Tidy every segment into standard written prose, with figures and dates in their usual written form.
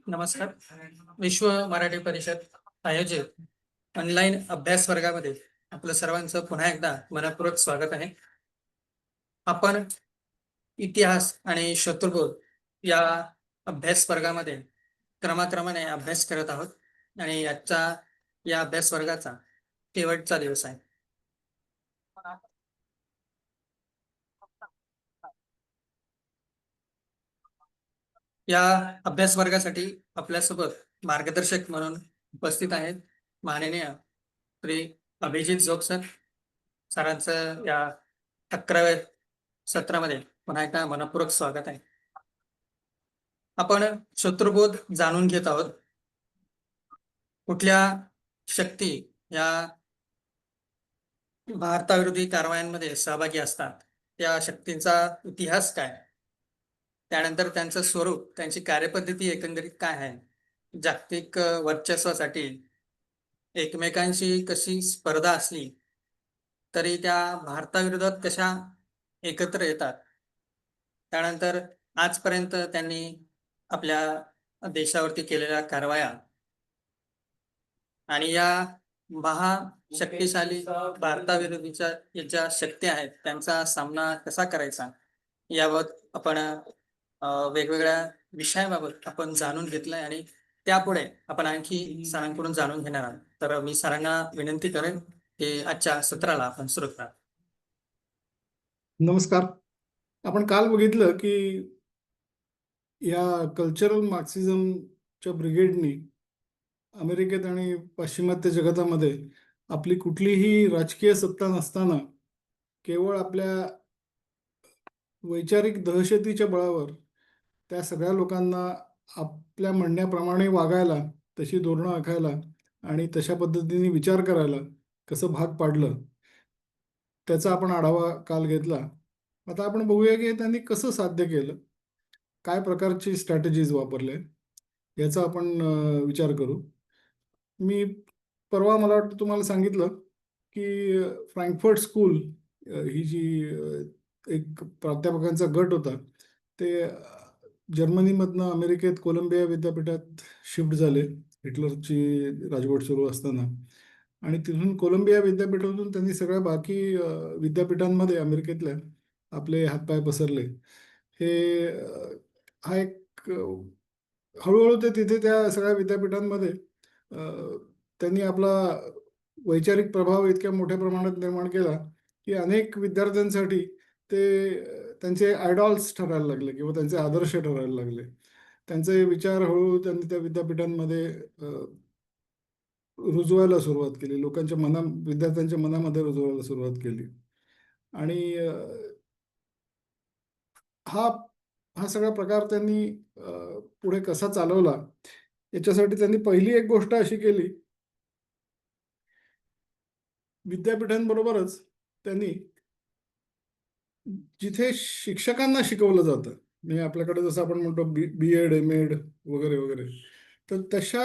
नमस्कार. विश्व मराठी परिषद आयोजित ऑनलाईन अभ्यास वर्गामध्ये आपलं सर्वांचं पुन्हा एकदा मनपूर्वक स्वागत आहे. आपण इतिहास आणि शत्रुबोध या अभ्यास वर्गामध्ये क्रमाक्रमाने अभ्यास करत आहोत आणि आजचा या अभ्यास वर्गाचा शेवटचा दिवस आहे. या अभ्यास वर्गासाठी आपल्यासोबत मार्गदर्शक म्हणून उपस्थित आहेत माननीय श्री अभिजित जोग सर. सरांचं या 11व्या सत्रामध्ये पुन्हा एकदा मनपूर्वक स्वागत आहे. आपण शत्रुबोध जाणून घेत आहोत. कुठल्या शक्ती या भारताविरोधी कारवायांमध्ये सहभागी असतात, त्या शक्तींचा इतिहास काय, त्यानंतर त्यांचं स्वरूप, त्यांची कार्यपद्धती एकंदरीत काय आहे, जागतिक वर्चस्वासाठी एकमेकांशी कशी स्पर्धा असली तरी त्या भारताविरोधात कशा एकत्र येतात, त्यानंतर आजपर्यंत त्यांनी आपल्या देशावरती केलेल्या कारवाया आणि या महाशक्तिशाली भारताविरोधीच्या ज्या शक्ती आहेत त्यांचा सामना कसा करायचा याबाबत आपण वेगवेगळ्या विषयाबाबत आपण जाणून घेतलंय आणि त्यापुढे आपण आणखी सरांकडून जाणून घेणार आहोत. तर मी सरांना विनंती करेन की आजच्या सत्राला आपण सुरू करा. नमस्कार. आपण काल बघितलं की या कल्चरल मार्क्सिझमच्या ब्रिगेडनी अमेरिकेत आणि पाश्चिमात्य जगतामध्ये आपली कुठलीही राजकीय सत्ता नसताना केवळ आपल्या वैचारिक दहशतीच्या बळावर त्या सगळ्या लोकांना आपल्या म्हणण्याप्रमाणे वागायला, तशी धोरणं आखायला आणि तशा पद्धतीने विचार करायला कसं भाग पाडलं त्याचा आपण आढावा काल घेतला. आता आपण बघूया की त्यांनी कसं साध्य केलं, काय प्रकारची स्ट्रॅटेजीज वापरले याचा आपण विचार करू. मी परवा मला वाटतं तुम्हाला सांगितलं की फ्रँकफर्ट स्कूल ही जी एक प्राध्यापकांचा गट होता ते जर्मनीमधनं अमेरिकेत कोलंबिया विद्यापीठात शिफ्ट झाले हिटलरची राजवट सुरू असताना, आणि तिथून कोलंबिया विद्यापीठातून त्यांनी सगळ्या बाकी विद्यापीठांमध्ये अमेरिकेतल्या आपले हातपाय पसरले. हा एक हळूहळू ते तिथे त्या सगळ्या विद्यापीठांमध्ये त्यांनी आपला वैचारिक प्रभाव इतक्या मोठ्या प्रमाणात निर्माण केला की अनेक विद्यार्थ्यांसाठी ते त्यांचे आयडॉल्स ठरायला लागले किंवा त्यांचे आदर्श ठरायला लागले. त्यांचे विचार हळूहळू त्यांनी त्या विद्यापीठांमध्ये रुजवायला सुरुवात केली, विद्यार्थ्यांच्या मनामध्ये रुजवायला सुरुवात केली. आणि हा सगळा प्रकार त्यांनी पुढे कसा चालवला याच्यासाठी त्यांनी पहिली एक गोष्ट अशी केली, विद्यापीठांबरोबरच त्यांनी जिथे शिक्षकांना शिकवलं जातं, म्हणजे आपल्याकडे जसं आपण म्हणतो BEd MAd वगैरे वगैरे, तर तशा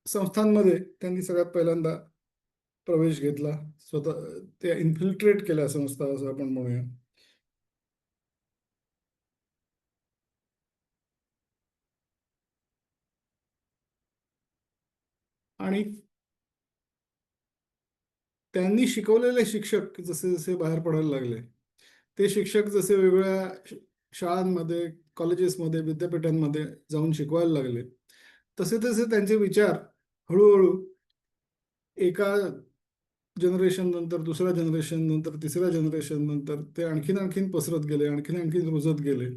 संस्थांमध्ये त्यांनी सगळ्यात पहिल्यांदा प्रवेश घेतला. स्वतः ते इन्फिल्ट्रेट केल्या संस्था असं आपण म्हणूया. आणि त्यांनी शिकवलेले शिक्षक जसे जसे बाहेर पडायला लागले, ते शिक्षक जसे वेगवेगळ्या शाळांमध्ये, कॉलेजेसमध्ये, विद्यापीठांमध्ये जाऊन शिकवायला लागले, तसे तसे त्यांचे विचार हळूहळू एका जनरेशन नंतर, दुसऱ्या जनरेशन नंतर, तिसऱ्या जनरेशन नंतर ते आणखीन पसरत गेले, आणखीन रुजत गेले.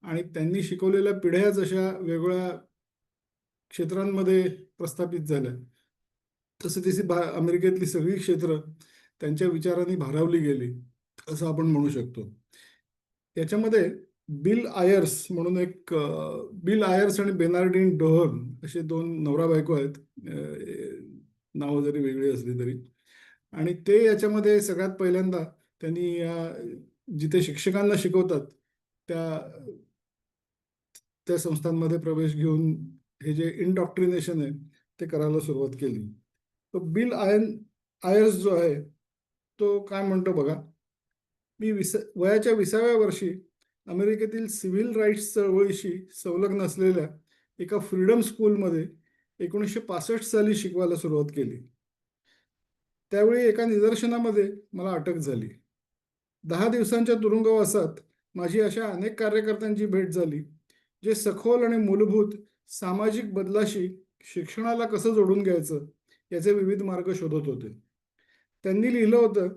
आणि त्यांनी शिकवलेल्या पिढ्या जशा वेगवेगळ्या क्षेत्रांमध्ये प्रस्थापित झाल्या, तसे तशी अमेरिकेतली सगळी क्षेत्र त्यांच्या विचारांनी भारावली गेली असं आपण म्हणू शकतो. याच्यामध्ये बिल आयर्स म्हणून बिल आयर्स आणि बेनार्डिन डोहर्न असे दोन नवरा बायको आहेत, नावं जरी वेगळी असली तरी. आणि ते याच्यामध्ये सगळ्यात पहिल्यांदा त्यांनी जिथे शिक्षकांना शिकवतात त्या संस्थांमध्ये प्रवेश घेऊन हे जे इंडॉक्ट्रिनेशन आहे ते करायला सुरुवात केली. तो बिल आयर्स जो आहे तो काय म्हणतो बघा, मी वयाच्या 20व्या वर्षी अमेरिकेतील सिव्हिल राईट्स चळवळीशी संलग्न असलेल्या एका फ्रीडम स्कूलमध्ये 1965 साली शिकवायला सुरुवात केली. त्यावेळी एका निदर्शनामध्ये मला अटक झाली. 10 दिवसांच्या तुरुंगवासात माझी अशा अनेक कार्यकर्त्यांची भेट झाली, जे सखोल आणि मूलभूत सामाजिक बदलाशी शिक्षणाला कसं जोडून घ्यायचं याचे विविध मार्ग शोधत होते. त्यांनी लिहिलं होतं,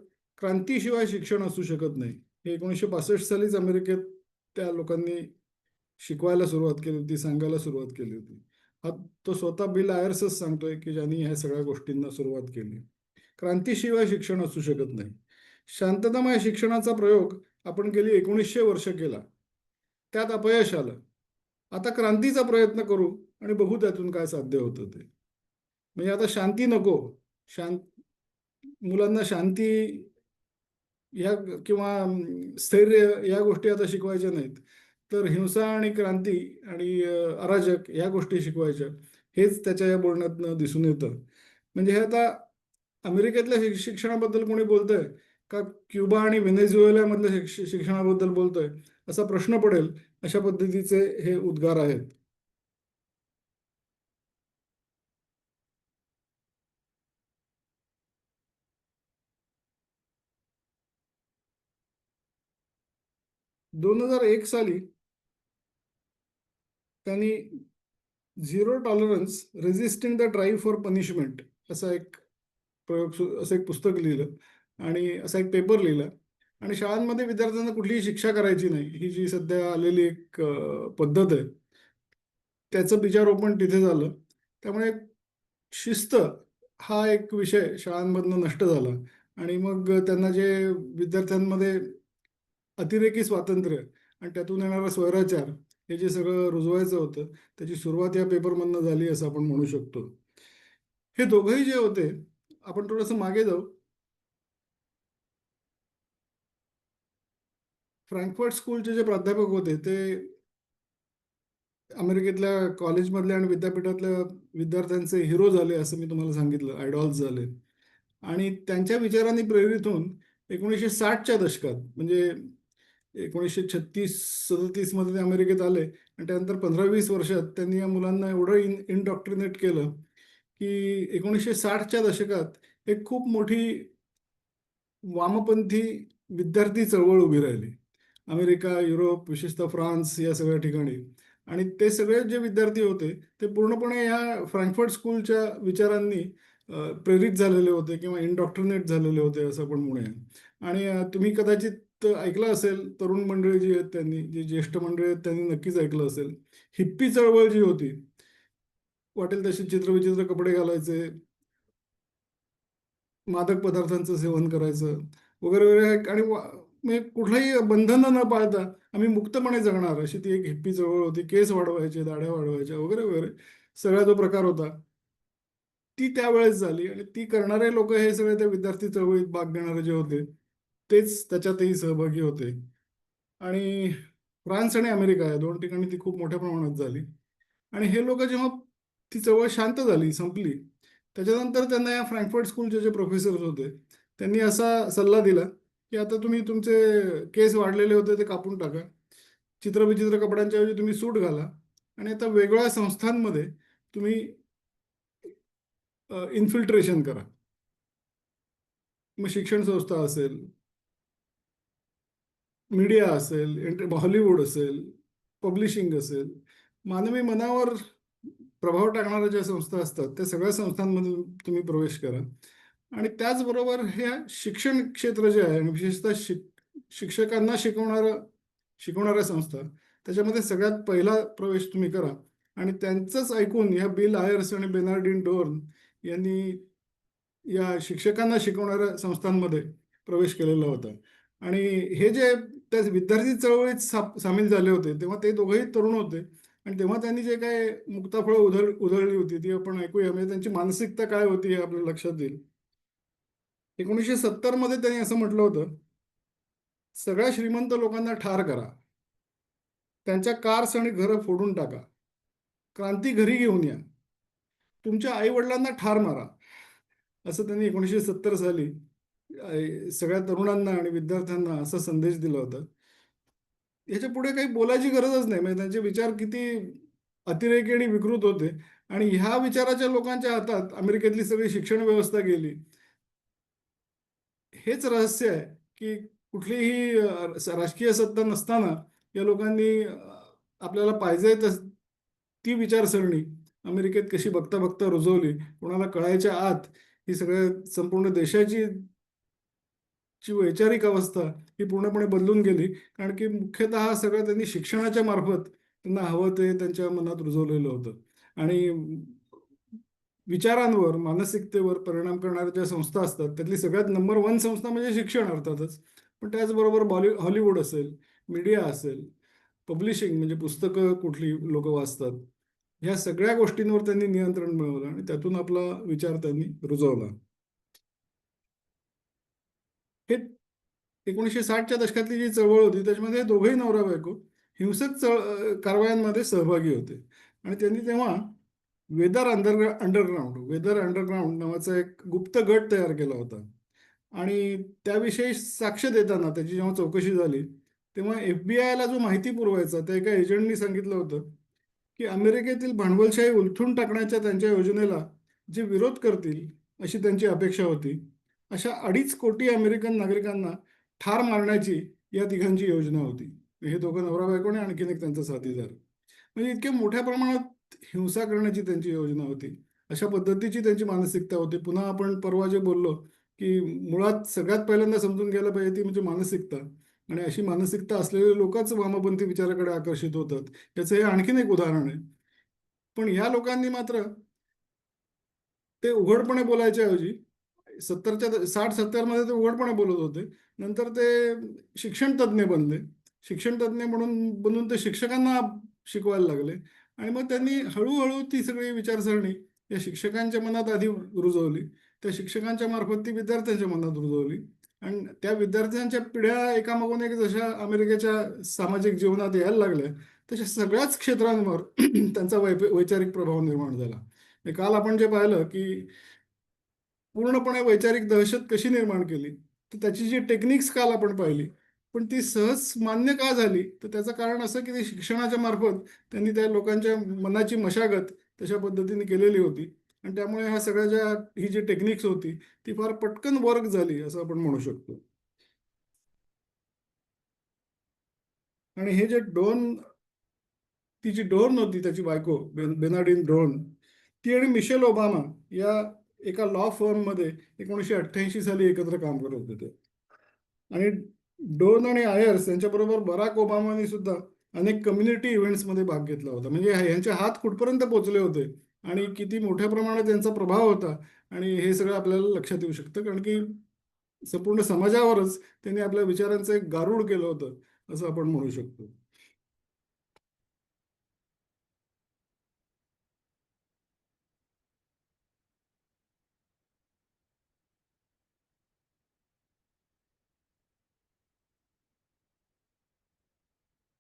क्रांतीशिवाय शिक्षण असू शकत नाही. हे 1965 सालीच अमेरिकेत त्या लोकांनी शिकवायला सुरुवात केली होती, सांगायला सुरुवात केली होती. हा तो स्वतः बिल आयर्सच सांगतोय, की ज्यांनी ह्या सगळ्या गोष्टींना सुरुवात केली. क्रांतीशिवाय शिक्षण असू शकत नाही. शांततामय शिक्षणाचा प्रयोग आपण गेली 1900 वर्ष केला. त्यात अपयश आलं. आता क्रांतीचा प्रयत्न करू आणि बघू त्यातून काय साध्य होतं ते. म्हणजे आता शांती नको, शांत मुलांना शांती ह्या किंवा स्थैर्य या गोष्टी आता शिकवायच्या नाहीत. तर हिंसा आणि क्रांती आणि अराजक ह्या गोष्टी शिकवायच्या. हेच त्याच्या या बोलण्यातनं दिसून येतं. म्हणजे हे आता अमेरिकेतल्या शिक्षणाबद्दल कोणी बोलतंय का क्युबा आणि व्हेनेझुएलामधल्या शिक्षणाबद्दल बोलतोय, असा प्रश्न पडेल अशा पद्धतीचे हे उद्गार आहेत. दोन हजार एक साली त्यांनी zero tolerance resisting the drive for punishment असा एक असं एक पुस्तक लिहिलं आणि असा एक पेपर लिहिला. आणि शाळांमध्ये विद्यार्थ्यांना कुठलीही शिक्षा करायची नाही, ही जी सध्या आलेली एक पद्धत आहे, त्याचं बीजारोपण तिथे झालं. त्यामुळे शिस्त हा एक विषय शाळांमधनं नष्ट झाला. आणि मग त्यांना जे विद्यार्थ्यांमध्ये अतिरेकी स्वातंत्र्य आणि त्यातून येणारा स्वैराचार हे जे सगळं रुजवायचं होतं, त्याची सुरुवात या पेपरमधनं झाली असं आपण म्हणू शकतो. हे दोघंही जे होते, आपण थोडंसं मागे जाऊ. फ्रँकफर्ट स्कूलचे जे प्राध्यापक होते ते अमेरिकेतल्या कॉलेजमधल्या आणि विद्यापीठातल्या विद्यार्थ्यांचे हिरो झाले, असं मी तुम्हाला सांगितलं, आयडॉल्स झाले. आणि त्यांच्या विचारांनी प्रेरित होऊन 1960च्या दशकात, म्हणजे 1936-37 मध्ये ते अमेरिकेत आले आणि त्यानंतर 15-20 वर्षात त्यांनी या मुलांना एवढं इनडॉक्ट्रिनेट केलं की 1960च्या दशकात एक खूप मोठी वामपंथी विद्यार्थी चळवळ उभी राहिली. अमेरिका, युरोप, विशेषतः फ्रान्स या सगळ्या ठिकाणी. आणि ते सगळे जे विद्यार्थी होते ते पूर्णपणे या फ्रँकफर्ट स्कूलच्या विचारांनी प्रेरित झालेले होते किंवा इनडॉक्ट्रिनेट झालेले होते असं आपण म्हणूया. आणि तुम्ही कदाचित ऐकलं असेल, तरुण मंडळी जी आहेत त्यांनी, जी ज्येष्ठ मंडळी आहेत त्यांनी नक्कीच ऐकलं असेल, हिप्पी चळवळ जी होती, वाटेल तशी चित्रविचित्र कपडे घालायचे, मादक पदार्थांचं सेवन करायचं वगैरे वगैरे. आणि म्हणजे कुठलंही बंधन न पाळता आम्ही मुक्तपणे जगणार, अशी ती एक हिप्पी चळवळ होती. केस वाढवायचे, दाढ्या वाढवायच्या वगैरे वगैरे सगळा जो प्रकार होता, ती त्यावेळेस झाली. आणि ती करणारे लोक हे सगळे त्या विद्यार्थी चळवळीत भाग घेणारे जे होते तेच त्याच्यातही सहभागी होते. आणि फ्रान्स आणि अमेरिका या दोन ठिकाणी ती खूप मोठ्या प्रमाणात झाली. आणि हे लोक जेव्हा ती चळवळ शांत झाली, संपली, त्याच्यानंतर त्यांना या फ्रँकफर्ट स्कूलचे जे प्रोफेसर्स होते त्यांनी असा सल्ला दिला की आता तुम्ही तुमचे केस वाढलेले होते ते कापून टाका, चित्रविचित्र कपड्यांच्या ऐवजी तुम्ही सूट घाला आणि आता वेगवेगळ्या संस्थांमध्ये तुम्ही इन्फिल्ट्रेशन करा. मग शिक्षण संस्था असेल, मीडिया असेल, हॉलिवूड असेल, पब्लिशिंग असेल, मानवी मनावर प्रभाव टाकणाऱ्या ज्या संस्था असतात त्या सगळ्या संस्थांमध्ये तुम्ही प्रवेश करा. आणि त्याचबरोबर हे शिक्षण क्षेत्र जे आहे आणि विशेषतः शिक्षकांना शिकवणाऱ्या संस्था, त्याच्यामध्ये सगळ्यात पहिला प्रवेश तुम्ही करा. आणि त्यांचंच ऐकून ह्या बिल आयर्स आणि बेनार्डिन डोर्न यांनी या शिक्षकांना शिकवणाऱ्या संस्थांमध्ये प्रवेश केलेला होता. आणि हे जे त्या विद्यार्थी चळवळीत सामील झाले होते तेव्हा ते दोघंही तरुण होते. आणि तेव्हा त्यांनी जे काय मुक्ताफळं उधळली होती ती आपण ऐकूया, म्हणजे त्यांची मानसिकता काय होती हे आपल्या लक्षात येईल. 1970 मध्ये त्यांनी असं म्हटलं होतं, सगळ्या श्रीमंत लोकांना ठार करा, त्यांच्या कार्स आणि घरं फोडून टाका, क्रांती घरी घेऊन या, तुमच्या आई वडिलांना ठार मारा, असं त्यांनी 1970 साली सगळ्या तरुणांना आणि विद्यार्थ्यांना असा संदेश दिला होता. याच्या पुढे काही बोलायची गरजच नाही. म्हणजे त्यांचे विचार किती अतिरेकी आणि विकृत होते. आणि ह्या विचाराच्या लोकांच्या हातात अमेरिकेतली सगळी शिक्षण व्यवस्था गेली. हेच रहस्य आहे की कुठलीही राजकीय सत्ता नसताना या लोकांनी आपल्याला पाहिजे ती विचारसरणी अमेरिकेत कशी बघता बघता रुजवली. कोणाला कळायच्या आत ही सगळ्या संपूर्ण देशाची वैचारिक अवस्था ही पूर्णपणे बदलून गेली. कारण की मुख्यतः हा सगळं त्यांनी शिक्षणाच्या मार्फत त्यांना हवं ते त्यांच्या मनात रुजवलेलं होतं. आणि विचारांवर मानसिकतेवर परिणाम करणाऱ्या ज्या संस्था असतात त्यातली सगळ्यात नंबर वन संस्था म्हणजे शिक्षण अर्थातच. पण त्याचबरोबर हॉलिवूड असेल, मीडिया असेल, पब्लिशिंग म्हणजे पुस्तकं कुठली लोक वाचतात, ह्या सगळ्या गोष्टींवर त्यांनी नियंत्रण मिळवलं आणि त्यातून आपला विचार त्यांनी रुजवला. हे 1960च्या दशकातली जी चळवळ होती त्याच्यामध्ये दोघंही नवरा बायको हिंसक कारवायांमध्ये सहभागी होते. आणि त्यांनी तेव्हा वेदर अंडरग्राऊंड नावाचा एक गुप्त गट तयार केला होता. आणि त्याविषयी साक्ष देताना त्याची जेव्हा चौकशी झाली तेव्हा FBI ला जो माहिती पुरवायचा त्या एका एजंटनी सांगितलं होतं की अमेरिकेतील भांडवलशाही उलथून टाकण्याच्या त्यांच्या योजनेला जे विरोध करतील अशी त्यांची अपेक्षा होती. अशा 2.5 कोटी अमेरिकन नागरिकांना ठार मारण्याची या तिघांची योजना होती. हे दोघं नवरा बायको आणि आणखीन एक त्यांचा साथीदार. म्हणजे इतक्या मोठ्या प्रमाणात हिंसा करण्याची त्यांची योजना होती. अशा पद्धतीची त्यांची मानसिकता होती. पुन्हा आपण परवा जे बोललो की मुळात सगळ्यात पहिल्यांदा समजून घ्यायला पाहिजे ती म्हणजे मानसिकता. आणि अशी मानसिकता असलेले लोकच वामपंथी विचाराकडे आकर्षित होतात. याचं हे आणखीन एक उदाहरण आहे. पण या लोकांनी मात्र ते उघडपणे बोलायच्या ऐवजी 60-70 मध्ये ते उघडपणे बोलत होते. नंतर ते शिक्षण तज्ज्ञ बनले. शिक्षण तज्ज्ञ म्हणून बनून ते शिक्षकांना शिकवायला लागले. आणि मग त्यांनी हळूहळू ती सगळी विचारसरणी या शिक्षकांच्या मनात आधी रुजवली. त्या शिक्षकांच्या मार्फत ती विद्यार्थ्यांच्या मनात रुजवली. आणि त्या विद्यार्थ्यांच्या पिढ्या एकामागून एक जशा अमेरिकेच्या सामाजिक जीवनात यायला लागल्या तशा सगळ्याच क्षेत्रांवर त्यांचा वैचारिक प्रभाव निर्माण झाला. काल आपण जे पाहिलं की पूर्णपणे वैचारिक दहशत कशी निर्माण केली तर त्याची जी टेक्निक्स काल आपण पाहिली. पण ती सहज मान्य का झाली तर त्याचं कारण असं की ते शिक्षणाच्या मार्फत त्यांनी त्या लोकांच्या मनाची मशागत तशा पद्धतीने केलेली होती. आणि त्यामुळे ह्या सगळ्या ज्या ही जी टेक्निक्स होती ती फार पटकन वर्क झाली असं आपण म्हणू शकतो. आणि हे जे ती जी डोर्न होती त्याची बायको बेनाडिन डोर्न, ती आणि मिशेल ओबामा या एका लॉ फर्ममध्ये 1988 साली एकत्र काम करत होते. आणि डोन आणि आयर्स यांच्याबरोबर बराक ओबामाने सुद्धा अनेक कम्युनिटी इव्हेंट्समध्ये भाग घेतला होता. म्हणजे यांचे हात कुठपर्यंत पोहोचले होते आणि किती मोठ्या प्रमाणात यांचा प्रभाव होता. आणि हे सगळं आपल्याला लक्षात येऊ शकतं कारण की संपूर्ण समाजावरच त्यांनी आपल्या विचारांचं एक गारुड केलं होतं असं आपण म्हणू शकतो.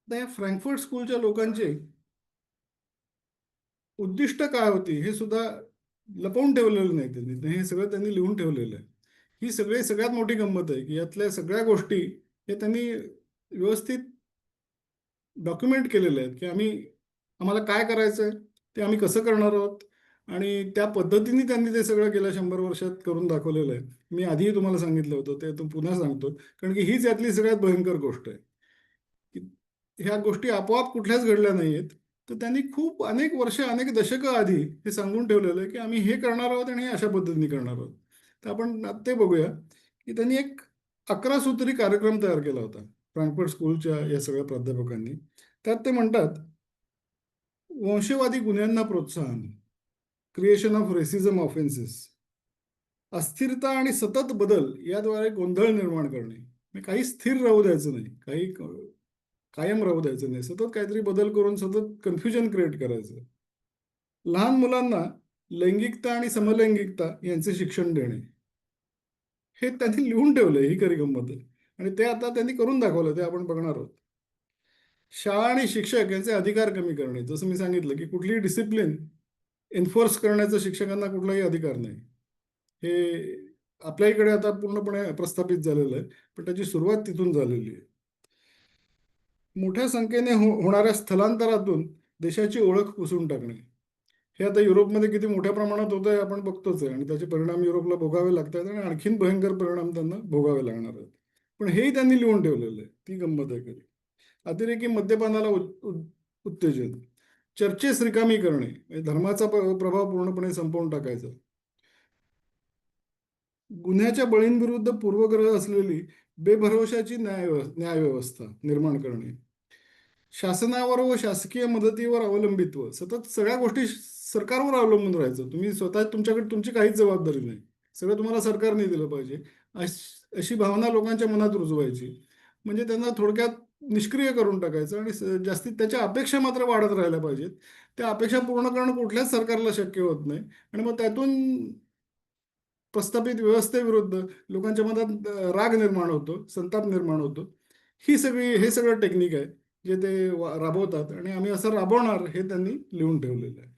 आता या फ्रँकफर्ट स्कूलच्या लोकांचे उद्दिष्ट काय होती हे सुद्धा लपवून ठेवलेलं नाही त्यांनी. हे सगळं त्यांनी लिहून ठेवलेलं आहे. ही सगळ्यात मोठी गंमत आहे की यातल्या सगळ्या गोष्टी हे त्यांनी व्यवस्थित डॉक्युमेंट केलेले आहेत की आम्हाला काय करायचं आहे, ते आम्ही कसं करणार आहोत. आणि त्या पद्धतीने त्यांनी ते सगळं गेल्या 100 वर्षात करून दाखवलेलं आहे. मी आधीही तुम्हाला सांगितलं होतं ते पुन्हा सांगतो कारण की हीच यातली सगळ्यात भयंकर गोष्ट आहे की ह्या गोष्टी आपोआप कुठल्याच घडल्या नाही आहेत. तर त्यांनी खूप अनेक वर्ष अनेक दशकं आधी हे सांगून ठेवलेलं आहे की आम्ही हे करणार आहोत आणि हे अशा पद्धतीने करणार आहोत. तर आपण ते बघूया की त्यांनी एक 11 सूत्री कार्यक्रम तयार केला होता फ्रँकफर्ट स्कूलच्या या सगळ्या प्राध्यापकांनी. त्यात ते म्हणतात वंशवादी गुन्ह्यांना प्रोत्साहन, क्रिएशन ऑफ रेसिझम ऑफेन्सेस, अस्थिरता आणि सतत बदल याद्वारे गोंधळ निर्माण करणे. म्हणजे काही स्थिर राहू द्यायचं नाही, काही कायम राहू द्यायचं नाही, सतत काहीतरी बदल करून सतत कन्फ्युजन क्रिएट करायचं. लहान मुलांना लैंगिकता आणि समलैंगिकता यांचे शिक्षण देणे, हे त्यांनी लिहून ठेवलंय. ही खरी गंमत आहे. आणि ते आता त्यांनी करून दाखवलं, ते आपण बघणार आहोत. शाळा आणि शिक्षक यांचे अधिकार कमी करणे, जसं मी सांगितलं की कुठलीही डिसिप्लिन एन्फोर्स करण्याचा शिक्षकांना कुठलाही अधिकार नाही. हे आपल्या इकडे आता पूर्णपणे प्रस्थापित झालेलं आहे. पण त्याची सुरुवात तिथून झालेली आहे. मोठ्या संख्येने होणाऱ्या स्थलांतरातून देशाची ओळख पुसून टाकणे. हे आता युरोपमध्ये किती मोठ्या प्रमाणात होत आहे आपण बघतोच आहे, आणि त्याचे परिणाम युरोपला भोगावे लागतात आणि आणखीन भयंकर परिणाम त्यांना भोगावे लागणार आहेत. पण हेही त्यांनी लिहून ठेवलेलं आहे, ती गंमत आहे खरी. अतिरेकी मद्यपानाला उत्तेजन, चर्चेस रिकामी करणे, म्हणजे धर्माचा प्रभाव पूर्णपणे संपवून टाकायचा, गुन्ह्याच्या बळींविरुद्ध पूर्वग्रह असलेली बेभरवशाची न्यायव्यवस्था निर्माण करणे, शासनावर व शासकीय मदतीवर अवलंबित्व, सतत सगळ्या गोष्टी सरकारवर अवलंबून राहायचं, तुम्ही स्वतः तुमच्याकडे तुमची काहीच जबाबदारी नाही, सगळं तुम्हाला सरकारने दिलं पाहिजे, अशी भावना लोकांच्या मनात रुजवायची. म्हणजे त्यांना थोडक्यात निष्क्रिय करून टाकायचं आणि जास्तीत त्याच्या अपेक्षा मात्र वाढत राहिल्या पाहिजेत. त्या अपेक्षा पूर्ण करणं कुठल्याच सरकारला शक्य होत नाही, आणि मग त्यातून प्रस्थापित व्यवस्थेविरुद्ध लोकांच्या मनात राग निर्माण होतो, संताप निर्माण होतो. हे सगळं टेक्निक आहे जे ते राबवतात, आणि आम्ही असं राबवणार हे त्यांनी लिहून ठेवलेलं आहे.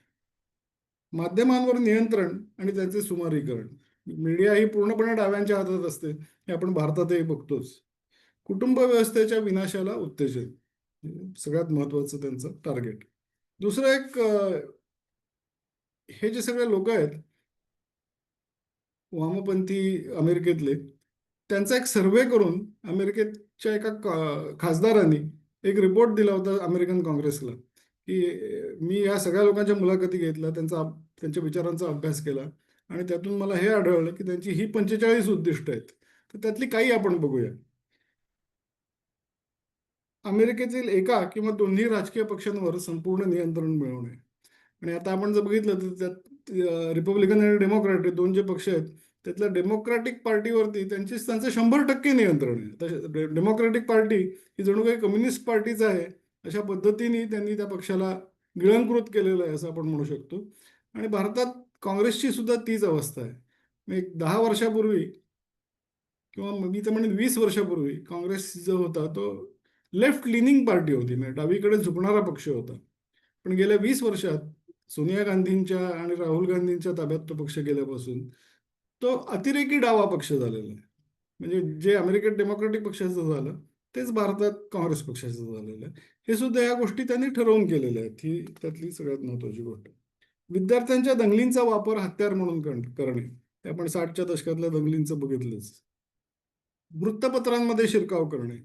माध्यमांवर नियंत्रण आणि त्यांचे सुमारीकरण, मीडिया ही पूर्णपणे डाव्यांच्या हातात असते, हे आपण भारतातही बघतोच. कुटुंब व्यवस्थेच्या विनाशाला उत्तेजन, सगळ्यात महत्वाचं त्यांचं टार्गेट. दुसरं एक, हे जे सगळे लोक आहेत वामपंथी अमेरिकेतले, त्यांचा एक सर्व्हे करून अमेरिकेच्या एका खासदारांनी एक रिपोर्ट दिला होता अमेरिकन काँग्रेसला, की मी या सगळ्या लोकांच्या मुलाखती घेतल्या, त्यांच्या विचारांचा अभ्यास केला, आणि त्यातून मला हे आढळलं की त्यांची ही 45 उद्दिष्ट आहेत. तर त्यातली काही आपण बघूया. अमेरिकेतील एका किंवा दोन्ही राजकीय पक्षांवर संपूर्ण नियंत्रण मिळवणे. आणि आता आपण जर बघितलं तर त्यात रिपब्लिकन आणि डेमोक्रॅट हे दोन जे पक्ष आहेत, त्यातल्या डेमोक्रॅटिक पार्टीवरती त्यांचं 100% नियंत्रण आहे. डेमोक्रॅटिक पार्टी ही जणू काही कम्युनिस्ट पार्टीच आहे अशा पद्धतीने त्यांनी त्या पक्षाला गिळंकृत केलेलं आहे असं आपण म्हणू शकतो. आणि भारतात काँग्रेसची सुद्धा तीच अवस्था आहे. एक 10 वर्षापूर्वी किंवा मी तर म्हणेन 20 वर्षापूर्वी काँग्रेस जो होता तो लेफ्ट लिनिंग पार्टी होती, म्हणजे डावीकडे झुकणारा पक्ष होता. पण गेल्या 20 वर्षात सोनिया गांधींच्या आणि राहुल गांधींच्या ताब्यात तो पक्ष गेल्यापासून तो अतिरेकी डावा पक्ष झालेला आहे. म्हणजे जे अमेरिकेत डेमोक्रॅटिक पक्षाचं झालं तेच भारतात काँग्रेस पक्षाचं झालेलं आहे. हे सुद्धा या गोष्टी त्यांनी ठरवून केलेल्या आहेत. ही त्यातली सगळ्यात महत्वाची गोष्ट. विद्यार्थ्यांच्या दंगलींचा वापर हत्यार म्हणून करणे, हे आपण 60च्या दशकातल्या दंगलींचं बघितलंच. वृत्तपत्रांमध्ये शिरकाव करणे,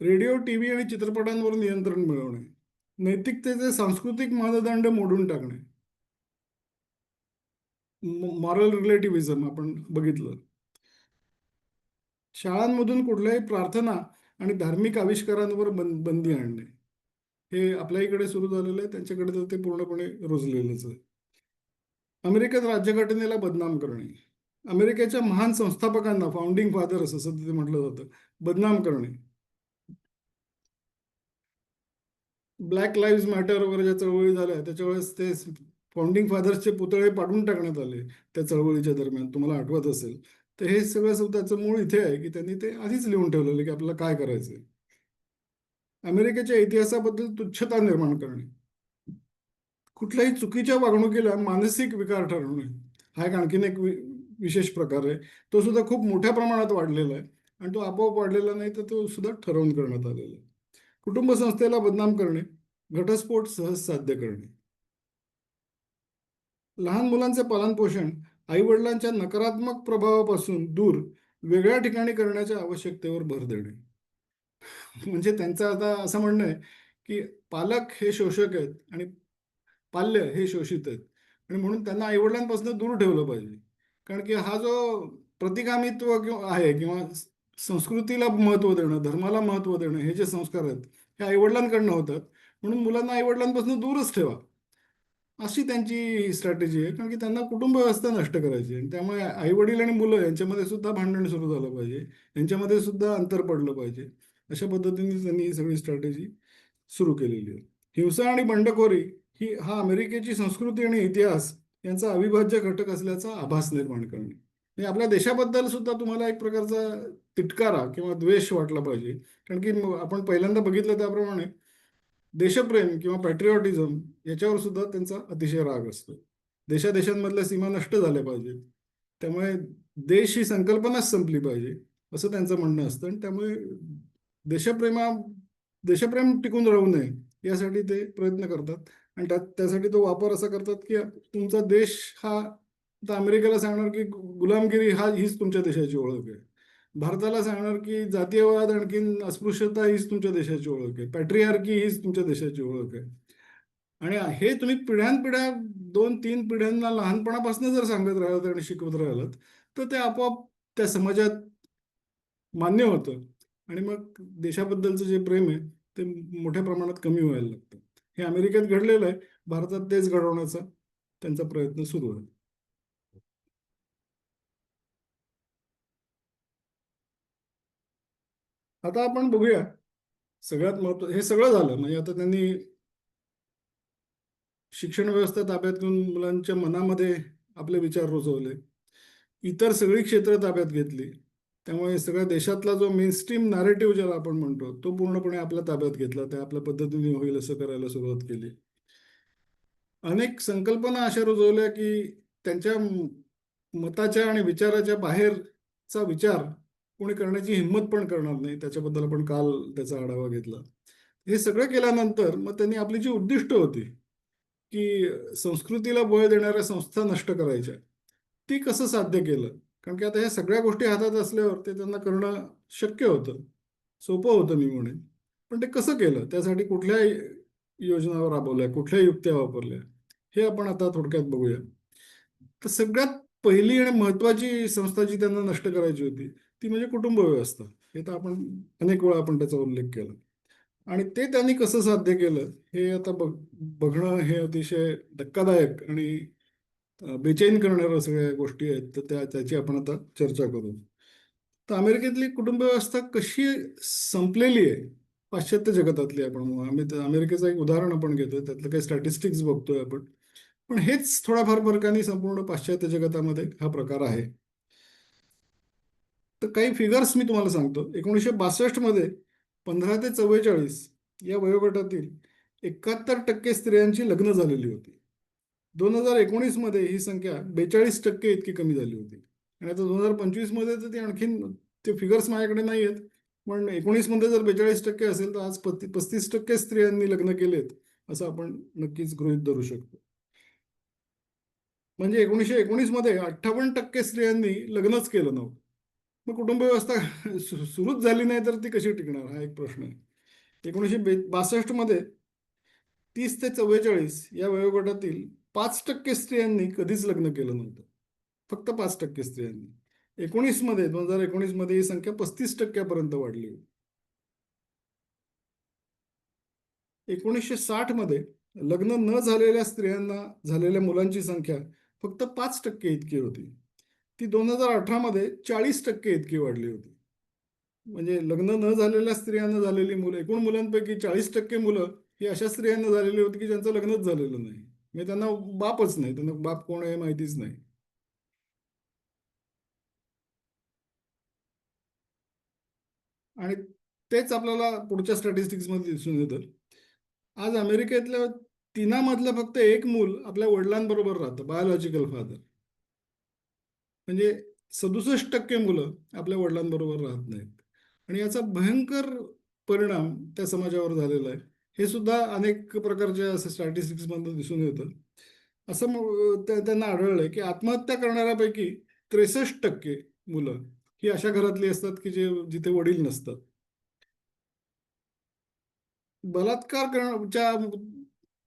रेडिओ, टीव्ही आणि चित्रपटांवर नियंत्रण मिळवणे, नैतिकतेचे सांस्कृतिक मानदंड मोडून टाकणे, मॉरल रिलेटिव्हिझम आपण बघितलं. शाळांमधून कुठल्याही प्रार्थना आणि धार्मिक आविष्कारांवर बंदी आणणे, हे आपल्या इकडे सुरू झालेलं आहे, त्यांच्याकडे तर ते पूर्णपणे रुजलेलंच आहे. अमेरिकेत राज्यघटनेला बदनाम करणे, अमेरिकेच्या महान संस्थापकांना, फाउंडिंग फादर्स असं तिथे म्हटलं जातं, बदनाम करणे. ब्लॅक लाईव्ह मॅटर वगैरे ज्या चळवळी झाल्या त्याच्या वेळेस ते फाउंडिंग फादर्सचे पुतळे पाडून टाकण्यात आले त्या चळवळीच्या दरम्यान, तुम्हाला आठवत असेल. तर हे सगळं त्याचं मूळ इथे आहे की त्यांनी ते आधीच लिहून ठेवलेलं की आपल्याला काय करायचंय. अमेरिकेच्या इतिहासाबद्दल तुच्छता निर्माण करणे, कुठल्याही चुकीच्या वागणुकीला मानसिक विकार ठरवणे, हा एक आणखीन एक विशेष प्रकार आहे. तो सुद्धा खूप मोठ्या प्रमाणात वाढलेला आहे, आणि तो आपोआप वाढलेला नाही, तर तो सुद्धा ठरवून करण्यात आलेला आहे. कुटुंब संस्थेला बदनाम करणे, घटस्फोट सहज साध्य करणे, लहान मुलांचे पालनपोषण आई वडिलांच्या नकारात्मक प्रभावापासून दूर वेगळ्या ठिकाणी करण्याच्या आवश्यकतेवर भर देणे. म्हणजे त्यांचं आता असं म्हणणं आहे की पालक हे शोषक आहेत आणि पाल्य हे शोषित आहेत, आणि म्हणून त्यांना आईवडिलांपासून दूर ठेवलं पाहिजे. कारण की हा जो प्रतिगामित्व किंवा आहे, किंवा संस्कृतीला महत्त्व देणं, धर्माला महत्त्व देणं, हे जे संस्कार आहेत हे आईवडिलांकडनं होतात. म्हणून मुलांना आईवडिलांपासून दूरच ठेवा, अशी त्यांची स्ट्रॅटेजी आहे. कारण की त्यांना कुटुंब व्यवस्था नष्ट करायची आहे, आणि त्यामुळे आई वडील आणि मुलं यांच्यामध्ये सुद्धा भांडण सुरू झालं पाहिजे, यांच्यामध्ये सुद्धा अंतर पडलं पाहिजे. अशा पद्धतीने त्यांनी ही सगळी स्ट्रॅटेजी सुरू केलेली आहे. हिंसा आणि बंडखोरी हा अमेरिकेची संस्कृती आणि इतिहास यांचा अविभाज्य घटक असल्याचा आभास निर्माण करणे. म्हणजे आपल्या देशाबद्दल सुद्धा तुम्हाला एक प्रकारचा तिटकारा किंवा द्वेष वाटला पाहिजे. कारण की आपण पहिल्यांदा बघितलं त्याप्रमाणे देशप्रेम किंवा पॅट्रिऑटिझम याच्यावर सुद्धा त्यांचा अतिशय राग असतो. देशादेशांमधल्या सीमा नष्ट झाल्या पाहिजेत, त्यामुळे देश ही संकल्पनाच संपली पाहिजे असं त्यांचं म्हणणं असतं. आणि त्यामुळे देशप्रेम टिकून राहू नये यासाठी ते प्रयत्न करतात. आणि त्यासाठी तो वापर असा करतात की तुमचा देश हा, आता अमेरिकेला सांगणार की गुलामगिरी हीच तुमच्या देशाची ओळख आहे. भारताला सांगणार की जातीयवाद आणखीन अस्पृश्यता हीच तुमच्या देशाची ओळख आहे. पॅट्रियार्की हीच तुमच्या देशाची ओळख आहे. आणि हे तुम्ही पिढ्यानपिढ्या 2-3 पिढ्यांना लहानपणापासून जर सांगत राहिलात आणि शिकवत राहिलात तर ते आपोआप त्या समाजात मान्य होतं. आणि मग देशाबद्दलचं जे प्रेम आहे ते मोठ्या प्रमाणात कमी व्हायला लागतं. हे अमेरिकेत घडलेलं आहे. भारतात तेच घडवण्याचा त्यांचा प्रयत्न सुरू आहे. आता आपण बघूया, सगळ्यात महत्व हे सगळं झालं म्हणजे आता त्यांनी शिक्षण व्यवस्था ताब्यात घेऊन मुलांच्या मनामध्ये आपले विचार रुजवले, इतर सगळी क्षेत्र ताब्यात घेतली. त्यामुळे सगळ्या देशातला जो मेनस्ट्रीम नॅरेटिव्ह ज्याला आपण म्हणतो तो पूर्णपणे आपल्या ताब्यात घेतला. त्या आपल्या पद्धतीने होईल असं करायला सुरुवात केली. अनेक संकल्पना अशा रुजवल्या की त्यांच्या मताच्या आणि विचाराच्या बाहेरचा विचार कोणी करण्याची हिंमत पण करणार नाही. त्याच्याबद्दल आपण काल त्याचा आढावा घेतला. हे सगळं केल्यानंतर मग त्यांनी आपली जी उद्दिष्ट होती की संस्कृतीला बळ देणाऱ्या संस्था नष्ट करायच्या, ती कसं साध्य केलं? कारण की आता ह्या सगळ्या गोष्टी हातात असल्यावर ते त्यांना करणं शक्य होतं, सोपं होतं मी म्हणेन. पण ते कसं केलं? त्यासाठी कुठल्या योजना राबवल्या, कुठल्या युक्त्या वापरल्या, हे आपण आता थोडक्यात बघूया. तर सगळ्यात पहिली आणि महत्वाची संस्था जी त्यांना नष्ट करायची होती ती म्हणजे कुटुंब व्यवस्था. हे तर आपण अनेक वेळा आपण त्याचा उल्लेख केला. आणि ते त्यांनी कसं साध्य केलं हे आता बघणं हे अतिशय धक्कादायक आणि बेचैन करणाऱ्या सगळ्या गोष्टी आहेत. तर त्याची आपण आता चर्चा करू. तर अमेरिकेतली कुटुंब व्यवस्था कशी संपलेली आहे पाश्चात्य जगतातली, आपण आम्ही अमेरिकेचं एक उदाहरण आपण घेतोय, त्यातलं काही स्टॅटिस्टिक्स बघतोय आपण. पण हेच थोडाफार फरकाने संपूर्ण पाश्चात्य जगतामध्ये हा प्रकार आहे. तर काही फिगर्स मी तुम्हाला सांगतो. 1962 मध्ये 15 ते 44 या वयोगटातील 71% स्त्रियांची लग्न झालेली होती. 2019 मध्ये ही संख्या 42% इतकी कमी झाली होती. आणि आता 2025 मध्ये तर ती आणखीन, ते फिगर्स माझ्याकडे नाही आहेत, पण 19 मध्ये जर 42% असेल तर आज 35% स्त्रियांनी लग्न केलेत असं आपण नक्कीच गृहीत धरू शकतो. म्हणजे 1919 मध्ये 58% स्त्रियांनी लग्नच केलं नव्हतं. मग कुटुंब व्यवस्था सुरूच झाली नाही तर ती कशी टिकणार, हा एक प्रश्न आहे. 1962 मध्ये 30 ते 44 या वयोगटातील 5% स्त्रियांनी कधीच लग्न केलं नव्हतं. फक्त 5% स्त्रियांनी. 2019 मध्ये ही संख्या 35% वाढली. 1960 मध्ये लग्न न झालेल्या स्त्रियांना झालेल्या मुलांची संख्या फक्त 5% इतकी होती. ती 2018 मध्ये 40% इतकी वाढली होती. म्हणजे लग्न न झालेल्या स्त्रियांना झालेली मुलं, एकूण मुलांपैकी 40% मुलं ही अशा स्त्रियांना झालेली होती की ज्यांचं लग्नच झालेलं नाही. म्हणजे त्यांना बापच नाही, त्यांना बाप कोण आहे माहितीच नाही. आणि तेच आपल्याला पुढच्या स्टॅटिस्टिक्स मध्ये दिसून येतं. आज अमेरिकेतल्या तिनामधलं फक्त एक मूल आपल्या वडिलांबरोबर राहतं, बायोलॉजिकल फादर. म्हणजे 67% मुलं आपल्या वडिलांबरोबर राहत नाहीत. आणि याचा भयंकर परिणाम त्या समाजावर झालेला आहे. हे सुद्धा अनेक प्रकारच्या असं स्टॅटिस्टिक्समध्ये दिसून येतं. असं त्यांना आढळलंय की आत्महत्या करणाऱ्यापैकी 63% मुलं ही अशा घरातली असतात की जिथे वडील नसतात. बलात्कार करण्याच्या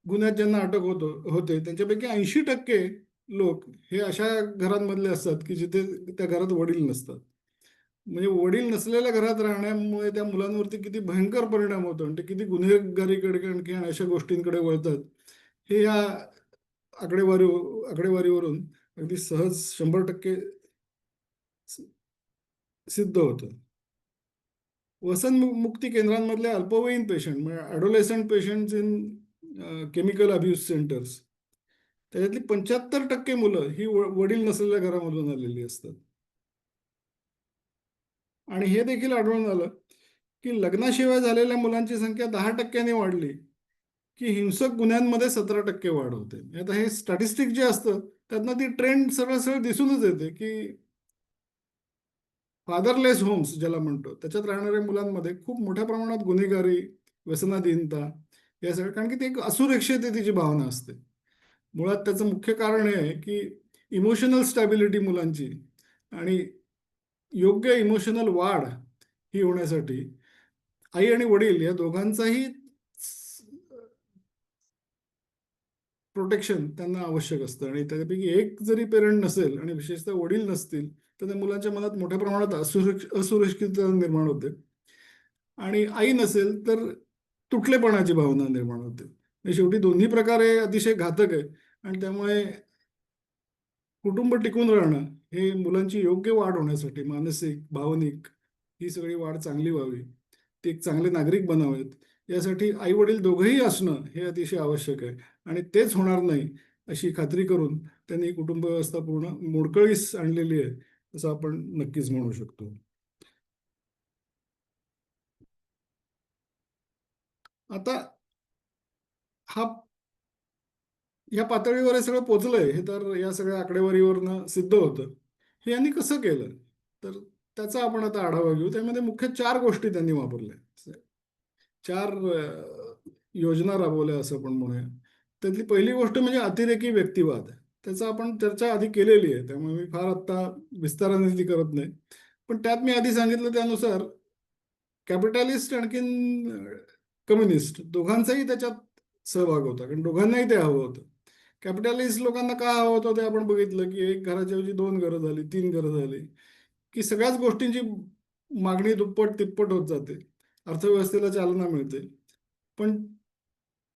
गुन्ह्यात ज्यांना अटक होते त्यांच्यापैकी 80% लोक हे अशा घरांमधले असतात की जिथे त्या घरात वडील नसतात. म्हणजे वडील नसलेल्या घरात राहण्यामुळे त्या मुलांवरती किती भयंकर परिणाम होतो आणि ते किती गुन्हेगारीकडे आणखी अशा गोष्टींकडे वळतात हे या आकडेवारी आकडेवारीवरून अगदी सहज 100% सिद्ध होतं. व्यसनमुक्ती केंद्रांमधले अल्पवयीन पेशंट म्हणजे adolescent patients in chemical abuse centres, त्याच्यातली 75% मुलं ही वडील नसलेल्या घरामधून आलेली असतात. आणि हे देखील आढळून आलं की लग्नाशिवाय झालेल्या मुलांची संख्या 10%ने वाढली की हिंसक गुन्ह्यांमध्ये 17% वाढ होते. आता हे स्टॅटिस्टिक जे असतं त्यातनं ती ट्रेंड सरळ सरळ दिसूनच येते की फादरलेस होम्स ज्याला म्हणतो त्याच्यात राहणाऱ्या मुलांमध्ये खूप मोठ्या प्रमाणात गुन्हेगारी, व्यसनाधीनता या सगळं, कारण की ती एक असुरक्षिततेची भावना असते. मुळात त्याचं मुख्य कारण हे आहे की इमोशनल स्टॅबिलिटी मुलांची आणि योग्य इमोशनल वाढ ही होण्यासाठी आई आणि वडील या दोघांचाही प्रोटेक्शन त्यांना आवश्यक असतं. आणि त्यापैकी एक जरी पेरेंट नसेल आणि विशेषतः वडील नसतील तर त्या मुलांच्या मनात मोठ्या प्रमाणात असुरक्षितता निर्माण होते. आणि आई नसेल तर तुटलेपणाची भावना निर्माण होते. हे शेवटी दोन्ही प्रकारे अतिशय घातक आहे. आणि त्यामुळे कुटुंब टिकून राहणं हे मुलांची योग्य वाढ होण्यासाठी मानसिक, भावनिक ही सगळी वाढ चांगली व्हावी, ते एक चांगले नागरिक बनावेत, यासाठी आई वडील दोघंही असणं हे अतिशय आवश्यक आहे. आणि तेच होणार नाही अशी खात्री करून त्यांनी कुटुंब व्यवस्था पूर्ण मोडकळीस आणलेली आहे असं आपण नक्कीच म्हणू शकतो. आता हा या पातळीवर हे सगळं पोचलंय हे तर या सगळ्या आकडेवारीवरनं सिद्ध होतं. हे यांनी कसं केलं, तर त्याचा आपण आता आढावा घेऊ. त्यामध्ये मुख्य 4 गोष्टी त्यांनी वापरल्या. 4 योजना राबवल्या असं आपण म्हणूया. त्यातली पहिली गोष्ट म्हणजे अतिरेकी व्यक्तिवाद. त्याचा आपण चर्चा आधी केलेली आहे, त्यामुळे मी फार आत्ता विस्ताराने ती करत नाही. पण त्यात मी आधी सांगितलं त्यानुसार कॅपिटलिस्ट आणखीन कम्युनिस्ट दोघांचाही त्याच्यात सहभाग होता, कारण दोघांनाही ते हवं होतं. कॅपिटलिस्ट लोकांना का हवं होतं ते आपण बघितलं की एक घराच्या ऐवजी 2 घरं झाली, 3 घरं झाली, की सगळ्याच गोष्टींची मागणी दुप्पट तिप्पट होत जाते, अर्थव्यवस्थेला चालना मिळते. पण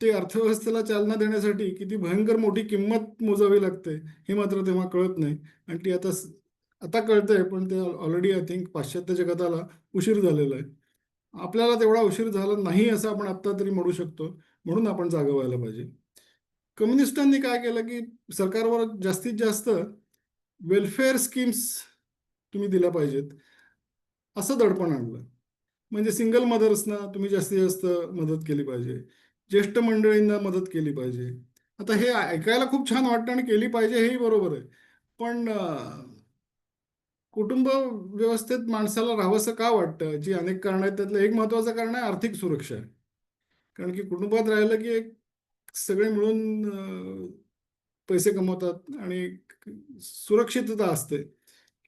ते अर्थव्यवस्थेला चालना देण्यासाठी किती भयंकर मोठी किंमत मोजावी लागते हे मात्र तेव्हा कळत नाही. आणि ती आता कळतंय, पण ते ऑलरेडी आय थिंक पाश्चात्य जगताला उशीर झालेला आहे. आपल्याला तेवढा उशीर झाला नाही असं आपण आत्ता तरी म्हणू शकतो. म्हणून आपण जागं व्हायला पाहिजे. कम्युनिस्टांनी काय केलं की सरकारवर जास्तीत जास्त वेलफेअर स्कीम्स तुम्ही दिल्या पाहिजेत असं दडपण आणलं. म्हणजे सिंगल मदर्सना तुम्ही जास्तीत जास्त मदत केली पाहिजे, ज्येष्ठ मंडळींना मदत केली पाहिजे. आता हे ऐकायला खूप छान वाटतं आणि केली पाहिजे हेही बरोबर आहे. पण कुटुंब व्यवस्थेत माणसाला राहावंसं का वाटतं, जी अनेक कारणं आहेत त्यातलं एक महत्त्वाचं कारण आहे आर्थिक सुरक्षा. कारण की कुटुंबात राहिलं की एक सगळे मिळून पैसे कमवतात आणि एक सुरक्षितता असते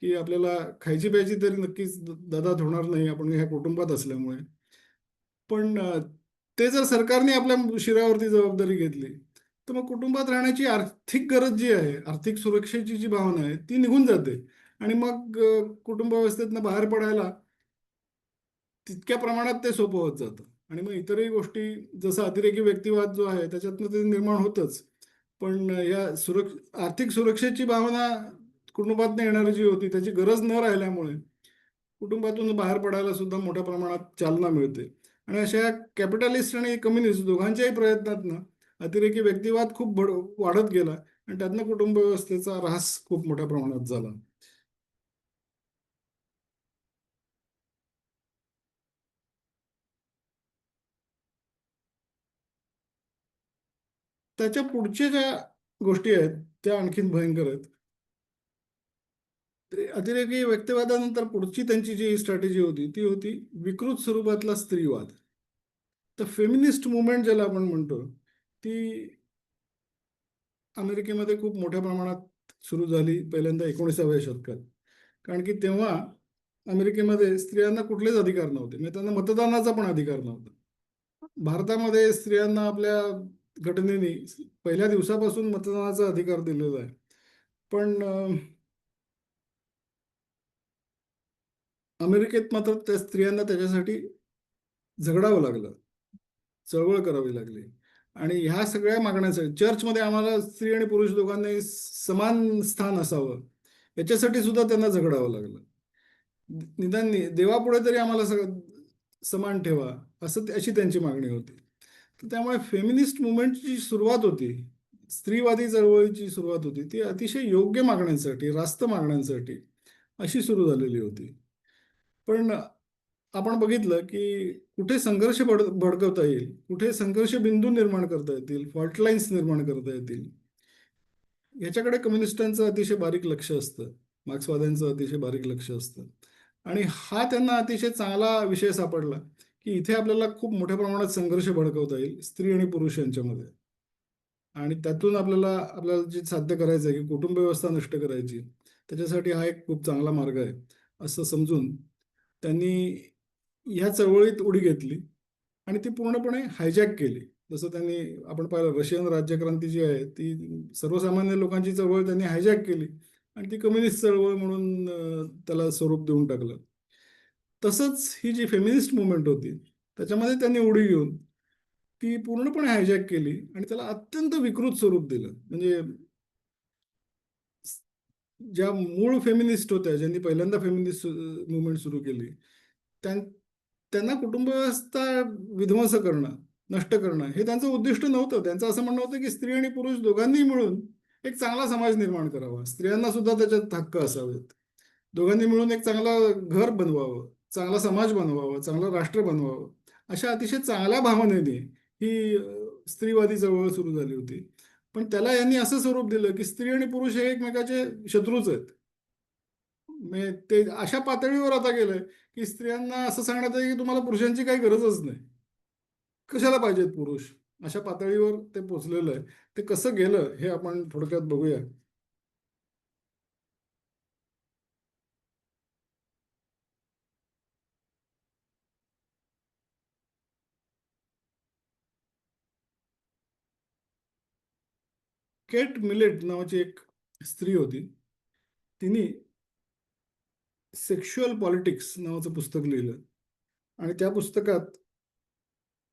की आपल्याला खायची प्यायची तरी नक्कीच ददात होणार नाही आपण ह्या कुटुंबात असल्यामुळे. पण ते जर सरकारने आपल्या शिरावरती जबाबदारी घेतली तर मग कुटुंबात राहण्याची आर्थिक गरज जी आहे, आर्थिक सुरक्षेची जी भावना आहे ती निघून जाते. आणि मग कुटुंब व्यवस्थेतनं बाहेर पडायला तितक्या प्रमाणात ते सोपं होत जातं. आणि मग इतरही गोष्टी जसं अतिरेकी व्यक्तिवाद जो आहे त्याच्यातनं ते निर्माण होतच. पण या आर्थिक सुरक्षेची भावना कुटुंबातनं येणारी जी होती त्याची गरज न राहिल्यामुळे कुटुंबातून बाहेर पडायला सुद्धा मोठ्या प्रमाणात चालना मिळते. आणि अशा कॅपिटलिस्ट आणि कम्युनिस्ट दोघांच्याही प्रयत्नातनं अतिरेकी व्यक्तिवाद खूप वाढत गेला आणि त्यातनं कुटुंब व्यवस्थेचा ऱ्हास खूप मोठ्या प्रमाणात झाला. त्याच्या पुढच्या ज्या गोष्टी आहेत त्या आणखीन भयंकर आहेत. ते अतिरेकी व्यक्तिवादानंतर पुढची त्यांची जी स्ट्रॅटेजी होती ती होती विकृत स्वरूपातला स्त्रीवाद. तर फेमिनिस्ट मुवमेंट ज्याला आपण म्हणतो ती अमेरिकेमध्ये खूप मोठ्या प्रमाणात सुरू झाली पहिल्यांदा 19व्या शतकात. कारण की तेव्हा अमेरिकेमध्ये स्त्रियांना कुठलेच अधिकार नव्हते, म्हणजे त्यांना मतदानाचा पण अधिकार नव्हता. भारतामध्ये स्त्रियांना आपल्या घटनेने पहिल्या दिवसापासून मतदानाचा अधिकार दिलेला आहे. पण अमेरिकेत मात्र त्या स्त्रियांना त्याच्यासाठी झगडावं लागलं, चळवळ करावी लागली. आणि ह्या सगळ्या मागण्यांसाठी चर्चमध्ये आम्हाला स्त्री आणि पुरुष दोघांनाही समान स्थान असावं याच्यासाठी सुद्धा त्यांना झगडावं लागलं. निदान देवापुढे तरी आम्हाला सगळं समान ठेवा असं अशी त्यांची मागणी होती. तर त्यामुळे फेमिनिस्ट मुवमेंटची सुरुवात होती, स्त्रीवादी चळवळीची सुरुवात होती ती अतिशय योग्य मागण्यांसाठी, रास्त मागण्यांसाठी अशी सुरू झालेली होती. पण आपण बघितलं की कुठे संघर्ष भडकवता येईल, कुठे संघर्ष बिंदू निर्माण करता येतील, फॉल्ट लाईन्स निर्माण करता येतील, याच्याकडे कम्युनिस्टांचं अतिशय बारीक लक्ष असतं, मार्क्सवाद्यांचं अतिशय बारीक लक्ष असतं. आणि हा त्यांना अतिशय चांगला विषय सापडला की इथे आपल्याला खूप मोठ्या प्रमाणात संघर्ष भडकवता येईल स्त्री आणि पुरुष यांच्यामध्ये. आणि त्यातून आपल्याला आपल्याला जे साध्य करायचं आहे की कुटुंब व्यवस्था नष्ट करायची, त्याच्यासाठी हा एक खूप चांगला मार्ग आहे असं समजून त्यांनी ह्या चळवळीत उडी घेतली आणि ती पूर्णपणे हायजॅक केली. जसं त्यांनी आपण पाहिलं रशियन राज्यक्रांती जी आहे ती सर्वसामान्य लोकांची चळवळ त्यांनी हायजॅक केली आणि ती कम्युनिस्ट चळवळ म्हणून त्याला स्वरूप देऊन टाकलं. तसंच ही जी फेमिनिस्ट मुवमेंट होती त्याच्यामध्ये त्यांनी उडी घेऊन ती पूर्णपणे हायजॅक केली आणि त्याला अत्यंत विकृत स्वरूप दिलं. म्हणजे ज्या मूळ फेमिनिस्ट होत्या, ज्यांनी पहिल्यांदा फेमिनिस्ट मुवमेंट सुरू केली, त्यां त्यांना कुटुंब व्यवस्था विध्वंस करणं, नष्ट करणं हे त्यांचं उद्दिष्ट नव्हतं. त्यांचं असं म्हणणं होतं की स्त्री आणि पुरुष दोघांनी मिळून एक चांगला समाज निर्माण करावा. स्त्रियांना सुद्धा त्याच्यात हक्क असावेत. दोघांनी मिळून एक चांगलं घर बनवावं, चांगला समाज बनवावा, चांगलं राष्ट्र बनवावं. अशा अतिशय चांगल्या भावनेने ही स्त्रीवादी चळवळ सुरू झाली होती. पण त्याला यांनी असं स्वरूप दिलं की स्त्री आणि पुरुष हे एकमेकाचे शत्रूच आहेत. म्हणजे ते अशा पातळीवर आता गेलंय की स्त्रियांना असं सांगण्यात आहे की तुम्हाला पुरुषांची काही गरजच नाही. कशाला पाहिजेत पुरुष? अशा पातळीवर ते पोचलेलं आहे. ते कसं गेलं हे आपण थोडक्यात बघूया. केट मिलेट नावाची एक स्त्री होती. तिने सेक्शुअल पॉलिटिक्स नावाचं पुस्तक लिहिलं आणि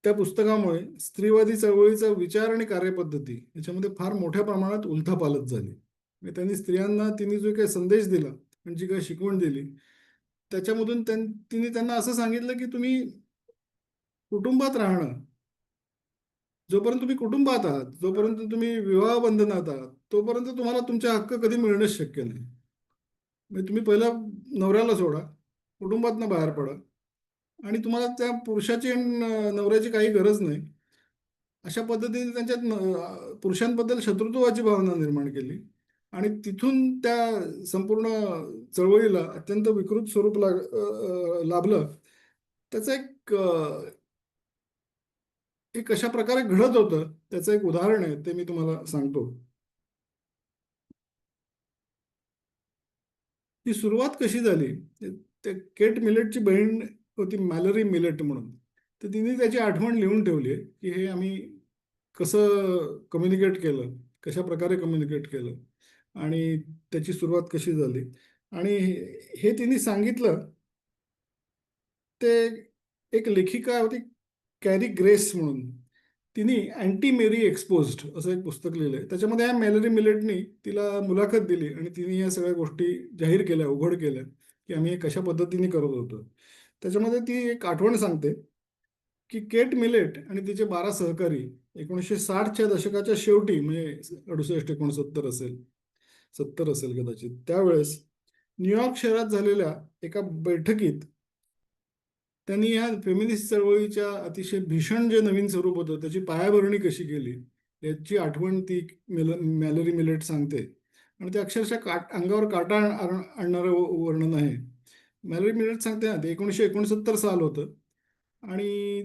त्या पुस्तकामुळे स्त्रीवादी चळवळीचा विचार आणि कार्यपद्धती याच्यामध्ये फार मोठ्या प्रमाणात उलथापालथ झाली. म्हणजे त्यांनी स्त्रियांना तिने जो काही संदेश दिला आणि जी काही शिकवण दिली त्याच्यामधून तिने त्यांना असं सांगितलं की तुम्ही कुटुंबात राहणं, जोपर्यंत तुम्ही कुटुंबात आहात, जोपर्यंत तुम्ही विवाह बंधनात आहात, तोपर्यंत तुम्हाला तुमचे हक्क कधी मिळणंच शक्य नाही. म्हणजे तुम्ही पहिला नवऱ्याला सोडा, कुटुंबातनं बाहेर पडा आणि तुम्हाला त्या पुरुषाची आणि नवऱ्याची काही गरज नाही. अशा पद्धतीने त्यांच्यात पुरुषांबद्दल शत्रुत्वाची भावना निर्माण केली आणि तिथून त्या संपूर्ण चळवळीला अत्यंत विकृत स्वरूप लाभलं. त्याचं एक कशा प्रकारे घडत होतं त्याचं एक उदाहरण आहे, ते मी तुम्हाला सांगतो. ही सुरुवात कशी झाली? ते केट मिलेटची बहीण होती मॅलरी मिलेट म्हणून. तर तिने त्याची आठवण लिहून ठेवली आहे की हे आम्ही कसं कम्युनिकेट केलं, कशा प्रकारे कम्युनिकेट केलं आणि त्याची सुरुवात कशी झाली. आणि हे तिने सांगितलं. ते एक लेखिका होती कॅरी ग्रेस म्हणून. तिने अँटी मेरी एक्सपोज्ड असं एक पुस्तक लिहिलंय. त्याच्यामध्ये या मॅलरी मिलेटनी तिला मुलाखत दिली आणि तिने या सगळ्या गोष्टी जाहीर केल्या, उघड केल्या की आम्ही हे कशा पद्धतीने करत होतो. त्याच्यामध्ये ती एक आठवण सांगते की केट मिलेट आणि तिचे 12 सहकारी 1960च्या दशकाच्या शेवटी, म्हणजे 68 69 असेल, 70 असेल कदाचित, त्यावेळेस न्यूयॉर्क शहरात झालेल्या एका बैठकीत त्यांनी या फेमिनिस्ट चळवळीच्या अतिशय भीषण जे नवीन स्वरूप होतं त्याची पायाभरणी कशी केली याची आठवण ती मॅलरी मिलेट सांगते. आणि ते अक्षरशः अंगावर काटा आणणारं वर्णन आहे. मॅलरी मिलेट सांगते ना, ते 1969 साल होतं आणि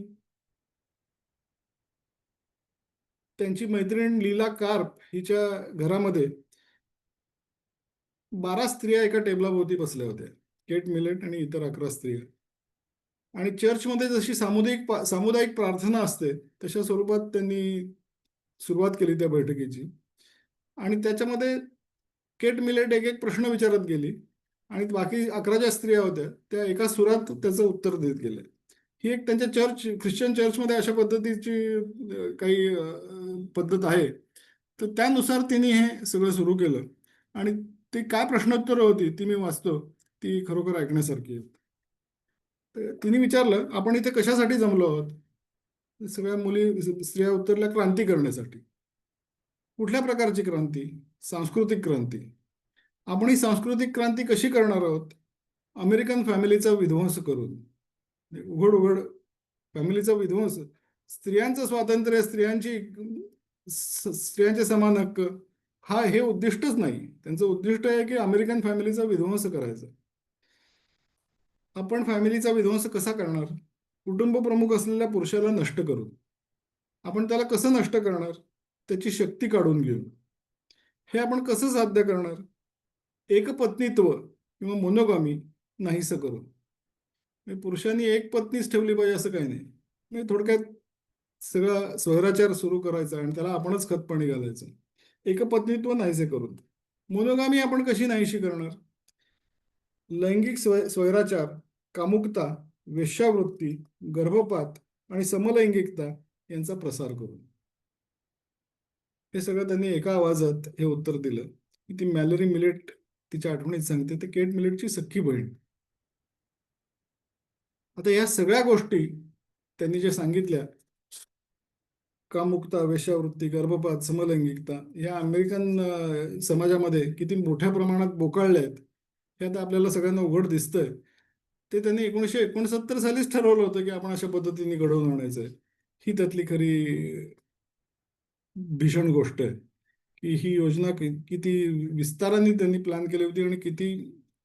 त्यांची मैत्रीण लीला कार्प हिच्या घरामध्ये 12 स्त्रिया एका टेबलाभोवती बसल्या होत्या. केट मिलेट आणि इतर 11 स्त्रिया. आणि चर्चमध्ये जशी सामुदायिक प्रार्थना असते तशा स्वरूपात त्यांनी सुरुवात केली त्या बैठकीची. आणि त्याच्यामध्ये केट मिलेट एक एक प्रश्न विचारत गेली आणि बाकी 11 ज्या स्त्रिया होत्या त्या एका सुरात त्याचं उत्तर देत गेले. ही एक त्यांच्या ख्रिश्चन चर्चमध्ये अशा पद्धतीची काही पद्धत आहे. तर त्यानुसार तिने हे सगळं सुरू केलं आणि ती काय प्रश्नोत्तरं होती ती मी वाचतो. ती खरोखर ऐकण्यासारखी आहेत. तर तिने विचारलं, आपण इथे कशासाठी जमलो आहोत? सगळ्या स्त्रिया उत्तरल्या, क्रांती करण्यासाठी. कुठल्या प्रकारची क्रांती? सांस्कृतिक क्रांती. आपण ही सांस्कृतिक क्रांती कशी करणार आहोत? अमेरिकन फॅमिलीचा विध्वंस करून. उघड उघड फॅमिलीचा विध्वंस, स्त्रियांचं स्वातंत्र्य, स्त्रियांचे समान हक्क, हे उद्दिष्टच नाही. त्यांचं उद्दिष्ट आहे की अमेरिकन फॅमिलीचा विध्वंस करायचा. आपण फॅमिलीचा विध्वंस कसा करणार? कुटुंब प्रमुख असलेल्या पुरुषाला नष्ट करून. आपण त्याला कसं नष्ट करणार? त्याची शक्ती काढून घेऊन. हे आपण कसं साध्य करणार? एकपत्नीत्व किंवा मोनोगामी नाहीसं करून. म्हणजे पुरुषांनी एक पत्नीच ठेवली पाहिजे असं काही नाही. म्हणजे थोडक्यात सगळा स्वैराचार सुरू करायचा आणि त्याला आपणच खतपाणी घालायचं. एकपत्नीत्व नाहीसे करून. मोनोगामी आपण कशी नाहीशी करणार? लैंगिक स्वैराचार, कामुकता, वेश्यावृत्ती, गर्भपात आणि समलैंगिकता यांचा प्रसार करून. हे सगळं त्यांनी एका आवाजात हे उत्तर दिलं की ती मॅलरी मिलेट तिच्या आठवणीत सांगते ते केट मिलेटची सख्खी बहीण. आता या सगळ्या गोष्टी त्यांनी जे सांगितल्या, कामुकता, वेश्यावृत्ती, गर्भपात, समलैंगिकता, या अमेरिकन समाजामध्ये किती मोठ्या प्रमाणात बोकाळल्या आहेत हे आता आपल्याला सगळ्यांना उघड दिसतंय. ते त्यांनी 1969 सालीच ठरवलं होतं की आपण अशा पद्धतीने घडवून आणायचं आहे. ही त्यातली खरी भीषण गोष्ट आहे की ही योजना किती विस्ताराने त्यांनी प्लॅन केली होती आणि किती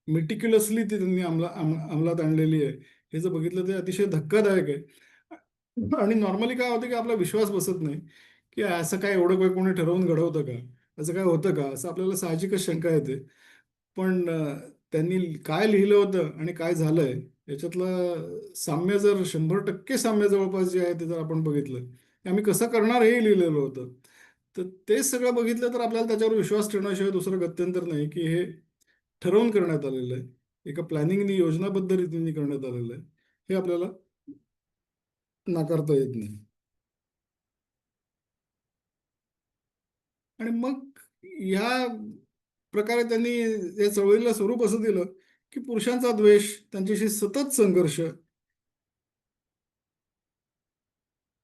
मेटिक्युलसली ती त्यांनी अंमलात आणलेली आहे हे जर बघितलं तर अतिशय धक्कादायक आहे. आणि नॉर्मली काय होतं की आपला विश्वास बसत नाही की असं काय एवढं काही कोणी ठरवून घडवतं का, असं काय होतं का, असं आपल्याला साहजिकच शंका येते. पण त्यांनी काय लिहिलं होतं आणि काय झालंय याच्यातलं साम्य जर 100% साम्य जवळपास जे आहे ते जर आपण बघितलं की आम्ही कसं करणार हे लिहिलेलं होतं. तर ते सगळं बघितलं तर आपल्याला त्याच्यावर विश्वास ठेवण्याशिवाय दुसरं गत्यंतर नाही की हे ठरवून करण्यात आलेलं आहे. एका प्लॅनिंगनी योजनाबद्ध रीतीने करण्यात आलेलं आहे. हे आपल्याला नाकारता येत नाही. आणि मग या प्रकारे त्यांनी या चळवळीला स्वरूप असं दिलं की पुरुषांचा द्वेष, त्यांच्याशी सतत संघर्ष,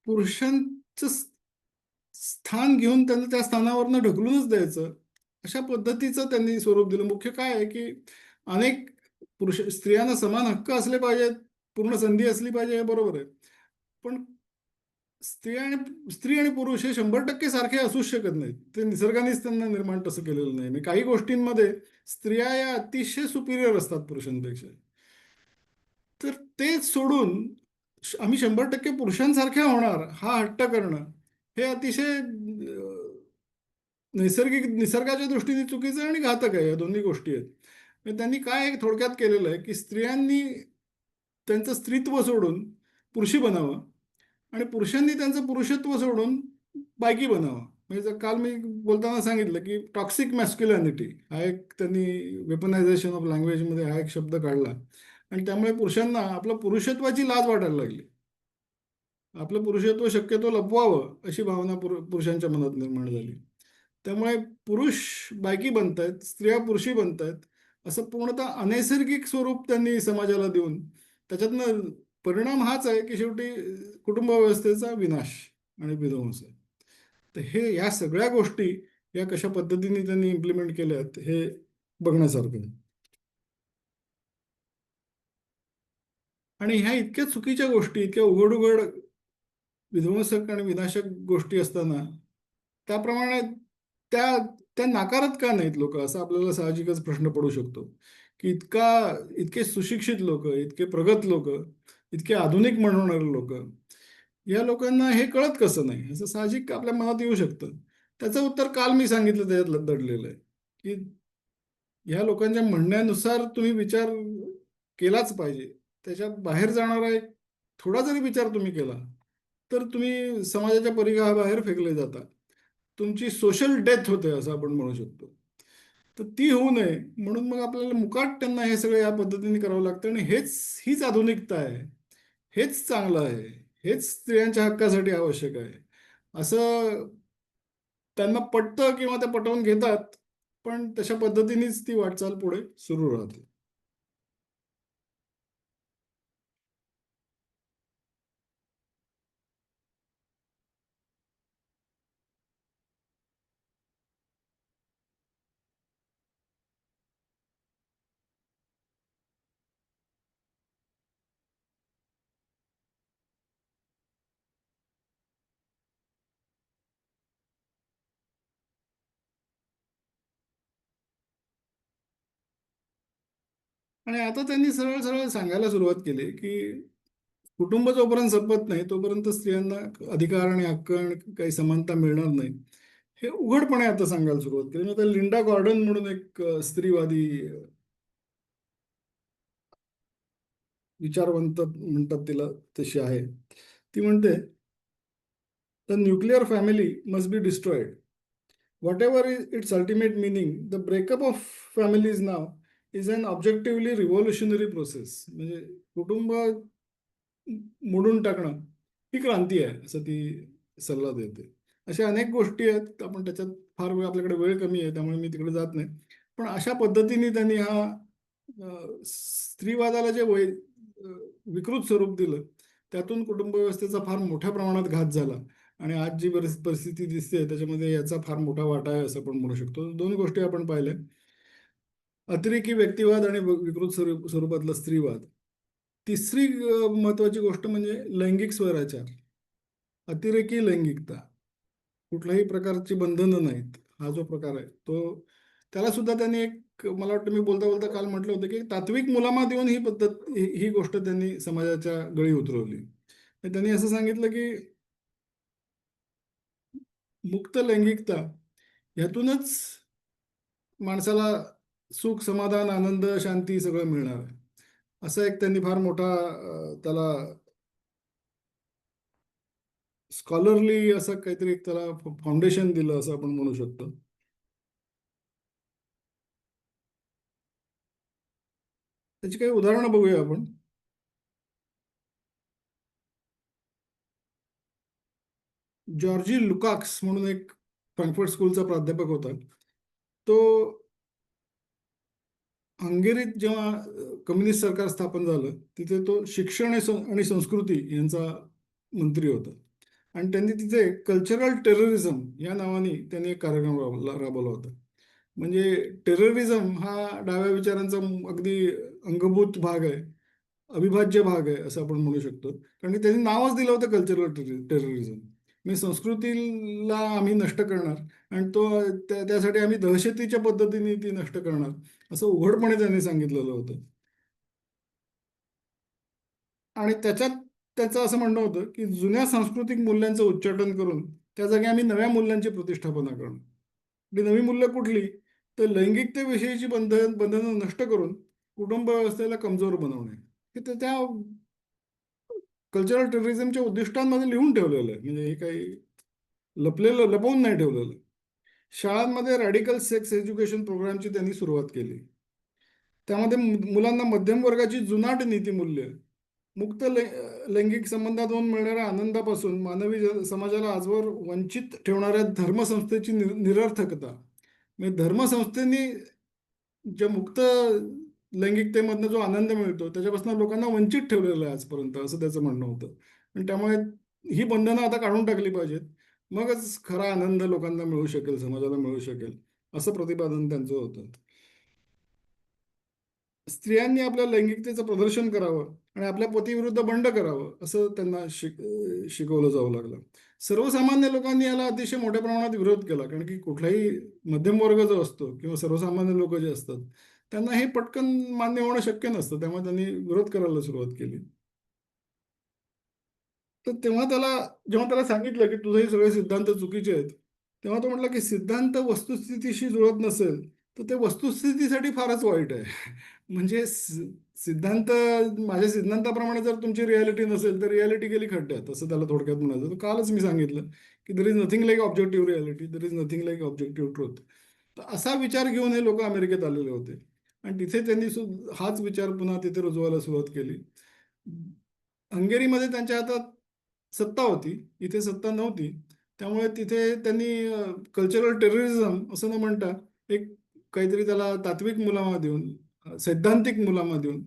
पुरुषांचं स्थान घेऊन त्यांना त्या स्थानावरनं ढकलूनच द्यायचं अशा पद्धतीचं त्यांनी स्वरूप दिलं. मुख्य काय आहे की अनेक स्त्रियांना समान हक्क असले पाहिजेत, पूर्ण संधी असली पाहिजे हे बरोबर आहे. पण स्त्री आणि पुरुष हे 100% सारखे असूच शकत नाहीत. ते निसर्गानेच त्यांना निर्माण तसं केलेलं नाही. म्हणजे काही गोष्टींमध्ये स्त्रिया या अतिशय सुपिरियर असतात पुरुषांपेक्षा. तर तेच सोडून आम्ही 100% पुरुषांसारख्या होणार हा हट्ट करणं हे अतिशय निसर्गाच्या दृष्टीने चुकीचं आहे आणि घातक आहे. या दोन्ही गोष्टी आहेत. म्हणजे त्यांनी काय थोडक्यात केलेलं आहे की स्त्रियांनी त्यांचं स्त्रीत्व सोडून पुरुषी बनावं आणि पुरुषांनी त्यांचं पुरुषत्व सोडून बायकी बनावं. म्हणजे काल मी बोलताना सांगितलं की टॉक्सिक मॅस्क्युलॅनिटी हा एक त्यांनी वेपनायझेशन ऑफ लँग्वेजमध्ये हा एक शब्द काढला आणि त्यामुळे पुरुषांना आपलं पुरुषत्वाची लाज वाटायला लागली. आपलं पुरुषत्व शक्यतो लपवावं अशी भावना पुरुषांच्या मनात निर्माण झाली. त्यामुळे पुरुष बायकी बनतायत, स्त्रिया पुरुषी बनतायत असं पूर्णतः अनैसर्गिक स्वरूप त्यांनी समाजाला देऊन त्याच्यातनं परिणाम हाच आहे की शेवटी कुटुंब व्यवस्थेचा विनाश आणि विध्वंस आहे. तर हे या सगळ्या गोष्टी या कशा पद्धतीने त्यांनी इम्प्लिमेंट केल्यात हे बघण्यासारखं आहे. आणि ह्या इतक्या चुकीच्या गोष्टी, इतक्या उघड उघड विध्वंसक आणि विनाशक गोष्टी असताना त्याप्रमाणे त्या त्या नाकारत का नाहीत लोक, असा आपल्याला साहजिकच प्रश्न पडू शकतो की इतके सुशिक्षित लोक, इतके प्रगत लोक, इतके आधुनिक म्हणणारे लोक, या लोकांना हे कळत कसं नाही असं साहजिक आपल्या मनात येऊ शकतं. त्याचं उत्तर काल मी सांगितलं त्याच्यात दडलेलं आहे की ह्या लोकांच्या म्हणण्यानुसार तुम्ही विचार केलाच पाहिजे. त्याच्या बाहेर जाणारा एक थोडा जरी विचार तुम्ही केला तर तुम्ही समाजाच्या परिघाबाहेर फेकले जाता. तुमची सोशल डेथ होते असं आपण म्हणू शकतो. तर ती होऊ नये म्हणून मग आपल्याला मुकाट त्यांना हे सगळं या पद्धतीने करावं लागतं आणि हीच आधुनिकता आहे. हेच चांगलं आहे. हेच स्त्रियांच्या हक्कासाठी आवश्यक आहे असं त्यांना पटतं किंवा ते पटवून घेतात. पण तशा पद्धतीनेच ती वाटचाल पुढे सुरू राहते. आणि आता त्यांनी सरळ सरळ सांगायला सुरुवात केली की कुटुंब जोपर्यंत संपत नाही तोपर्यंत स्त्रियांना अधिकार आणि हक्क आणि काही समानता मिळणार नाही, हे उघडपणे आता सांगायला सुरुवात केली. आता लिंडा गॉर्डन म्हणून एक स्त्रीवादी विचारवंत म्हणतात तिला, तशी आहे. ती म्हणते, the nuclear family must be destroyed. Whatever is its ultimate meaning, the breakup of families now is an objectively revolutionary process. म्हणजे कुटुंब मोडून टाकणं ही क्रांती आहे, असं ती सल्ला देते. अशा अनेक गोष्टी आहेत, आपण त्याच्यात फार वेळ, आपल्याकडे वेळ कमी आहे त्यामुळे मी तिकडे जात नाही. पण अशा पद्धतीने त्यांनी हा स्त्रीवादाला जे विकृत स्वरूप दिलं, त्यातून कुटुंब व्यवस्थेचा फार मोठ्या प्रमाणात घात झाला. आणि आज जी परिस्थिती दिसते त्याच्यामध्ये याचा फार मोठा वाटा आहे असं आपण म्हणू शकतो. दोन गोष्टी आपण पाहिल्या, अतिरेकी व्यक्तिवाद आणि विकृत स्वरूपातला स्त्रीवाद. तिसरी महत्वाची गोष्ट म्हणजे लैंगिक स्वैराचार, अतिरेकी लैंगिकता, कुठल्याही प्रकारची बंधनं नाहीत, हा जो प्रकार आहे तो, त्याला सुद्धा त्यांनी एक, मला वाटतं मी बोलता बोलता काल म्हटलं होतं की तात्विक मुलामा देऊन ही पद्धत, ही गोष्ट त्यांनी समाजाच्या गळी उतरवली. त्यांनी असं सांगितलं की मुक्त लैंगिकता ह्यातूनच माणसाला सुख, समाधान, आनंद, शांती सगळं मिळणार आहे, असं एक त्यांनी फार मोठा त्याला स्कॉलरली असं काहीतरी एक त्याला फाउंडेशन दिलं असं आपण म्हणू शकतो. त्याची काही उदाहरणं बघूया आपण. जॉर्जी लुकाक्स म्हणून एक फ्रँकफर्ट स्कूलचा प्राध्यापक होता. तो हंगेरीत जेव्हा कम्युनिस्ट सरकार स्थापन झालं तिथे तो शिक्षण आणि संस्कृती यांचा मंत्री होता. आणि त्यांनी तिथे कल्चरल टेररिझम या नावाने त्यांनी एक कार्यक्रम राबवला होता. म्हणजे टेररिझम हा डाव्या विचारांचा अगदी अंगभूत भाग आहे, अविभाज्य भाग आहे असं आपण म्हणू शकतो. कारण की त्यांनी नावच दिलं होतं कल्चरल टेररिझम. म्हणजे संस्कृतीला आम्ही नष्ट करणार आणि तो त्यासाठी आम्ही दहशतीच्या पद्धतीने ती नष्ट करणार, असं उघडपणे त्यांनी सांगितलेलं होतं. आणि त्याच्यात त्याचं असं म्हणणं होतं की जुन्या सांस्कृतिक मूल्यांचं उच्चाटन करून त्या जागी आम्ही नव्या मूल्यांची प्रतिष्ठापना करणार. ती नवी मूल्य कुठली, तर लैंगिकतेविषयीची बंधनं नष्ट करून कुटुंब व्यवस्थेला कमजोर बनवणे, हे त्या कल्चरल टेररिझमच्या उद्दिष्टांमध्ये लिहून ठेवलेलं आहे. म्हणजे हे काही लपवून नाही ठेवलेलं. शाळांमध्ये रॅडिकल सेक्स एज्युकेशन प्रोग्रामची त्यांनी सुरुवात केली. त्यामध्ये मुलांना मध्यम वर्गाची जुनाट नीतिमूल्य, मुक्त लैंगिक संबंधातून मिळणाऱ्या आनंदापासून मानवी समाजाला आजवर वंचित ठेवणाऱ्या धर्मसंस्थेची निरर्थकता, म्हणजे धर्मसंस्थेने ज्या मुक्त लैंगिकतेमधनं जो आनंद मिळतो त्याच्यापासून लोकांना वंचित ठेवलेलं आहे आजपर्यंत, असं त्याचं म्हणणं होतं. आणि त्यामुळे ही बंधनं आता काढून टाकली पाहिजेत, मगच खरा आनंद लोकांना मिळू शकेल, समाजाला मिळू शकेल, असं प्रतिपादन त्यांचं होतं. स्त्रियांनी आपल्या लैंगिकतेचं प्रदर्शन करावं आणि आपल्या पतीविरुद्ध बंड करावं असं त्यांना शिकवलं जावं लागलं. सर्वसामान्य लोकांनी याला अतिशय मोठ्या प्रमाणात विरोध केला, कारण की कुठलाही मध्यम वर्ग जो असतो किंवा सर्वसामान्य लोक जे असतात त्यांना हे पटकन मान्य होणं शक्य नसतं, त्यामुळे त्यांनी विरोध करायला सुरुवात केली. तर जेव्हा त्याला सांगितलं की तुझे हे सगळे सिद्धांत चुकीचे आहेत, तेव्हा तो म्हटला की सिद्धांत वस्तुस्थितीशी जुळत नसेल तर ते वस्तुस्थितीसाठी फारच वाईट आहे. म्हणजे सिद्धांत, माझ्या सिद्धांताप्रमाणे जर तुमची रियालिटी नसेल तर रियालिटी गेली खड्ड्यात, असं त्याला थोडक्यात म्हणायचं. तर कालच मी सांगितलं की there is nothing like objective reality, there is nothing like objective truth. तर असा विचार घेऊन हे लोक अमेरिकेत आलेले होते आणि तिथे त्यांनी हाच विचार पुन्हा तिथे रुजवायला सुरुवात केली. हंगेरीमध्ये त्यांच्या हातात सत्ता होती, इथे सत्ता नव्हती. त्यामुळे तिथे त्यांनी कल्चरल टेररिझम असं न म्हणता एक काहीतरी त्याला तात्विक मुलामा देऊन, सैद्धांतिक मुलामा देऊन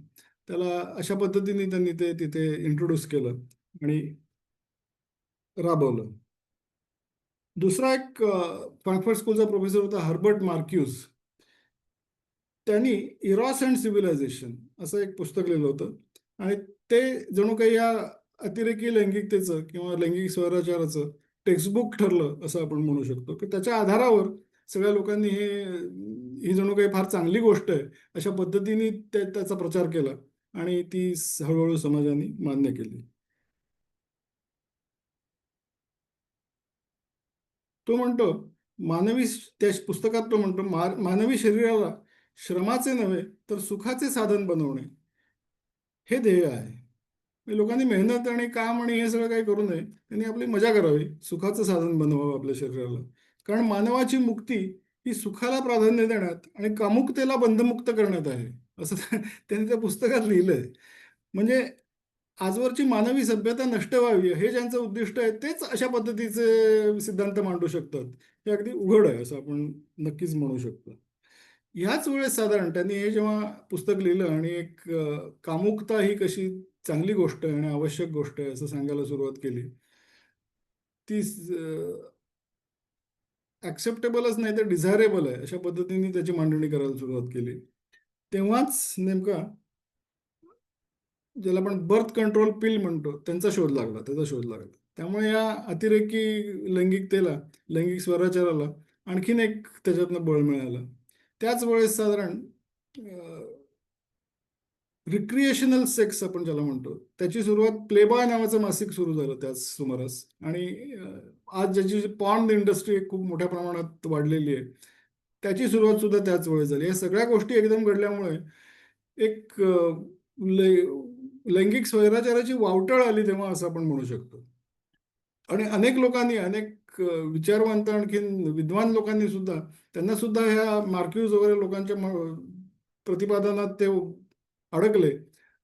त्याला अशा पद्धतीने त्यांनी ते तिथे इंट्रोड्यूस केलं आणि राबवलं. दुसरा एक फ्रँकफर्ट स्कूलचा प्रोफेसर होता हर्बर्ट मार्क्यूस. त्यांनी इरॉस अँड सिव्हिलायझेशन असं एक पुस्तक लिहिलं होतं आणि ते जणू काही या अतिरेकी लैंगिकतेचं किंवा लैंगिक स्वैराचाराचं टेक्स्टबुक ठरलं असं आपण म्हणू शकतो, की त्याच्या आधारावर सगळ्या लोकांनी ही जणू काही फार चांगली गोष्ट आहे अशा पद्धतीने त्याचा प्रचार केला आणि ती हळूहळू समाजाने मान्य केली. तो म्हणतो त्या पुस्तकात तो म्हणतो मानवी शरीराला श्रमाचे नव्हे तर सुखाचे साधन बनवणे हे ध्येय आहे. म्हणजे लोकांनी मेहनत आणि काम आणि हे सगळं काही करू नये, त्यांनी आपली मजा करावी, सुखाचं साधन बनवावं आपल्या शरीराला. कारण मानवाची मुक्ती ही सुखाला प्राधान्य देण्यात आणि कामुकतेला बंधमुक्त करण्यात आहे, असं त्यांनी त्या पुस्तकात लिहिलंय. म्हणजे आजवरची मानवी सभ्यता नष्ट व्हावी हे ज्यांचं उद्दिष्ट आहे तेच अशा पद्धतीचे सिद्धांत मांडू शकतात. हे अगदी उघड आहे असं आपण नक्कीच म्हणू शकतो. ह्याच वेळेस साधारण त्यांनी हे जेव्हा पुस्तक लिहिलं आणि कामुकता ही कशी चांगली गोष्ट आहे आणि आवश्यक गोष्ट आहे असं सांगायला सुरुवात केली. ती ॲक्सेप्टेबलच नाही तर डिझायरेबल आहे अशा पद्धतीने त्याची मांडणी करायला सुरुवात केली. तेव्हाच नेमका ज्याला आपण बर्थ कंट्रोल पिल म्हणतो त्याचा शोध लागला. त्यामुळे या अतिरेकी लैंगिकतेला, लैंगिक स्वराचाराला आणखीन एक त्याच्यातनं बळ मिळालं. त्याच वेळेस साधारण रिक्रिएशनल सेक्स आपण ज्याला म्हणतो त्याची सुरुवात प्लेबॉय नावाचं मासिक सुरू झालं त्याच सुमारास. आणि आज ज्याची पॉर्न इंडस्ट्री खूप मोठ्या प्रमाणात वाढलेली आहे त्याची सुरुवात सुद्धा त्याच वेळेस झाली. या सगळ्या गोष्टी एकदम घडल्यामुळे एक लैंगिक स्वैराचाराची वावटळ आली तेव्हा असं आपण म्हणू शकतो. आणि अनेक लोकांनी, अनेक विचारवंत आणखीन विद्वान लोकांनी सुद्धा त्यांना सुद्धा ह्या मार्क्यूज वगैरे लोकांच्या प्रतिपादनात ते अडकले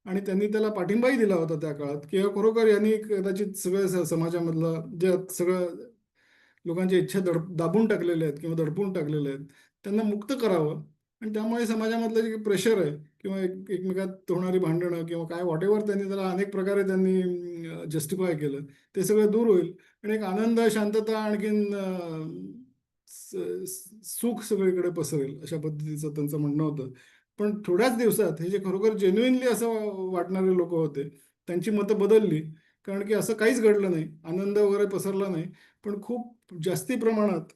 आणि त्यांनी त्याला पाठिंबाही दिला होता त्या काळात, की खरोखर यांनी कदाचित सगळं समाजामधला जे सगळं लोकांच्या इच्छा दाबून टाकलेल्या आहेत किंवा दडपून टाकलेल्या आहेत त्यांना मुक्त करावं. आणि त्यामुळे समाजामधलं जे प्रेशर आहे किंवा एकमेकात होणारी भांडणं किंवा काय व्हॉटेव्हर त्यांनी त्याला अनेक प्रकारे त्यांनी जस्टिफाय केलं, ते सगळं दूर होईल आणि एक आनंद, शांतता आणखीन सुख सगळीकडे पसरेल अशा पद्धतीचं त्यांचं म्हणणं होतं. पण थोड्याच दिवसात हे जे खरोखर जेन्युइनली असं वाटणारे लोक होते त्यांची मतं बदलली. कारण की असं काहीच घडलं नाही, आनंद वगैरे पसरला नाही, पण खूप जास्ती प्रमाणात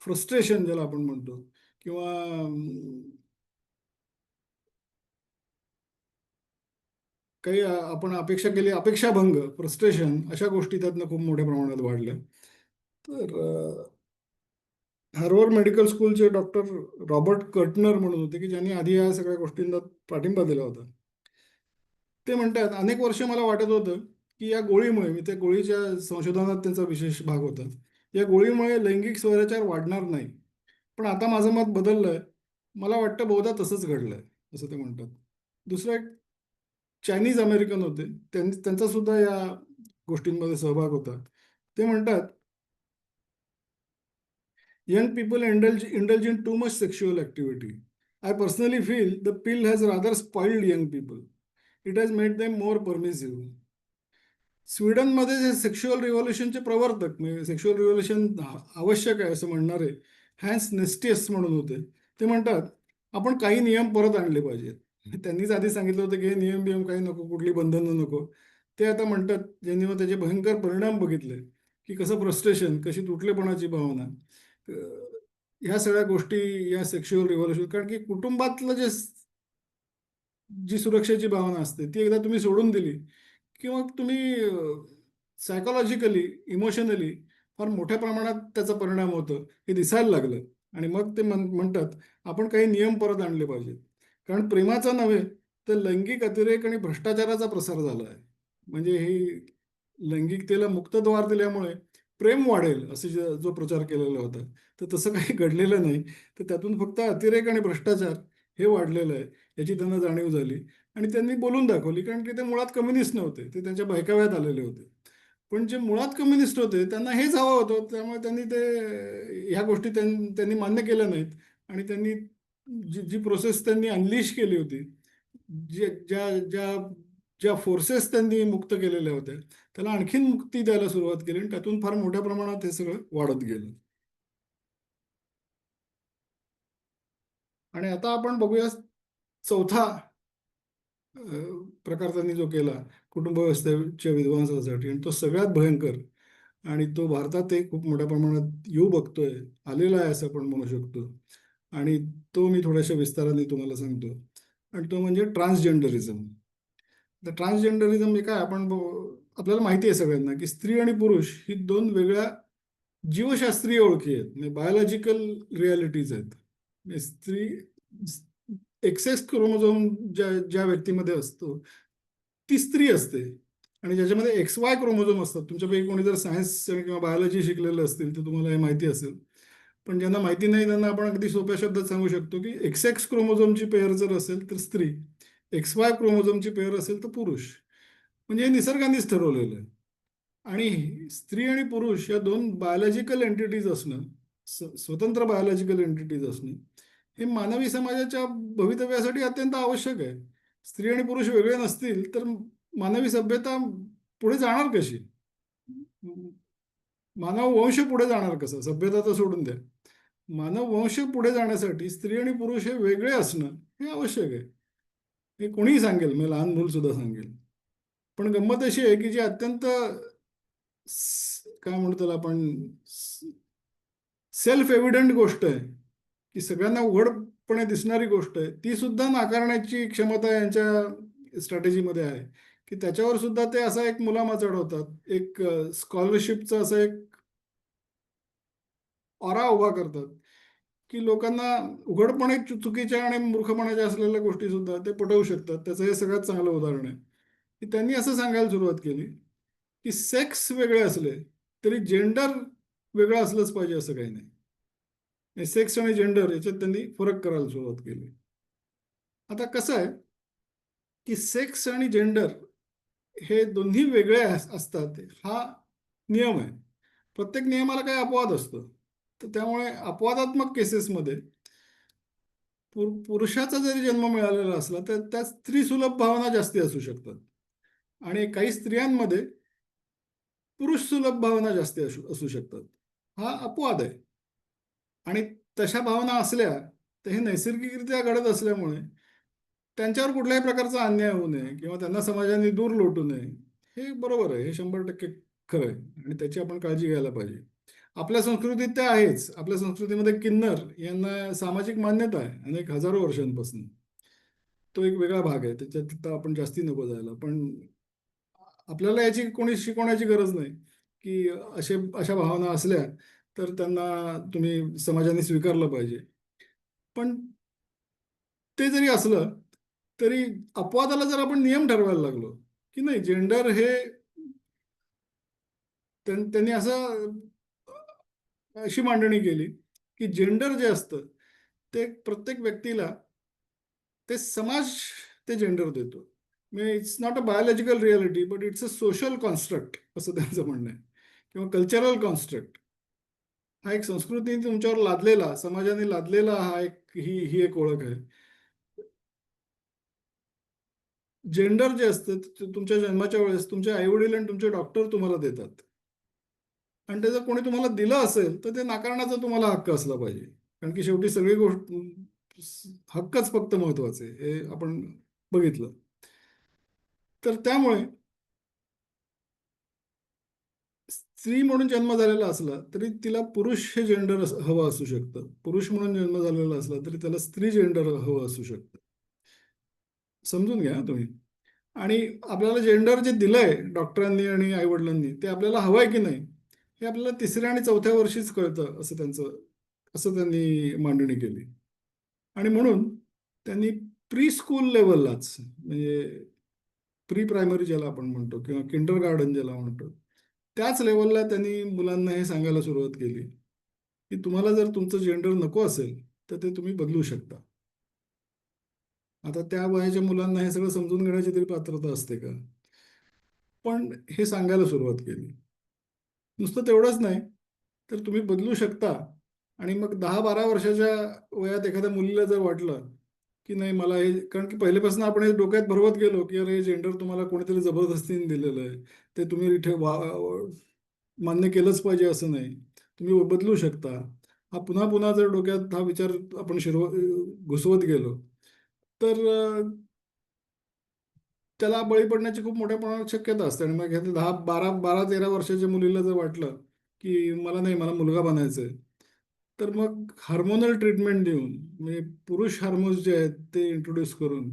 फ्रस्ट्रेशन ज्याला आपण म्हणतो किंवा काही आपण अपेक्षा केली, अपेक्षाभंग, फ्रस्ट्रेशन अशा गोष्टी त्यातनं खूप मोठ्या प्रमाणात वाढल्या. तर हार्वर्ड मेडिकल स्कूलचे डॉक्टर रॉबर्ट कर्टनर म्हणून होते की ज्यांनी आधी या सगळ्या गोष्टींना पाठिंबा दिला होता. ते म्हणतात अनेक वर्ष मला वाटत होतं की या गोळीमुळे, मी त्या गोळीच्या संशोधनात त्यांचा विशेष भाग होता, या गोळीमुळे लैंगिक स्वैराचार वाढणार नाही. पण आता माझं मत बदललंय, मला वाटतं बहुधा तसंच घडलंय असं ते म्हणतात. दुसरं एक चायनीज अमेरिकन होते, त्यांचा सुद्धा या गोष्टींमध्ये सहभाग होता. ते म्हणतात young people indulge in too much sexual activity. I personally feel the pill has rather spoiled young people. It has made them more permissive. स्वीडनमध्ये जे सेक्शुअल रिव्होल्युशनचे प्रवर्तक, म्हणजे सेक्शुअल रिव्होल्युशन आवश्यक आहे असं म्हणणारे हॅन्स नेस्टियस म्हणून होते. ते म्हणतात आपण काही नियम परत आणले पाहिजेत. त्यांनीच आधी सांगितलं होतं की हे नियम बियम काही नको, कुठली बंधनं नको. ते आता म्हणतात, ज्यांनी मग त्याचे भयंकर परिणाम बघितले की कसं फ्रस्ट्रेशन, कशी तुटलेपणाची भावना, ह्या सगळ्या गोष्टी या सेक्शुअल रिव्होल्युशन. कारण की कुटुंबातलं जी सुरक्षेची भावना असते ती एकदा तुम्ही सोडून दिली किंवा तुम्ही सायकोलॉजिकली, इमोशनली फार मोठ्या प्रमाणात त्याचा परिणाम होतो हे दिसायला लागलं. आणि मग ते म्हणतात आपण काही नियम परत आणले पाहिजेत. कारण प्रेमाचा नव्हे तर लैंगिक अतिरेक आणि भ्रष्टाचाराचा प्रसार झाला आहे. म्हणजे ही लैंगिकतेला मुक्तद्वार दिल्यामुळे प्रेम वाढेल असे जो प्रचार केलेला होता, तर तसं काही घडलेलं नाही. तर त्यातून फक्त अतिरेक आणि भ्रष्टाचार हे वाढलेलं आहे याची त्यांना जाणीव झाली. आणि त्यांनी बोलून दाखवली, कारण की ते मुळात कम्युनिस्ट नव्हते, ते त्यांच्या बहकाव्यात आलेले होते. पण जे मुळात कम्युनिस्ट होते त्यांना हेच हवं होतं, त्यामुळे त्यांनी ह्या गोष्टी त्यांनी मान्य केल्या नाहीत. आणि त्यांनी जी प्रोसेस त्यांनी अनलिश केली होती, जे ज्या ज्या ज्या फोर्सेस त्यांनी मुक्त केलेल्या होत्या त्याला आणखीन मुक्ती द्यायला सुरुवात केली आणि त्यातून फार मोठ्या प्रमाणात हे सगळं वाढत गेलं. आणि आता आपण बघूया चौथा प्रकार त्यांनी जो केला कुटुंब व्यवस्थेच्या विध्वंसासाठी, आणि तो सगळ्यात भयंकर, आणि तो भारतातही खूप मोठ्या प्रमाणात येऊ बघतोय, आलेला आहे असं आपण म्हणू शकतो. आणि तो मी थोड्याशा विस्ताराने तुम्हाला सांगतो. आणि तो म्हणजे ट्रान्सजेंडरिझम. तर ट्रान्सजेंडरिझम हे काय, आपण आपल्याला माहिती आहे सगळ्यांना की स्त्री आणि पुरुष ही दोन वेगळ्या जीवशास्त्रीय ओळखी आहेत, म्हणजे बायोलॉजिकल रियालिटीज आहेत. म्हणजे स्त्री एक्सेस क्रोमोझोम ज्या ज्या व्यक्तीमध्ये असतो ती स्त्री असते, आणि ज्याच्यामध्ये एक्स वाय क्रोमोझोम असतात. तुमच्यापैकी कोणी जर सायन्स किंवा बायोलॉजी शिकलेलं असतील तर तुम्हाला हे माहिती असेल, पण ज्यांना माहिती नाही त्यांना आपण अगदी सोप्या शब्दात सांगू शकतो की एक्स एक्स क्रोमोझोमची पेअर जर असेल तर स्त्री, एक्स वाय क्रोमोझोमची पेअर असेल तर पुरुष. म्हणजे हे निसर्गानेच ठरवलेलं आहे. आणि स्त्री आणि पुरुष या दोन बायोलॉजिकल एंटिटीज असणं, स्वतंत्र बायोलॉजिकल एंटिटीज असणं, हे मानवी समाजाच्या भवितव्यासाठी अत्यंत आवश्यक आहे. स्त्री आणि पुरुष वेगळे नसतील तर मानवी सभ्यता पुढे जाणार कशी? मानव वंश पुढे जाणार कसा? सभ्यता तर सोडून द्या. मानव वंश पुढे जाण्यासाठी स्त्री आणि पुरुष हे वेगळे असणं हे आवश्यक आहे. हे कोणीही सांगेल, मी लहान मूल सुद्धा सांगेल. पण गंमत अशी आहे की जी अत्यंत काय म्हणतो त्याला आपण, सेल्फ एव्हिडंट गोष्ट आहे, की सगळ्यांना उघडपणे दिसणारी गोष्ट आहे, ती सुद्धा नाकारण्याची क्षमता यांच्या स्ट्रॅटेजीमध्ये आहे. की त्याच्यावर सुद्धा ते असा एक मुलामा चढवतात, एक स्कॉलरशिपचा असा एक ऑरा उभा करतात, की लोकांना उघडपणे चुकीच्या आणि मूर्खपणाच्या असलेल्या गोष्टी सुद्धा ते पटवू शकतात. त्याचं हे सगळ्यात चांगलं उदाहरण आहे की त्यांनी असं सांगायला सुरुवात केली की सेक्स वेगळे असले तरी जेंडर वेगळं असलंच पाहिजे असं काही नाही. सेक्स आणि जेंडर याच्यात त्यांनी फरक करायला सुरुवात केली. आता कसं आहे की सेक्स आणि जेंडर हे दोन्ही वेगळे असतात हा नियम आहे. प्रत्येक नियमाला काही अपवाद असतो. तर त्यामुळे अपवादात्मक केसेसमध्ये पुरुषाचा जरी जन्म मिळालेला असला तर त्यात स्त्री सुलभ भावना जास्ती असू शकतात, आणि काही स्त्रियांमध्ये पुरुष सुलभ भावना जास्ती असू शकतात. हा अपवाद आहे. आणि तशा भावना असल्या तर हे नैसर्गिकरित्या घडत असल्यामुळे त्यांच्यावर कुठल्याही प्रकारचा अन्याय होऊ नये किंवा त्यांना समाजाने दूर लोटू नये, हे बरोबर आहे. हे 100% खरं आहे आणि त्याची आपण काळजी घ्यायला पाहिजे. आपल्या संस्कृतीत ते आहेच. आपल्या संस्कृतीमध्ये किन्नर यांना सामाजिक मान्यता आहे अनेक हजारो वर्षांपासून. तो एक वेगळा भाग आहे, त्याच्यात तर आपण जास्ती नको जायला. पण आपल्याला याची कोणी शिकवण्याची गरज नाही की अशा भावना असल्या तर त्यांना तुम्ही समाजाने स्वीकारलं पाहिजे. पण ते जरी असलं तरी अपवादाला जर आपण नियम ठरवायला लागलो की नाही, जेंडर हे त्यांनी असं अशी मांडणी केली की जेंडर जे असतं ते प्रत्येक व्यक्तीला ते समाज ते जेंडर देतो. म्हणजे it's not a biological reality but it's a social construct असं त्यांचं म्हणणं आहे, किंवा कल्चरल कॉन्स्ट्रक्ट. हा एक संस्कृतीने तुमच्यावर लादलेला, समाजाने लादलेला हा एक ही एक ओळख आहे. जेंडर जे असतं ते तुमच्या जन्माच्या वेळेस तुमचे आईवडील आणि तुमचे डॉक्टर तुम्हाला देतात, आणि ते जर कोणी तुम्हाला दिलं असेल तर ते नाकारण्याचा तुम्हाला हक्क असला पाहिजे. कारण की शेवटी सगळी गोष्ट हक्कच फक्त महत्वाचे हे आपण बघितलं. तर त्यामुळे स्त्री म्हणून जन्म झालेला असला तरी तिला पुरुष हे जेंडर हवं असू शकतं, पुरुष म्हणून जन्म झालेला असला तरी त्याला स्त्री जेंडर हवं असू शकतं. समजून घ्या तुम्ही. आणि आपल्याला जेंडर जे दिलंय डॉक्टरांनी आणि आईवडिलांनी ते आपल्याला हवंय की नाही हे आपल्याला तिसऱ्या आणि चौथ्या वर्षीच कळतं, असं त्यांनी मांडणी केली. आणि म्हणून त्यांनी प्री स्कूल लेवललाच, म्हणजे प्री प्रायमरी ज्याला आपण म्हणतो किंवा किंडर गार्डन ज्याला म्हणतो, त्याच लेवलला त्यांनी मुलांना हे सांगायला सुरुवात केली की तुम्हाला जर तुमचं जेंडर नको असेल तर ते तुम्ही बदलू शकता. आता त्या वयाच्या मुलांना हे सगळं समजून घेण्याची तरी पात्रता असते का? पण हे सांगायला सुरुवात केली. नुसतं तेवढंच नाही तर तुम्ही बदलू शकता. आणि मग 10-12 वर्षाच्या वयात एखाद्या मुलीला जर वाटलं की नाही मला हे, कारण की पहिल्यापासून आपण हे डोक्यात भरवत गेलो की अरे जेंडर तुम्हाला कोणीतरी जबरदस्तीने दिलेलं आहे, ते तुम्ही इथे मान्य केलंच पाहिजे असं नाही, तुम्ही बदलू शकता. हा पुन्हा पुन्हा जर डोक्यात हा विचार आपण घुसवत गेलो तर त्याला बळी पडण्याची खूप मोठ्या प्रमाणात शक्यता असते. आणि मग ह्यात 12-13 वर्षाच्या मुलीला जर वाटलं की मला मुलगा बनायचं आहे, तर मग हार्मोनल ट्रीटमेंट देऊन, म्हणजे पुरुष हार्मोन्स जे आहेत ते इंट्रोड्यूस करून,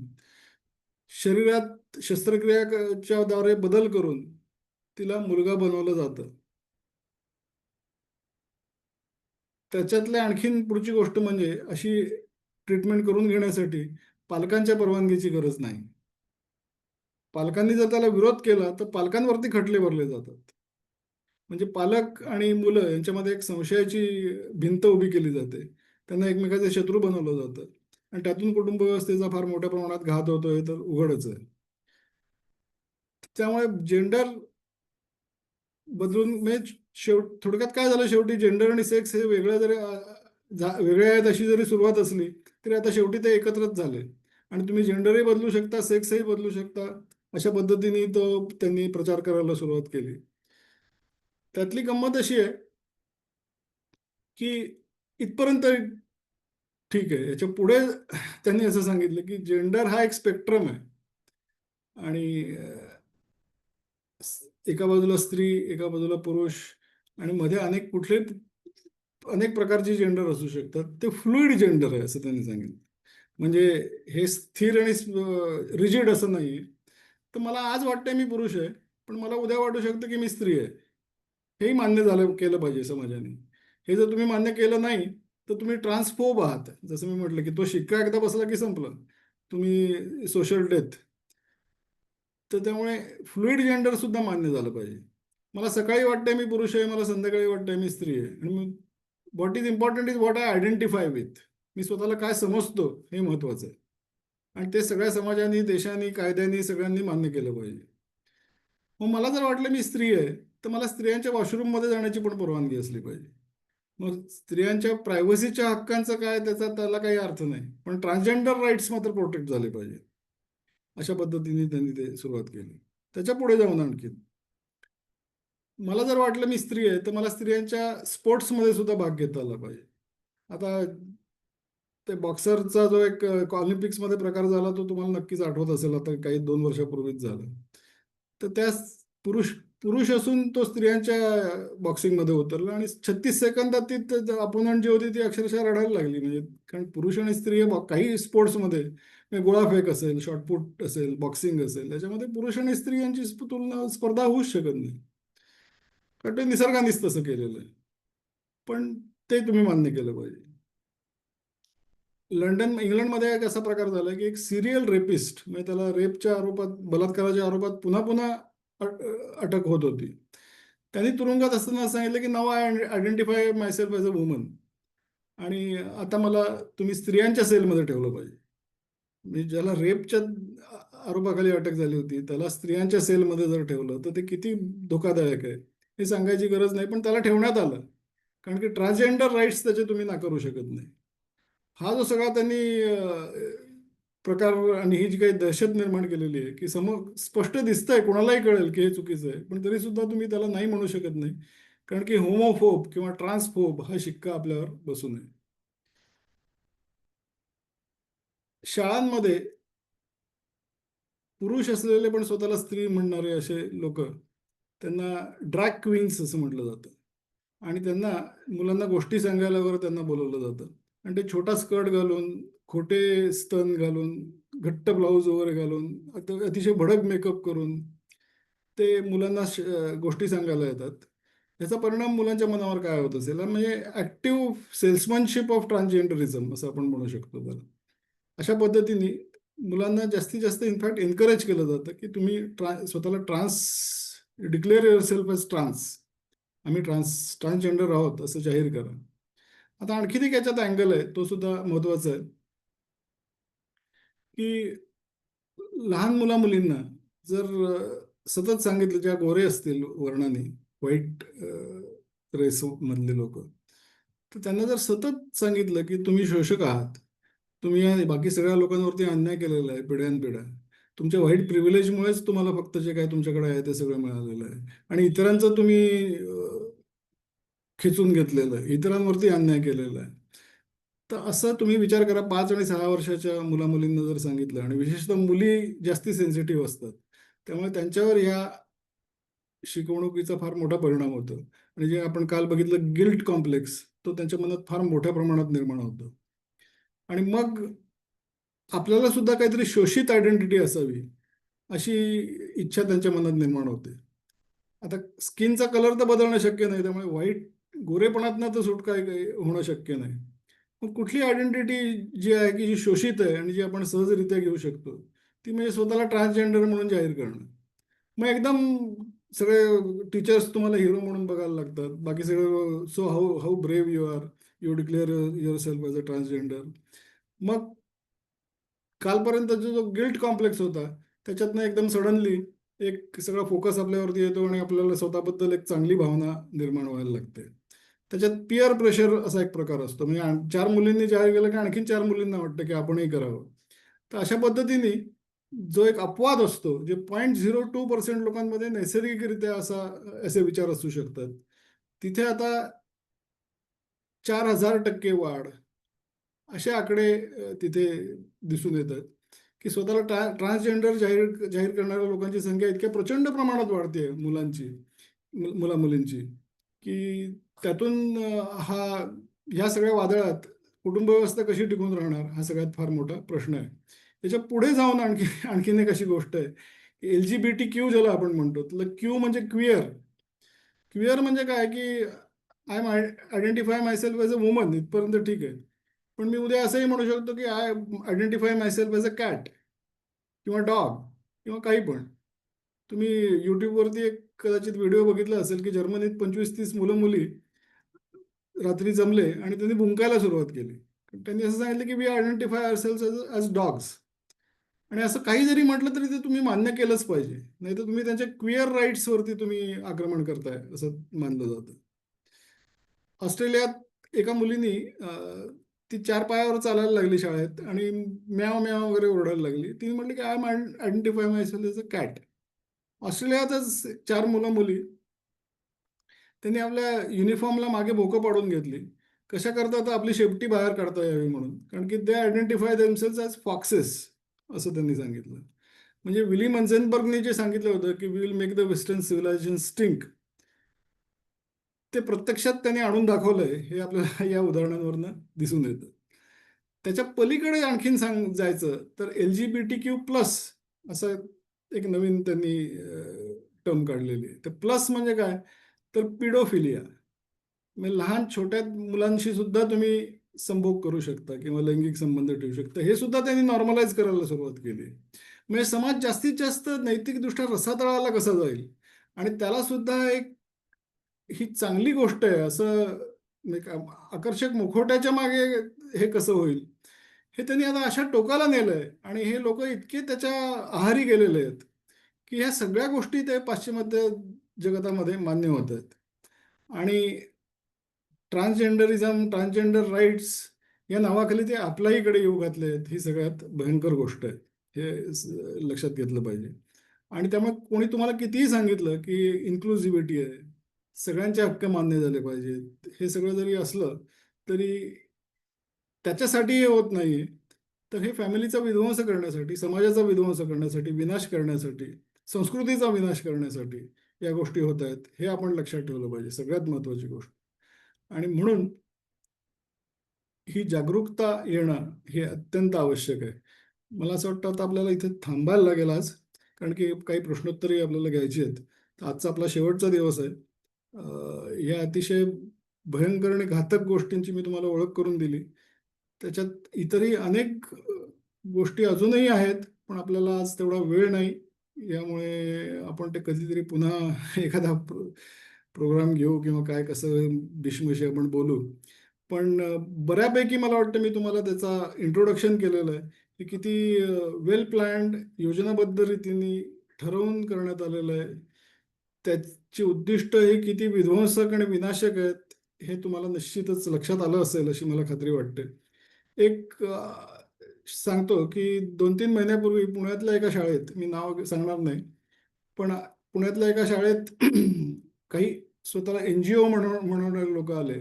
शरीरात शस्त्रक्रियाच्या द्वारे बदल करून तिला मुलगा बनवलं जातं. त्याच्यातल्या आणखीन पुढची गोष्ट म्हणजे अशी ट्रीटमेंट करून घेण्यासाठी पालकांच्या परवानगीची गरज नाही. पालकांनी जर त्याला विरोध केला तर पालकांवरती खटले भरले जातात. म्हणजे पालक आणि मुलं यांच्यामध्ये एक संशयाची भिंत उभी केली जाते. त्यांना एकमेकाचे शत्रू बनवलं जातं आणि त्यातून कुटुंब व्यवस्थेचा फार मोठ्या प्रमाणात घात होतोय तर उघडच आहे. त्यामुळे जेंडर बदलून म्हणजे थोडक्यात काय झालं, शेवटी जेंडर आणि सेक्स हे वेगळ्या जरी वेगळ्या आहेत अशी जरी सुरुवात असली तरी आता शेवटी ते एकत्रच झाले आणि तुम्ही जेंडरही बदलू शकता, सेक्सही बदलू शकता, अशा पद्धतीने त्यांनी प्रचार करायला सुरुवात केली. त्यातली गंमत अशी आहे की इथपर्यंत ठीक आहे. याच्या पुढे त्यांनी असं सांगितलं की जेंडर हा एक स्पेक्ट्रम आहे आणि एका बाजूला स्त्री, एका बाजूला पुरुष आणि मध्ये अनेक प्रकारचे जेंडर असू शकतात. ते फ्लुइड जेंडर आहे असं त्यांनी सांगितलं. म्हणजे हे स्थिर आणि रिजिड असं नाही. तर मला आज वाटतंय मी पुरुष आहे, पण मला उद्या वाटू शकतं की मी स्त्री आहे. हेही मान्य झालं केलं पाहिजे समाजाने. हे जर तुम्ही मान्य केलं नाही तर तुम्ही ट्रान्सफोब आहात. जसं मी म्हटलं की तो शिक्का एकदा बसला की संपलं. तुम्ही सोशल डेथ. तर त्यामुळे फ्लुइड जेंडर सुद्धा मान्य झालं पाहिजे. मला सकाळी वाटतंय मी पुरुष आहे, मला संध्याकाळी वाटतंय मी स्त्री आहे. आणि मग what is important is what I identify with. मी स्वतःला काय समजतो हे महत्वाचं आहे. आणि ते सगळ्या समाजांनी, देशांनी, कायद्यांनी सगळ्यांनी मान्य केलं पाहिजे. मग मला जर वाटलं मी स्त्री आहे तर मला स्त्रियांच्या वॉशरूममध्ये जाण्याची पण परवानगी असली पाहिजे. मग स्त्रियांच्या प्रायव्हसीच्या हक्कांचं काय, त्याला काही अर्थ नाही, पण ट्रान्सजेंडर राईट्स मात्र प्रोटेक्ट झाले पाहिजे. अशा पद्धतीने त्यांनी ते सुरुवात केली. त्याच्या पुढे जाऊन आणखी मला जर वाटलं मी स्त्री आहे तर मला स्त्रियांच्या स्पोर्ट्समध्ये सुद्धा भाग घेता आला पाहिजे. आता ते बॉक्सरचा जो एक ऑलिम्पिक्समध्ये प्रकार झाला तो तुम्हाला नक्कीच आठवत असेल, आता काही 2 वर्षापूर्वीच झालं. तर त्या पुरुष पुरुष असून तो स्त्रियांच्या बॉक्सिंगमध्ये उतरला आणि 36 सेकंदात ती अपोनंट जी होती ती अक्षरशः रडायला लागली. म्हणजे कारण पुरुष आणि स्त्री काही स्पोर्ट्समध्ये म्हणजे गोळाफेक असेल, शॉटपुट असेल, बॉक्सिंग असेल, याच्यामध्ये पुरुष आणि स्त्री यांची स्पर्धा होऊच शकत नाही. कारण ते निसर्गानेच तसं केलेलं आहे. पण ते तुम्ही मान्य केलं पाहिजे. इंग्लंडमध्ये एक असा प्रकार झाला की एक सिरियल रेपिस्ट, म्हणजे त्याला रेपच्या आरोपात, बलात्काराच्या आरोपात पुन्हा पुन्हा अटक होत होती. त्यांनी तुरुंगात असताना सांगितलं की नाव I identify myself as a woman आणि आता मला तुम्ही स्त्रियांच्या सेलमध्ये ठेवलं पाहिजे. म्हणजे ज्याला रेपच्या आरोपाखाली अटक झाली होती त्याला स्त्रियांच्या सेलमध्ये जर ठेवलं तर ते किती धोकादायक आहे हे सांगायची गरज नाही, पण त्याला ठेवण्यात आलं. कारण की ट्रान्सजेंडर राईट्स त्याचे तुम्ही नाकारू शकत नाही. हा जो सगळा त्यांनी प्रकार आणि ही जी काही दहशत निर्माण केलेली आहे की समोर स्पष्ट दिसतंय, कोणालाही कळेल की हे चुकीचं आहे, पण तरी सुद्धा तुम्ही त्याला नाही म्हणू शकत नाही. कारण की होमोफोब किंवा ट्रान्सफोब हा शिक्का आपल्यावर बसू नये. शाळांमध्ये पुरुष असलेले पण स्वतःला स्त्री म्हणणारे असे लोक, त्यांना ड्रॅग क्वीन्स असं म्हटलं जातं. आणि त्यांना मुलांना गोष्टी सांगायला वगैरे त्यांना बोलवलं जातं. आणि ते छोटा स्कर्ट घालून, खोटे स्तन घालून, घट्ट ब्लाऊज वगैरे घालून, अतिशय भडक मेकअप करून ते मुलांना गोष्टी सांगायला येतात. याचा परिणाम मुलांच्या मनावर काय होत असेल, म्हणजे ऍक्टिव्ह सेल्समनशिप ऑफ ट्रान्सजेंडरिझम असं आपण म्हणू शकतो त्याला. अशा पद्धतीने मुलांना जास्तीत जास्त इनफॅक्ट एनकरेज केलं जातं की तुम्ही स्वतःला declare yourself as trans, आम्ही ट्रान्सजेंडर आहोत असं जाहीर करा. आता आणखीन एक याच्यात अँगल आहे, तो सुद्धा महत्वाचा आहे की लहान मुलींना जर सतत सांगितलं, ज्या गोरे असतील वर्णाने, व्हाईट रेस मधले लोक, तर त्यांना जर सतत सांगितलं की तुम्ही शोषक आहात, तुम्ही या बाकी सगळ्या लोकांवरती अन्याय केलेला आहे पिढ्यानपिढ्या, तुमच्या व्हाईट प्रिव्हिलेजमुळेच तुम्हाला फक्त जे काय तुमच्याकडे आहे ते सगळं मिळालेलं आहे आणि इतरांचं तुम्ही खिचून घेतलेलं आहे, इतरांवरती अन्याय केलेला आहे. तर असं तुम्ही विचार करा, 5 आणि 6 वर्षाच्या मुलींना जर सांगितलं, आणि विशेषतः मुली जास्ती सेन्सिटिव्ह असतात, त्यामुळे त्यांच्यावर ह्या शिकवणुकीचा फार मोठा परिणाम होतो. आणि जे आपण काल बघितलं गिल्ट कॉम्प्लेक्स, तो त्यांच्या मनात फार मोठ्या प्रमाणात निर्माण होतो. आणि मग आपल्याला सुद्धा काहीतरी शोषित आयडेंटिटी असावी अशी इच्छा त्यांच्या मनात निर्माण होते. आता स्किनचा कलर तर बदलणं शक्य नाही, त्यामुळे व्हाईट गोरेपणातनं तर सुटका होणं शक्य नाही. मग कुठली आयडेंटिटी जी आहे की जी शोषित आहे आणि जी आपण सहजरित्या घेऊ शकतो, ती म्हणजे स्वतःला ट्रान्सजेंडर म्हणून जाहीर करणं. मग एकदम सगळे टीचर्स तुम्हाला हिरो म्हणून बघायला लागतात, बाकी सगळं so how how brave you are, you declare yourself as a transgender. मग कालपर्यंतचा जो गिल्ट कॉम्प्लेक्स होता त्याच्यातनं एकदम सडनली एक सगळा फोकस आपल्यावरती येतो आणि आपल्याला स्वतःबद्दल एक चांगली भावना निर्माण व्हायला लागते. त्याच्यात पिअर प्रेशर असा एक प्रकार असतो, म्हणजे चार मुलींनी जाहीर केलं की आणखीन चार मुलींना वाटतं की आपणही करावं. तर अशा पद्धतीने जो एक अपवाद असतो, जे 0.02% लोकांमध्ये नैसर्गिकरित्या असे विचार असू शकतात, तिथे आता 4,000% वाढ असे आकडे तिथे दिसून येतात की स्वतःला ट्रान्सजेंडर जाहीर जाहीर करणाऱ्या लोकांची संख्या इतक्या प्रचंड प्रमाणात वाढते मुलांची, मुला-मुलींची, की त्यातून ह्या सगळ्या वादळात कुटुंब व्यवस्था कशी टिकून राहणार हा सगळ्यात फार मोठा प्रश्न आहे. त्याच्या पुढे जाऊन आणखीन एक अशी गोष्ट आहे, LGBTQ ज्याला आपण म्हणतो, तर क्यू म्हणजे क्विअर. क्विअर म्हणजे काय की I am identify myself as a woman, इथपर्यंत ठीक आहे. पण मी उद्या असंही म्हणू शकतो की I identify myself as a cat किंवा डॉग किंवा काही पण. तुम्ही युट्यूबवरती एक कदाचित व्हिडिओ बघितला असेल की जर्मनीत 25-30 मुलं मुली रात्री जमले आणि त्यांनी भुंकायला सुरुवात केली. त्यांनी असं सांगितलं की we identify ourselves as dogs. आणि असं काही जरी म्हटलं तरी ते तुम्ही मान्य केलंच पाहिजे, नाहीतर तुम्ही त्यांच्या क्विअर राईट्सवरती तुम्ही आक्रमण करताय असं मानलं जातं. ऑस्ट्रेलियात एका मुलीनी ती चार पायावर चालायला लागली शाळेत आणि म्याव म्याव वगैरे ओरडायला लागली. तिने म्हटलं की I am identify myself as a cat. ऑस्ट्रेलियातच चार मुलं मुली त्यांनी आपल्या युनिफॉर्मला मागे भोकं पाडून घेतली. कशा करता तर आपली शेपटी बाहेर काढता यावी म्हणून, कारण की दे आयडेंटिफाय देमसेल्स ॲज फॉक्सेस असं त्यांनी सांगितलं. म्हणजे विली मन्सेनबर्गनी जे सांगितलं होतं की we will make the western civilization stink, ते प्रत्यक्षात त्यांनी आणून दाखवलंय हे आपल्याला या उदाहरणांवरनं दिसून येतं. त्याच्या पलीकडे आणखीन जायचं तर LGBTQ+ असं एक नवीन त्यांनी टर्म काढलेली आहे. तर प्लस म्हणजे काय, तर पिडोफिलिया, म्हणजे लहान छोट्या मुलांशी सुद्धा तुम्ही संभोग करू शकता किंवा लैंगिक संबंध ठेवू शकता, हे सुद्धा त्यांनी नॉर्मलाइज करायला सुरुवात केली. म्हणजे समाज जास्तीत जास्त नैतिकदृष्ट्या रसातळाला कसा जाईल आणि त्याला सुद्धा एक ही चांगली गोष्ट आहे असं एक आकर्षक मुखवट्याच्या मागे हे कसं होईल, हे त्यांनी आता अशा टोकाला नेलंय आणि हे लोक इतके त्याच्या आहारी गेलेले आहेत की ह्या सगळ्या गोष्टी ते पाश्चिमात्य जगतामध्ये मान्य होत आहेत. आणि ट्रान्सजेंडरिझम, ट्रान्सजेंडर राईट्स या नावाखाली ते आपल्याहीकडे येऊ घातले आहेत. ही सगळ्यात भयंकर गोष्ट आहे, हे लक्षात घेतलं पाहिजे. आणि त्यामुळे कोणी तुम्हाला कितीही सांगितलं की इन्क्लुझिव्हिटी आहे, सगळ्यांचे हक्क मान्य झाले पाहिजेत, हे सगळं जरी असलं तरी त्याच्यासाठी हे होत नाहीये. तर हे फॅमिलीचा विध्वंस करण्यासाठी, समाजाचा विध्वंस करण्यासाठी, विनाश करण्यासाठी, संस्कृतीचा विनाश करण्यासाठी या गोष्टी होत आहेत, हे आपण लक्षात ठेवलं पाहिजे, सगळ्यात महत्वाची गोष्ट. आणि म्हणून ही जागरूकता येणं हे अत्यंत आवश्यक आहे. मला असं वाटतं आता आपल्याला इथे थांबायला लागेल आज, कारण की काही प्रश्नोत्तरही आपल्याला घ्यायची आहेत. तर आजचा आपला शेवटचा दिवस आहे. या अतिशय भयंकर आणि घातक गोष्टींची मी तुम्हाला ओळख करून दिली. त्याच्यात इतरही अनेक गोष्टी अजूनही आहेत, पण आपल्याला आज तेवढा वेळ नाही. यामुळे आपण ते कधीतरी पुन्हा एखादा प्रोग्राम घेऊ किंवा काय कसं डिशमिश आपण बोलू. पण बऱ्यापैकी मला वाटतं मी तुम्हाला त्याचा इंट्रोडक्शन केलेलं आहे की किती वेल प्लॅन्ड, योजनाबद्ध रीतीने ठरवून करण्यात आलेलं आहे. त्याची उद्दिष्ट हे किती विध्वंसक आणि विनाशक आहेत हे तुम्हाला निश्चितच लक्षात आलं असेल अशी मला खात्री वाटते. एक सांगतो की 2-3 महिन्यापूर्वी पुण्यातल्या एका शाळेत, मी नाव सांगणार नाही, पण पुण्यातल्या एका शाळेत काही स्वतःला NGO म्हणणारे लोक आले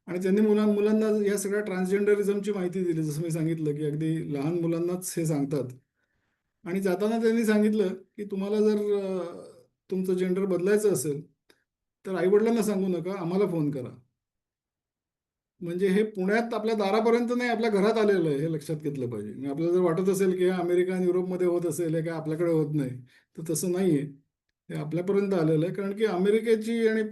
आणि त्यांनी मुलांना या सगळ्या ट्रान्सजेंडरिझमची माहिती दिली. जसं मी सांगितलं की अगदी लहान मुलांनाच हे सांगतात. आणि जाताना त्यांनी सांगितलं की तुम्हाला जर तुमचं जेंडर बदलायचं असेल तर आईवडिलांना सांगू नका, आम्हाला फोन करा. म्हणजे हे पुण्यात आपल्या दारापर्यंत नाही, आपल्या घरात आलेलं आहे, हे लक्षात घेतलं पाहिजे. म्हणजे आपल्याला जर वाटत असेल की हे अमेरिका आणि युरोपमध्ये होत असेल, हे काय आपल्याकडे होत नाही, तर तसं नाहीये. हे आपल्यापर्यंत आलेलं आहे, कारण की अमेरिकेची आणि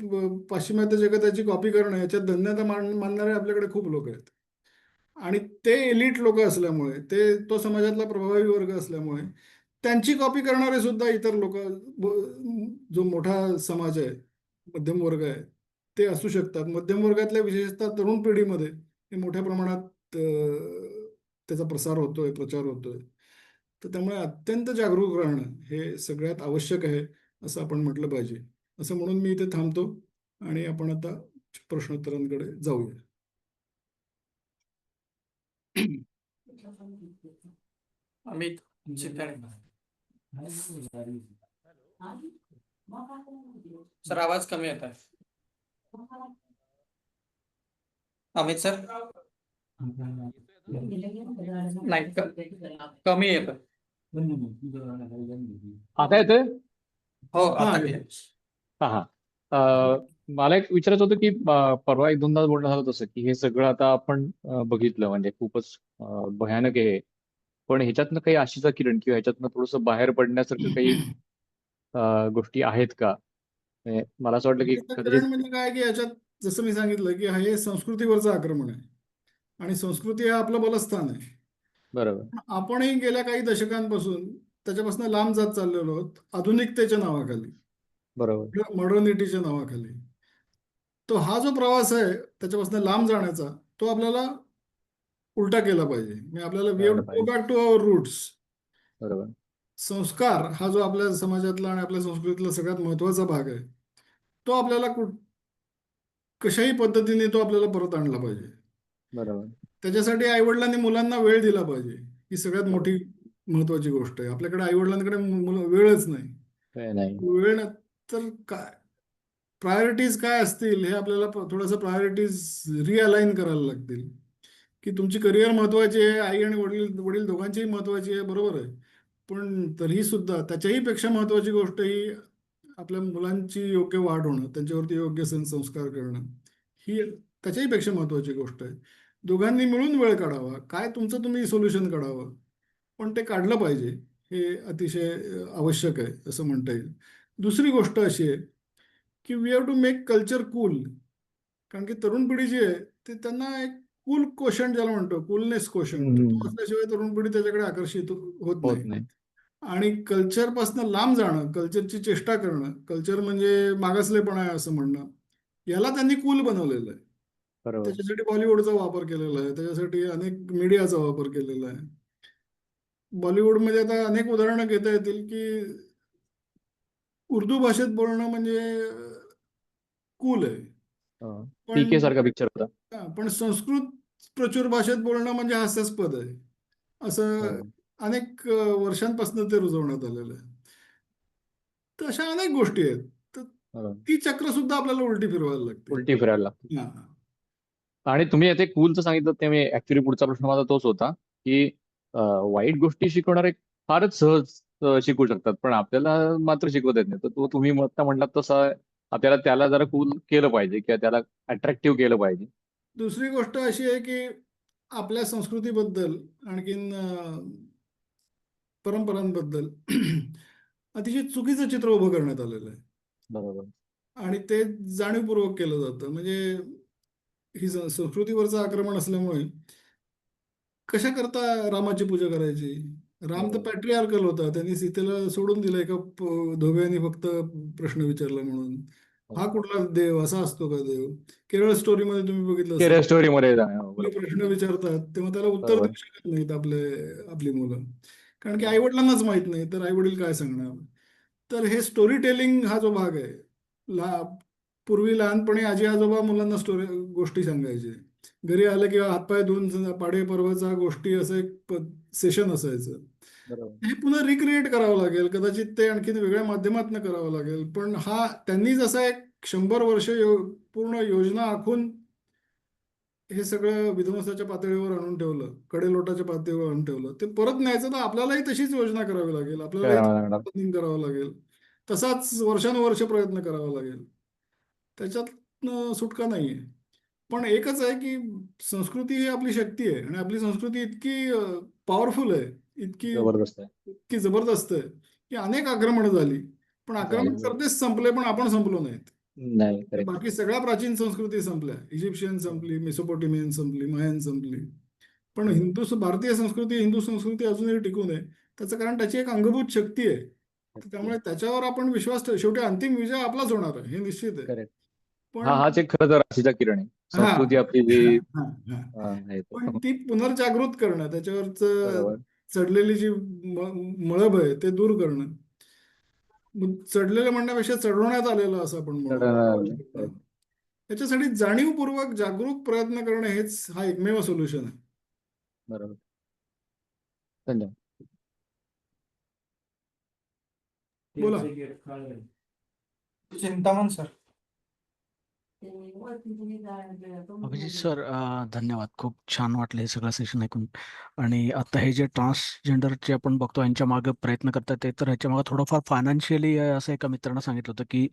पाश्चिमात्य जगताची कॉपी करणं याच्यात धन्यता मानणारे आपल्याकडे खूप लोक आहेत. आणि ते एलिट लोक असल्यामुळे, तो समाजातला प्रभावी वर्ग असल्यामुळे त्यांची कॉपी करणारे सुद्धा इतर लोक, जो मोठा समाज आहे, मध्यम वर्ग आहे, ते असू शकतात. मध्यम वर्गातल्या विशेषतः तरुण पिढीमध्ये हे मोठ्या प्रमाणात त्याचा प्रसार होतोय, प्रचार होतोय. तर त्यामुळे अत्यंत जागरूक राहणं हे सगळ्यात आवश्यक आहे, असं आपण म्हटलं पाहिजे. असं म्हणून मी इथे थांबतो आणि आपण आता प्रश्नोत्तरांकडे जाऊया. अमित चितळे. सर आवाज कमी येत आहे. अमित सर नाही कमी येत. आता येतोय? हो हा, आता आहे. clear. हा हा. मला एक विचारायचं होतं की परवा एक दोनदा बोलणं झालं तसं की हे सगळं आता आपण बघितलं म्हणजे खूपच भयानक आहे. पण ह्याच्यातनं काही आशेचा किरण किंवा ह्याच्यातनं थोडंसं बाहेर पडण्यासारखं काही गोष्टी आहेत का? म्हणजे मला असं वाटलं की त्याचं कदाचित. कारण म्हणजे काय की याच्यात जसं मी सांगितलं की हे संस्कृतीवरचं आक्रमण आहे आणि संस्कृती हा आपलं बलस्थान आहे. बरोबर. आपणही गेल्या काही दशकांपासून त्याच्यापासून लांब जात चाललेलो आहोत, आधुनिकतेच्या नावाखाली, बरोबर. मॉडर्निटीच्या नावाखाली. तो हा जो प्रवास आहे त्याच्यापासून लांब जाण्याचा, तो आपल्याला उलटा केला पाहिजे. म्हणजे आपल्याला वी हॅव करायला टू गो पाहिजे. Back to our roots. बरोबर. संस्कार हा जो आपल्या समाजातला आणि आपल्या संस्कृतीतला सगळ्यात महत्वाचा भाग आहे, तो आपल्याला कशाही पद्धतीने तो आपल्याला परत आणला पाहिजे. बरोबर. त्याच्यासाठी आईवडिलांनी मुलांना वेळ दिला पाहिजे. ही सगळ्यात बरोबर. मोठी महत्वाची गोष्ट आहे. आपल्याकडे आईवडिलांकडे वेळच नाही. काय नाही. वेळ न- तर काय प्रायोरिटीज काय असतील हे आपल्याला थोडंसं प्रायोरिटीज रिअलाइन करायला लागतील. की तुमची करिअर महत्वाची आहे, आई आणि वडील वडील दोघांचीही महत्वाची आहे, बरोबर आहे. पण तरीही सुद्धा त्याच्याही पेक्षा महत्वाची गोष्ट ही आपल्या मुलांची योग्य वाढ होणं, त्यांच्यावरती योग्य संस्कार करणं, ही त्याच्याही पेक्षा महत्वाची गोष्ट आहे. दोघांनी मिळून वेळ काढावा, काय तुमचं तुम्ही सोल्युशन काढावं, पण ते काढलं पाहिजे. हे अतिशय आवश्यक आहे असं म्हणता येईल. दुसरी गोष्ट अशी आहे की we have to make culture cool. कारण की तरुण पिढी जी आहे ते त्यांना एक कूल कोशंट ज्याला म्हणतो, कूलनेस कोशंट, तो हम्म. असल्याशिवाय तरुण पिढी त्याच्याकडे आकर्षित होत होत नाही. नाही. आणि कल्चरपासून लांब जाणं, कल्चरची चेष्टा करणं, कल्चर म्हणजे मागासलेपणा आहे असं म्हणणं, याला त्यांनी कूल बनवलेलं आहे. बरोबर. त्याच्यासाठी बॉलिवूडचा वापर केलेला आहे, त्याच्यासाठी अनेक मीडियाचा वापर केलेला आहे. बॉलिवूडमध्ये आता अनेक उदाहरणं घेता येतील की उर्दू भाषेत बोलणं म्हणजे कूल आहे. पीके पण सारखा पिक्चर होता. पण संस्कृत प्रचूर भाषेत बोलणं म्हणजे हास्यास्पद आहे. असं बरोबर. अनेक वर्षांपासून ते रुजवण्यात आलेलं आहे. तर अशा अनेक गोष्टी आहेत. तर बरोबर. ती चक्र सुद्धा आपल्याला उलटी फिरवायला लागते. उलटी फिरायला लागते. हा. आणि तुम्ही आता कूलचं सांगितलं ते मी ऍक्च्युली पुढचा प्रश्न माझा तोच होता की वाईट गोष्टी शिकवणारे फारच सहज शिकू शकतात पण आपल्याला मात्र शिकवत येत नाही. तर तो तुम्ही आता म्हणलात तसं आपल्याला त्याला जरा कूल केलं पाहिजे किंवा त्याला अट्रॅक्टिव्ह केलं पाहिजे. दुसरी गोष्ट अशी आहे की आपल्या संस्कृतीबद्दल आणखीन परंपरांबद्दल अतिशय चुकीचं चित्र उभं करण्यात आलेलं आहे. बरोबर. आणि ते जाणीवपूर्वक केलं जातं. म्हणजे ही संस्कृतीवरचं आक्रमण असल्यामुळे कशा करता रामाची पूजा करायची. राम तर बरोबर. पॅट्रिआर्कल होता, त्यांनी सीतेला सोडून दिलं एका धोब्याने फक्त प्रश्न विचारला म्हणून. हा कुठला देव, असा असतो का देव? केरळ स्टोरीमध्ये तुम्ही बघितलं असेल, केरियर स्टोरी मध्ये मुली बरोबर. प्रश्न विचारतात तेव्हा त्याला उत्तर बरोबर. देऊ शकत नाहीत आपली मुलं. कारण की बरोबर. आईवडिलांनाच माहित नाही, तर आईवडील काय सांगणार. तर हे स्टोरी टेलिंग हा जो भाग आहे, ला पूर्वी लहानपणी आजी आजोबा मुलांना गोष्टी सांगायचे. घरी आलं की हातपाय धुवून पाडे पर्वाचा गोष्टी असं एक सेशन असायचं. बरोबर. हे पुन्हा रिक्रिएट करावं लागेल, कदाचित ते आणखीन वेगळ्या माध्यमातून करावं लागेल. पण हा त्यांनी जसा एक 100 वर्ष पूर्ण योजना आखून हे सगळं विध्वंसाच्या पातळीवर आणून ठेवलं, कडेलोटाच्या पातळीवर आणून ठेवलं, ते परत न्यायचं तर आपल्यालाही तशीच योजना करावी लागेल, आपल्यालाही करावं लागणार. करावं लागेल, तसाच वर्षानुवर्ष प्रयत्न करावा लागेल. त्याच्यात सुटका नाहीये. पण एकच आहे की संस्कृती ही आपली शक्ती आहे आणि आपली संस्कृती इतकी पॉवरफुल आहे, इतकी जबरदस्त आहे. इतकी जबरदस्त आहे की अनेक आक्रमणं झाली. पण आक्रमण करतेच संपले, पण आपण संपलो नाहीत. नाही करेक्ट. बाकी सगळ्या प्राचीन संस्कृती संपल्या. इजिप्शियन संपली, मेसोपोटेमियन संपली, मायन संपली. पण भारतीय संस्कृती, हिंदू संस्कृती अजूनही टिकून आहे. त्याचं कारण त्याची एक अंगभूत शक्ती आहे. तर त्यामुळे त्याच्यावर आपण विश्वास ठेवू. शेवटी अंतिम विजय आपलाच होणार आहे, हे निश्चित आहे. करेक्ट. पण हाच एक खरं तर राशीचा किरण आहे. हा संस्कृती आपली जी हा, हा. आहे पण तो. ती पुनर्जागृत करणं, त्याच्यावरच बरोबर. चढलेली जी मळब आहे ते दूर करणं. चढलेलं म्हणण्यापेक्षा चढवण्यात आलेलं असं आपण म्हणू. Correct. त्याच्यासाठी जाणीवपूर्वक जागरूक प्रयत्न करणं हेच हा एकमेव सोल्युशन आहे. बरोबर. धन्यवाद. बोला. चिंतामण सर. अभिजित सर, धन्यवाद. खूप छान वाटलं हे सगळं सेशन ऐकून. आणि आता हे जे ट्रान्सजेंडरचे आपण बघतो यांच्या मागे प्रयत्न करतात ते, तर ह्याच्या मागे थोडंफार फायनान्शियली असं एका मित्रानं सांगितलं होतं की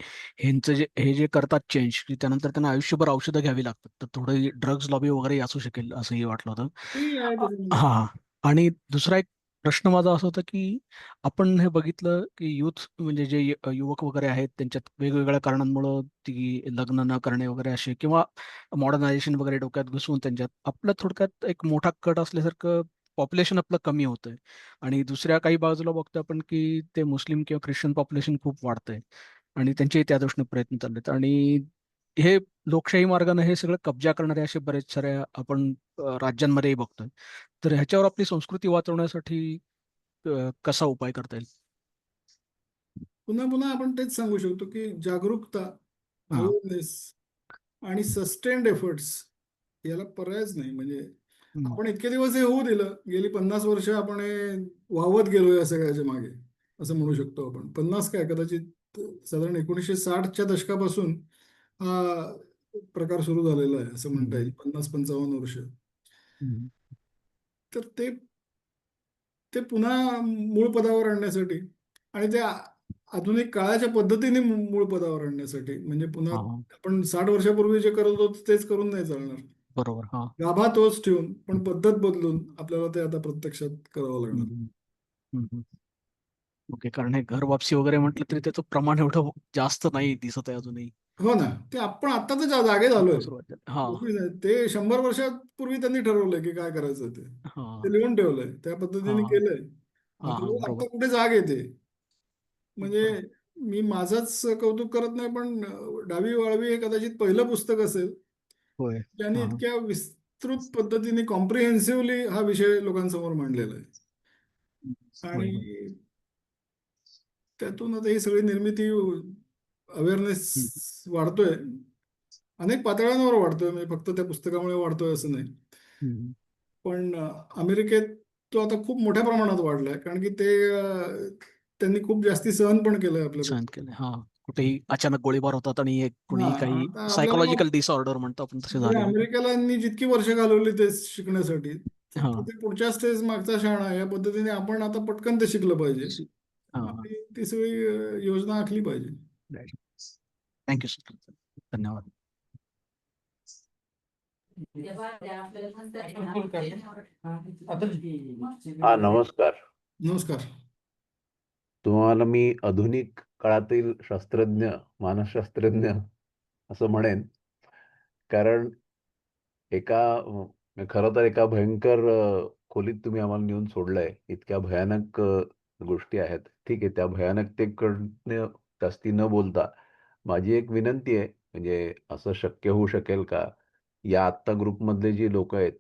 हे जे करतात चेंज, की त्यानंतर त्यांना आयुष्यभर औषधं घ्यावी लागतात, तर थोडी ड्रग्ज लॉबी वगैरे असू शकेल असंही वाटलं होतं. ते आहे त्याच्यामध्ये. हां. आणि दुसरा एक प्रश्न माझा असा होता की आपण हे बघितलं की युथ म्हणजे जे युवक वगैरे आहेत त्यांच्यात वेगवेगळ्या कारणांमुळं ती लग्न न करणे वगैरे असे, किंवा मॉडर्नायझेशन वगैरे डोक्यात घुसवून त्यांच्यात आपलं थोडक्यात एक मोठा कट असल्यासारखं पॉप्युलेशन आपलं कमी होतंय. आणि दुसऱ्या काही बाजूला बघतो आपण की ते मुस्लिम किंवा ख्रिश्चन पॉप्युलेशन खूप वाढतंय आणि त्यांचेही त्या दृष्टीने प्रयत्न चाललेत. आणि हे लोकशाही मार्गाने हे सगळं कब्जा करणारे असे बरेच साऱ्या आपण राज्यांमध्येही बघतोय. तर ह्याच्यावर आपली संस्कृती वाचवण्यासाठी कसा उपाय करता येईल? पुन्हा पुन्हा आपण तेच सांगू शकतो की जागरूकता, हां. अवेअरनेस आणि सस्टेन्ड एफर्ट्स याला पर्यायच नाही. म्हणजे हं. आपण इतके दिवस हे होऊ दिलं, गेली 50 वर्ष आपण हे वाहवत गेलो या सगळ्याच्या मागे, असं म्हणू शकतो आपण. 50 काय, कदाचित साधारण 1960च्या दशकापासून हा प्रकार सुरू झालेला आहे असं म्हणता येईल. 50-55 वर्ष. हं. तर ते ते पुन्हा मूळ पदावर आणण्यासाठी आणि त्या आधुनिक काळाच्या पद्धतीने मूळ पदावर आणण्यासाठी, म्हणजे पुन्हा हां, हां. आपण 60 वर्षापूर्वी जे करत होतो तेच करून नाही चालणार. बरोबर. हां. गाभा तोच ठेवून पण पद्धत बदलून आपल्याला ते आता प्रत्यक्षात करावं लागणार. हं, हं, हं. ओके. कारण हे घर वापसी वगैरे म्हटलं तरी त्याचं प्रमाण एवढं जास्त नाही दिसत आहे अजूनही. हो ना, ते आपण आता तर जागे झालोय. आता सुरुवात झाली. हां. पूर्वी नाही. ते 100 वर्षापूर्वी त्यांनी ठरवलंय की काय करायचं ते. हां. ते लिहून ठेवलंय, त्या पद्धतीने हां. केलंय. हां, हां. आपल्याला आता बरोबर. कुठे जाग येते. म्हणजे बरोबर. मी माझंच कौतुक करत नाही, पण डावी वाळवी हे कदाचित पहिलं पुस्तक असेल होय. ज्यांनी हां, हां. इतक्या विस्तृत पद्धतीने कॉम्प्रिहेन्सिव्हली हा विषय लोकांसमोर मांडलेला आहे. होय, होय. आणि त्यातून आता ही सगळी निर्मिती, हं, अवेअरनेस वाढतोय. अनेक पातळ्यांवर वाढतोय, म्हणजे फक्त त्या पुस्तकामुळे वाढतोय असं नाही. हं. पण अमेरिकेत तो आता खूप मोठ्या प्रमाणात वाढलाय, कारण की त्यांनी खूप जास्ती सहन पण केलंय सहन आपल्यापेक्षा. केलंय. हां. कुठेही अचानक गोळीबार होतात आणि एक हा, कुणीही काही आता आपल्याला सायकॉलॉजिकल डिसऑर्डर म्हणतो आपण तसे म्हणजे झालेले. अमेरिकेला जितकी वर्ष घालवली ते शिकण्यासाठी, फक्त हां. ते पुढच्या स्टेज मागचा शाळा या पद्धतीने आपण आता पटकन ते शिकलं पाहिजे हां, हां. आणि ती सगळी योजना आखली पाहिजे. राईट. Thank you sir. धन्यवाद. हा, नमस्कार. नमस्कार. तुम्हाला मी आधुनिक काळातील शास्त्रज्ञ, मानसशास्त्रज्ञ असं म्हणेन. कारण खरं तर एका भयंकर खोलीत तुम्ही आम्हाला नेऊन सोडलंय. इतक्या भयानक गोष्टी आहेत. ठीक आहे, त्या भयानकतेकडनं जास्ती न बोलता माझी एक विनंती आहे, म्हणजे असं शक्य होऊ शकेल का, या आत्ता ग्रुपमधले जी लोक आहेत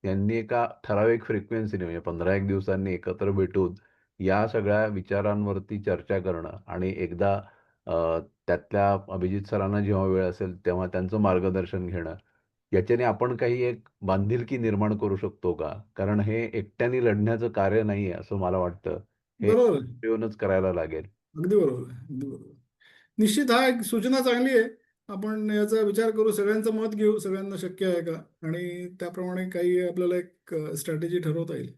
यांनी एका ठराविक फ्रिक्वेन्सीने, म्हणजे 15 एक दिवसांनी एकत्र भेटून या सगळ्या विचारांवरती चर्चा करणं आणि एकदा त्यातल्या अभिजित सरांना जेव्हा वेळ असेल तेव्हा त्यांचं मार्गदर्शन घेणं, याच्याने आपण काही एक बांधिलकी निर्माण करू शकतो का? कारण हे एकट्याने लढण्याचं कार्य नाहीये असं मला वाटतं. हे बरोबर आहे. मिळूनच करायला लागेल. अगदी बरोबर आहे. अगदी बरोबर. निश्चित हा एक सूचना चांगली आहे. आपण याचा विचार करू, सगळ्यांचं मत घेऊ, सगळ्यांना शक्य आहे का, आणि त्याप्रमाणे काही आपल्याला एक स्ट्रॅटेजी ठरवता येईल.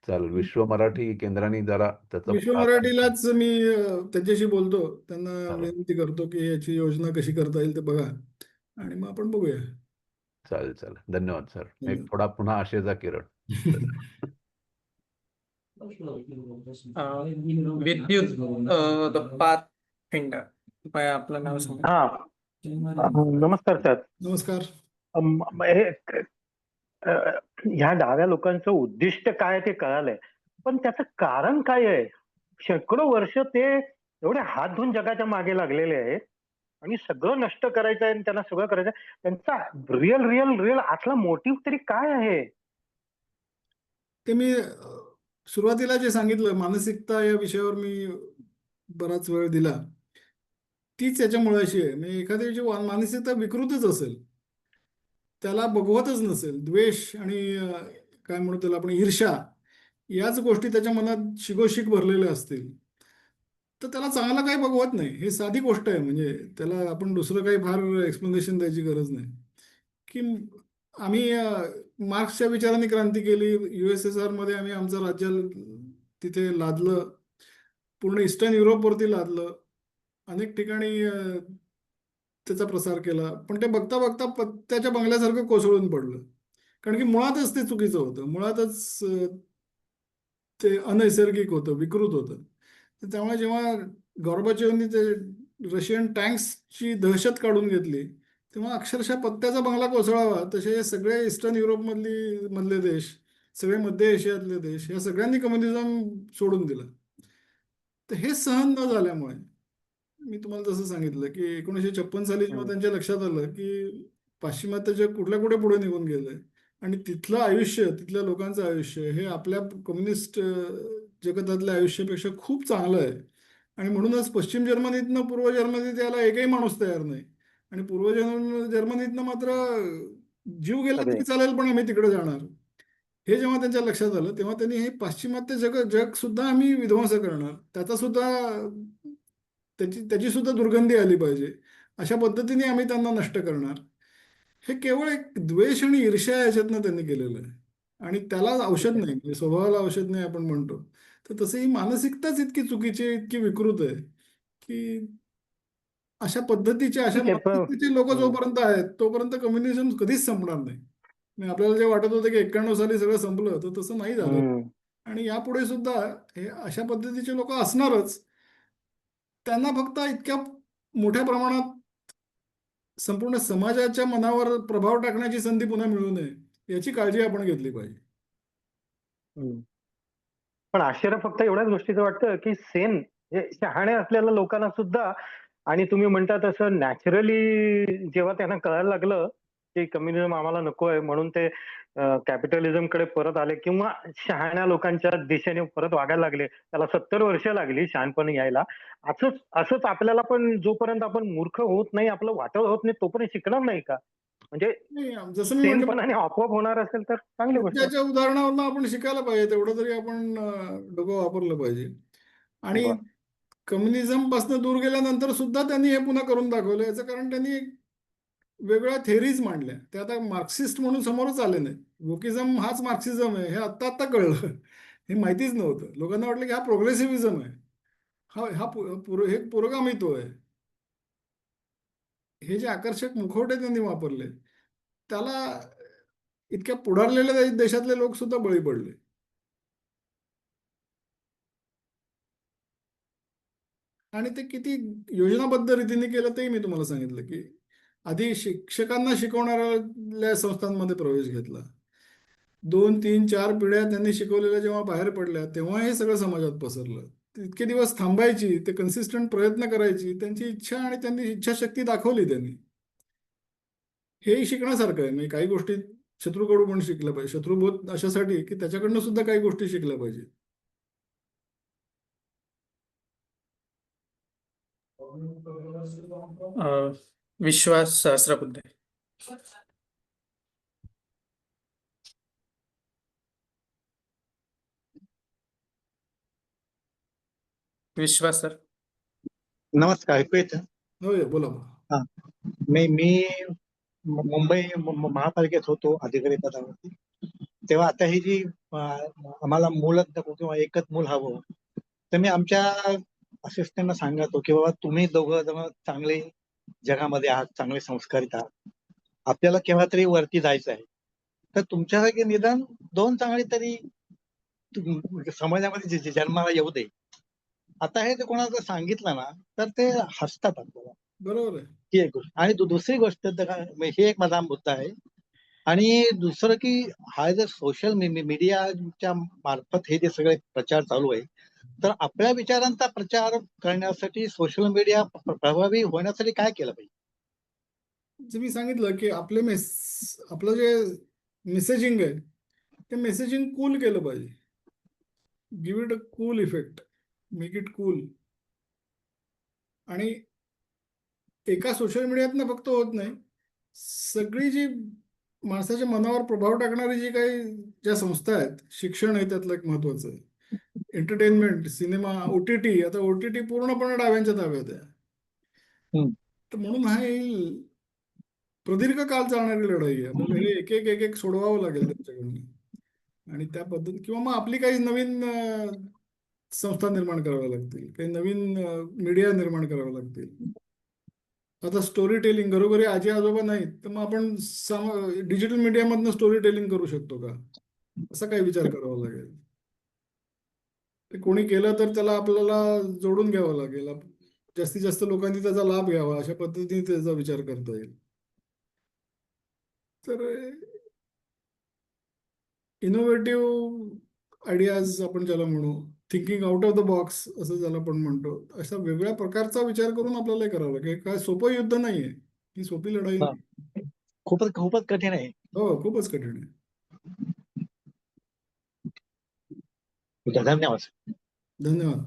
चालेल. विश्व मराठी केंद्राने जरा त्याचा विश्व पुढाकार घ्यावा. मराठीलाच मी त्यांच्याशी बोलतो, त्यांना चालेल. विनंती करतो की याची योजना कशी करता येईल ते बघा, आणि मग आपण बघूया. चालेल. धन्यवाद सर. एक धन्यवाद. थोडा पुन्हा आशेचा किरण. विद्युत द पाथ फिंडर. कृपया आपलं नाव सांगा. हा नमस्कार सर. नमस्कार. ह्या डाव्या लोकांचं उद्दिष्ट काय ते कळालंय, पण त्याचं कारण काय आहे? शेकडो वर्ष ते एवढे हात धुवून जगाच्या मागे लागलेले आहेत आणि सगळं नष्ट करायचं आहे आणि त्यांना सगळं करायचं आहे. त्यांचा रिअल रिअल रिअल आतला मोटिव्ह तरी काय आहे? ते मी सुरुवातीला जे सांगितलं, मानसिकता या विषयावर मी बराच वेळ दिला. तीच याच्या मुळाशी आहे. म्हणजे एखाद्याची मानसिकता विकृतच असेल, त्याला बघवतच नसेल, द्वेष आणि काय म्हणू त्याला आपण, ईर्ष्या, याच गोष्टी त्याच्या मनात शिगोशिक भरलेल्या असतील, तर त्याला चांगला काही बघवत नाही. हे साधी गोष्ट आहे. म्हणजे त्याला आपण दुसरं काही फार एक्सप्लेनेशन द्यायची गरज नाही. की आम्ही मार्क्सच्या विचारांनी क्रांती केली. USSR मध्ये आम्ही आमचं राज्य तिथे लादलं, पूर्ण ईस्टर्न युरोपवरती लादलं, अनेक ठिकाणी त्याचा प्रसार केला. पण ते बघता बघता पत्त्याच्या बंगल्यासारखं कोसळून पडलं. कारण की मुळातच ते चुकीचं होतं, मुळातच ते अनैसर्गिक होतं, विकृत होतं. तर त्यामुळे जेव्हा गॉर्बाचेवनी ते रशियन टँक्सची दहशत काढून घेतली, तेव्हा अक्षरशः पत्त्याचा बंगला कोसळावा तसे सगळे ईस्टर्न मधले देश, सगळे मध्य एशियातले देश, या सगळ्यांनी कम्युनिझम सोडून दिलं. तर हे सहन न झाल्यामुळे मी तुम्हाला जसं सांगितलं की 1956 साली जेव्हा त्यांच्या लक्षात आलं की पाश्चिमात्य जग कुठल्या कुठे पुढे निघून गेलंय आणि तिथलं आयुष्य, तिथल्या लोकांचं आयुष्य हे आपल्या कम्युनिस्ट जगतातल्या आयुष्यापेक्षा खूप चांगलं आहे, आणि म्हणूनच पश्चिम जर्मनीतनं पूर्व जर्मनीत यायला एकही माणूस तयार नाही, आणि पूर्व जर्मनीतनं मात्र जीव गेला तरी चालेल पण आम्ही तिकडे जाणार. हे जेव्हा त्यांच्या लक्षात आलं तेव्हा त्यांनी हे पाश्चिमात्य जग सुद्धा आम्ही विध्वंस करणार, त्याचा सुद्धा त्याची सुद्धा दुर्गंधी आली पाहिजे, अशा पद्धतीने आम्ही त्यांना नष्ट करणार. हे केवळ एक द्वेष आणि ईर्ष्या याच्यातनं त्यांनी केलेलं आहे, आणि त्याला औषध नाही, म्हणजे स्वभावाला औषध नाही आपण म्हणतो. तर तसं ही मानसिकताच इतकी चुकीची, इतकी विकृत आहे की अशा पद्धतीचे, अशा ठीक आहे, मानसिकतेचे लोक जोपर्यंत आहेत तोपर्यंत कम्युनिझम कधीच संपणार नाही. म्हणजे आपल्याला जे वाटत होतं की 91 साली सगळं संपलं, तर तसं नाही झालं. आणि यापुढे सुद्धा हे अशा पद्धतीचे लोक असणारच. त्यांना फक्त इतक्या मोठ्या प्रमाणात संपूर्ण समाजाच्या मनावर प्रभाव टाकण्याची संधी पुन्हा मिळू नये याची काळजी आपण घेतली पाहिजे. पण आश्चर्य फक्त एवढ्याच गोष्टीचं वाटतं की सेम शहाणे असलेल्या लोकांना सुद्धा, आणि तुम्ही म्हणता तसं नॅचरली जेव्हा त्यांना कळायला लागलं की कम्युनिझम आम्हाला नको आहे म्हणून ते कॅपिटलिझम कडे परत आले, किंवा शहाण्या लोकांच्या दिशेने परत वागायला लागले. त्याला 70 वर्ष लागली शहाणपण यायला. असंच आपल्याला पण जोपर्यंत आपण मूर्ख होत नाही, आपलं वाटोळ होत नाही, तोपर्यंत शिकणार नाही का? म्हणजे नाही, जसं मी म्हटलं, सेमपणाने आपोआप होणार असेल तर चांगली गोष्ट आहे. त्याच्या उदाहरणावरून आपण शिकायला पाहिजे, तेवढं तरी आपण डोकं वापरलं पाहिजे. आणि कम्युनिझम पासून दूर गेल्यानंतर सुद्धा त्यांनी हे पुन्हा करून दाखवलं. याचं कारण त्यांनी वेगळ्या थेरीज मांडल्या, ते आता मार्क्सिस्ट म्हणून समोरच आले नाही. वोकिझम हाच मार्क्सिझम आहे हे आत्ता आत्ता कळलं. हे माहितीच नव्हतं. लोकांना वाटलं की हा प्रोग्रेसिव्हिझम आहे, हे पुरोगामित्व आहे. हे जे आकर्षक मुखवटे त्यांनी वापरले त्याला इतक्या पुढारलेल्या देशातले लोक सुद्धा बळी पडले. आणि ते किती योजनाबद्ध रीतीने केलं तेही मी तुम्हाला सांगितलं की आधी शिक्षकांना शिकवणाऱ्या संस्थांमध्ये प्रवेश घेतला. 2, 3, 4 पिढ्या त्यांनी शिकवलेल्या जेव्हा बाहेर पडल्या तेव्हा हे सगळं समाजात पसरलं. इतके दिवस थांबायची, ते कन्सिस्टंट प्रयत्न करायची त्यांची इच्छा, आणि त्यांनी इच्छाशक्ती दाखवली त्यांनी. हेही शिकण्यासारखं आहे. म्हणजे काही गोष्टी शत्रूकडून पण शिकल्या पाहिजे. शत्रुबोध अशासाठी की त्याच्याकडनं सुद्धा काही गोष्टी शिकल्या पाहिजे. विश्वास सहस्रबुद्धे. विश्वास सर. नमस्कार, ऐकू येतं? हो, बोला बोला. मी मुंबई महापालिकेत होतो अधिकारी पदावरती. तेव्हा आता ही जी आम्हाला मूलच नको किंवा एकच मूल हवं, तर मी आमच्या असिस्टंटना सांगतो की बाबा तुम्ही दोघं जण चांगले जगामध्ये आहात, चांगले संस्कारित आहात, आपल्याला केव्हा तरी वरती जायचं आहे, तर तुमच्यासारखे निदान 2 चांगले तरी समाजामध्ये जन्माला येऊ दे. आता हे जर कोणाला सांगितलं ना तर ते हसतात आपल्याला. बरोबर आहे. ही एक गोष्ट. आणि दुसरी गोष्ट हे एक माझा मुद्दा आहे. आणि दुसरं की हा जर सोशल मीडियाच्या मार्फत हे जे सगळे प्रचार चालू आहे, तर आपल्या विचारांचा प्रचार करण्यासाठी सोशल मीडिया प्रभावी होण्यासाठी काय केलं पाहिजे? जे मी सांगितलं की आपलं जे मेसेजिंग आहे ते मेसेजिंग कूल केलं पाहिजे. Give it a cool effect, make it cool. आणि एका सोशल मीडियातनं फक्त होत नाही, सगळी जी माणसाच्या मनावर प्रभाव टाकणारी जी काही ज्या संस्था आहेत, शिक्षण आहे त्यातलं एक महत्वाचं, एंटरटेनमेंट, सिनेमा, OTT. आता OTT पूर्णपणे डाव्यांच्या ताब्यात आहे. हम्म. तर म्हणून हा प्रदीर्घ काळ चालणारी लढाई आहे. आपल्याला हे एक एक सोडवावं लागेल त्यांच्याकडून. आणि त्या पद्धती किंवा मग आपली काही नवीन संस्था निर्माण कराव्या लागतील, काही नवीन मीडिया निर्माण कराव्या लागतील. आता स्टोरी टेलिंग, घरोघरी आजी आजोबा नाहीत तर मग आपण डिजिटल मीडियामधनं स्टोरी टेलिंग करू शकतो का, असा काही विचार करावा लागेल. ते कोणी केलं तर त्याला आपल्याला जोडून घ्यावं लागेल. जास्तीत जास्त लोकांनी त्याचा लाभ घ्यावा, अशा पद्धतीने त्याचा विचार करता येईल. तर इनोव्हेटिव्ह आयडियाज आपण ज्याला म्हणू, thinking out of the box असं ज्याला आपण म्हणतो, अशा वेगळ्या प्रकारचा विचार करून आपल्याला हे करावं लागेल. काय सोपं युद्ध नाहीये, ही सोपी लढाई नाही. खूपच कठीण आहे. हो, खूपच कठीण आहे. धन्यवाद. धन्यवाद.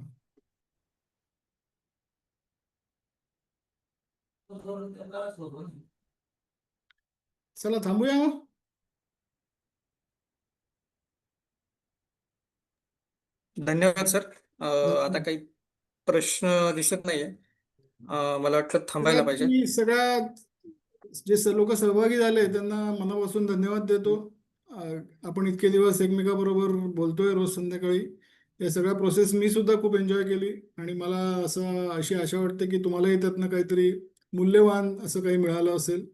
चला थांबूया मग. धन्यवाद सर. आता काही प्रश्न दिसत नाहीये. मला वाटतं थांबायला पाहिजे. मी सगळ्या जे लोक सहभागी झाले त्यांना मनापासून धन्यवाद देतो. आपण इतके दिवस एकमेकाबरोबर बोलतोय रोज संध्याकाळी. या सगळ्या प्रोसेस मी सुद्धा खूप एन्जॉय केली आणि मला अशी आशा वाटते की तुम्हालाही त्यातनं काहीतरी मूल्यवान असं काही मिळालं असेल.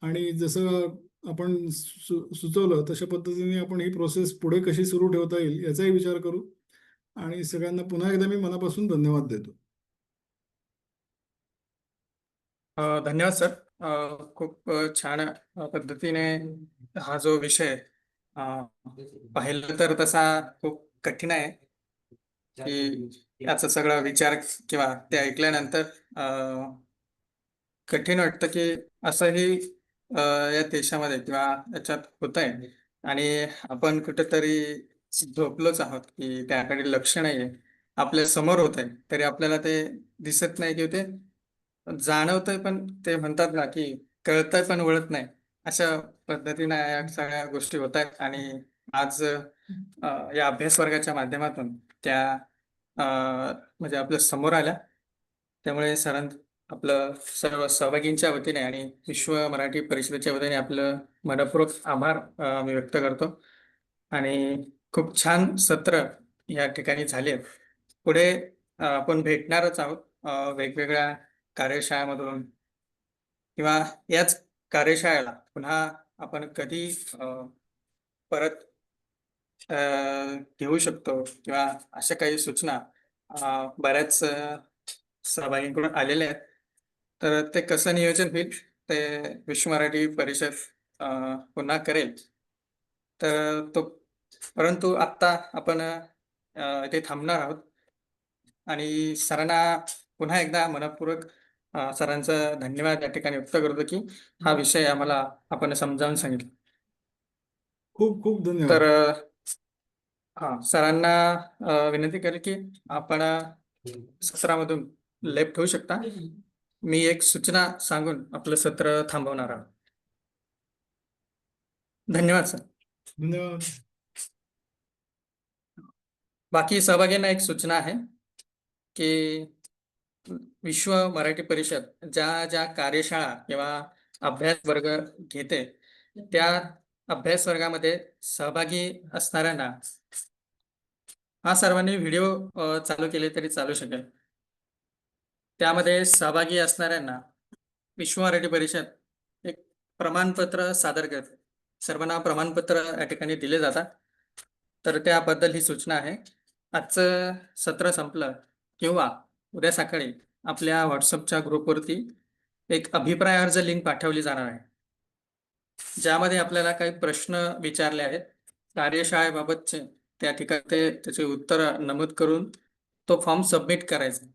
आणि जसं आपण सुचवलं तशा पद्धतीने आपण ही प्रोसेस पुढे कशी सुरू ठेवता येईल याचाही विचार करू. आणि सगळ्यांना पुन्हा एकदा मी मनापासून धन्यवाद देतो. धन्यवाद सर. खूप छान पद्धतीने हा जो विषय पाहिलं तर तसा खूप कठीण आहे की याचा सगळा विचार किंवा ते ऐकल्यानंतर कठीण वाटतं की असंही या देशामध्ये किंवा याच्यात होत आहे आणि आपण कुठेतरी झोपलोच आहोत की त्याकडे लक्ष नाहीये. आपल्या समोर होत आहे तरी आपल्याला ते दिसत नाही की ते जाणवतंय, पण ते म्हणतात ना की कळतंय पण वळत नाही. अशा पद्धतीने या सगळ्या गोष्टी होत आहेत आणि आज या अभ्यास वर्गाच्या माध्यमातून त्या म्हणजे आपल्या समोर आल्या. त्यामुळे आपलं सर्व सहभागींच्या वतीने आणि विश्व मराठी परिषदेच्या वतीने आपलं मनपूर्वक आभार मी व्यक्त करतो. आणि खूप छान सत्र या ठिकाणी झाले. पुढे आपण भेटणारच आहोत वेगवेगळ्या कार्यशाळांमधून किंवा याच कार्यशाळेला पुन्हा आपण कधी परत घेऊ शकतो किंवा अशा काही सूचना बऱ्याच सहभागींकडून आलेल्या आहेत. तर ते कसं नियोजन होईल ते विश्व मराठी परिषद पुन्हा करेल. तर परंतु आत्ता आपण इथे थांबणार आहोत आणि सरांना पुन्हा एकदा मनपूर्वक सरांचं धन्यवाद या ठिकाणी व्यक्त करतो की हा विषय आम्हाला आपण समजावून सांगितलं. खूप खूप धन्यवाद. तर सरांना विनंती करेल की आपण सत्रामधून लेफ्ट होऊ शकता. मी एक सूचना सांगून आपलं सत्र थांबवणार आहोत. धन्यवाद सर. धन्यवाद. बाकी सहभागींना एक सूचना आहे की विश्व मराठी परिषद ज्या ज्या कार्यशाळा किंवा अभ्यास वर्ग घेते त्या अभ्यास वर्गामध्ये सहभागी असणाऱ्यांना हा सर्वांनी व्हिडिओ चालू केले तरी चालू शकेल. त्यामध्ये सहभागी असणाऱ्यांना विश्व मराठी परिषद एक प्रमाणपत्र सादर करते. सर्वांना प्रमाणपत्र या ठिकाणी दिले जातात. तर त्याबद्दल ही सूचना आहे. आजचं सत्र संपलं किंवा उद्या सकाळी आपल्या व्हॉट्सअपच्या ग्रुपवरती एक अभिप्राय अर्ज लिंक पाठवली जाणार आहे, ज्यामध्ये आपल्याला काही प्रश्न विचारले आहेत कार्यशाळेबाबतचे. त्या ठिकाणी त्याचे उत्तर नमूद करून तो फॉर्म सबमिट करायचा.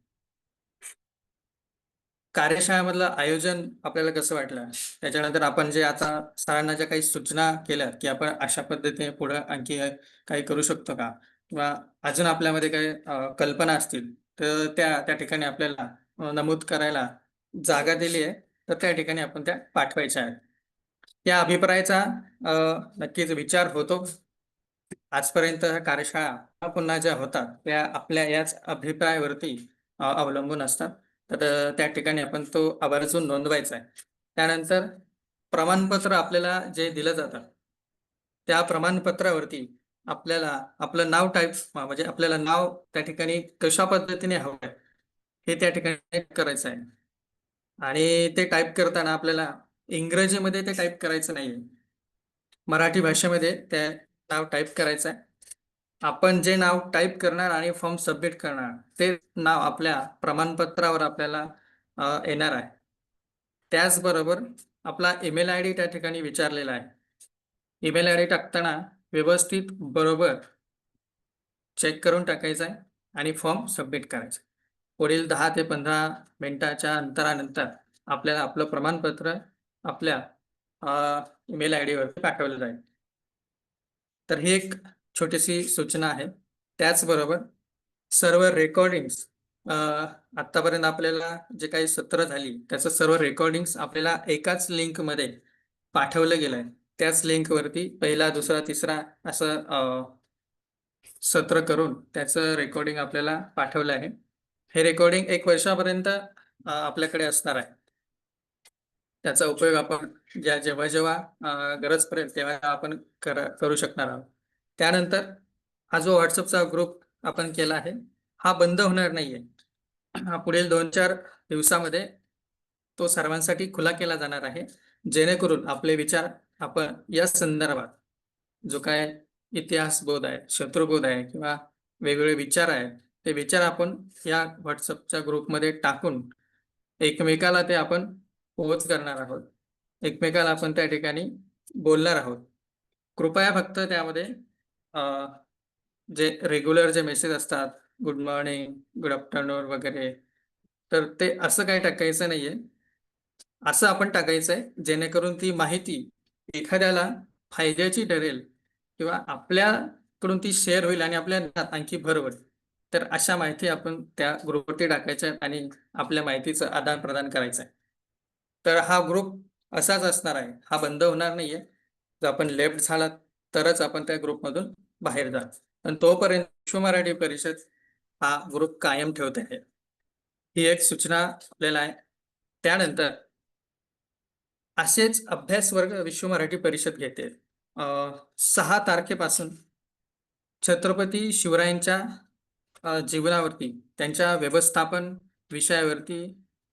कार्यशाळेमधलं आयोजन आपल्याला कसं वाटलं, त्याच्यानंतर आपण जे आता सरांना ज्या काही सूचना केल्या की आपण अशा पद्धतीने पुढे आणखी काही करू शकतो का, किंवा अजून आपल्यामध्ये काही कल्पना असतील तर त्या त्या ठिकाणी आपल्याला नमूद करायला जागा दिली आहे, तर त्या ठिकाणी आपण त्या पाठवायच्या आहेत. या अभिप्रायाचा नक्कीच विचार होतो. आजपर्यंत कार्यशाळा पुन्हा ज्या होतात त्या आपल्या याच अभिप्रायावरती अवलंबून असतात. तर त्या ठिकाणी आपण तो आवर्जून नोंदवायचा आहे. त्यानंतर प्रमाणपत्र आपल्याला जे दिलं जातं, त्या प्रमाणपत्रावरती आपल्याला आपलं नाव टाईप म्हणजे आपल्याला नाव त्या ठिकाणी कशा पद्धतीने हवं आहे हे त्या ठिकाणी टाईप करायचं आहे. आणि ते टाईप करताना आपल्याला इंग्रजीमध्ये ते टाईप करायचं नाही, मराठी भाषेमध्ये ते नाव टाईप करायचं आहे. आपण जे नाव टाईप करणार आणि फॉर्म सबमिट करणार ते नाव आपल्या प्रमाणपत्रावर आपल्याला येणार आहे. त्याचबरोबर आपला ईमेल आय डी त्या ठिकाणी विचारलेला आहे. ईमेल आय डी टाकताना व्यवस्थित बरोबर चेक करून टाकायचा आहे आणि फॉर्म सबमिट करायचा. पुढील 10 ते 15 मिनिटाच्या अंतरानंतर आपल्याला आपलं प्रमाणपत्र आपल्या ईमेल आय डीवरती पाठवलं जाईल. तर ही एक छोटीशी सूचना आहे. त्याचबरोबर सर्व रेकॉर्डिंग्स आत्तापर्यंत आपल्याला जे काही सत्र झाली त्याचं सर्व रेकॉर्डिंग्स आपल्याला एकाच लिंकमध्ये पाठवलं गेलं आहे. त्याच लिंकवरती पहिला, दुसरा, तिसरा असं सत्र करून त्याचं रेकॉर्डिंग आपल्याला पाठवलं आहे. हे रेकॉर्डिंग 1 वर्षापर्यंत आपल्याकडे असणार आहे. त्याचा उपयोग आपण जेव्हा गरज पडेल तेव्हा आपण करू शकणार आहोत. त्यानंतर हा जो व्हॉट्सअपचा ग्रुप आपण केला आहे हा बंद होणार नाहीये. हा पुढील 2-4 दिवसामध्ये तो सर्वांसाठी खुला केला जाणार आहे, जेणेकरून आपले विचार आपण या संदर्भात जो काय इतिहासबोध आहे, शत्रुबोध आहे किंवा वेगवेगळे विचार आहेत, ते विचार आपण या व्हॉट्सअपच्या ग्रुपमध्ये टाकून एकमेकाला ते आपण पोहोच करणार आहोत. एकमेकाला आपण त्या ठिकाणी बोलणार आहोत. कृपया फक्त त्यामध्ये जे रेग्युलर जे मेसेज असतात, गुड मॉर्निंग, गुड आफ्टरनून वगैरे, तर ते असं काही टाकायचं नाहीये. असं आपण टाकायचं आहे जेणेकरून ती माहिती एखाद्याला फायद्याची ठरेल किंवा आपल्याकडून ती शेअर होईल आणि आपल्या ज्ञानात आणखी भर होईल. तर अशा माहिती आपण त्या ग्रुपवरती टाकायच्या आणि आपल्या माहितीचं आदान प्रदान करायचं आहे. तर हा ग्रुप असाच असणार आहे, हा बंद होणार नाहीये. जर आपण लेफ्ट झालात तरच आपण त्या ग्रुपमधून बाहेर जा. पण तोपर्यंत विश्व मराठी परिषद हा ग्रुप कायम ठेवत आहे. ही एक सूचना आपल्याला आहे. त्यानंतर असेच अभ्यास वर्ग विश्व मराठी परिषद घेते 6 तारखेपासून छत्रपती शिवरायांच्या जीवनावरती, त्यांच्या व्यवस्थापन विषयावरती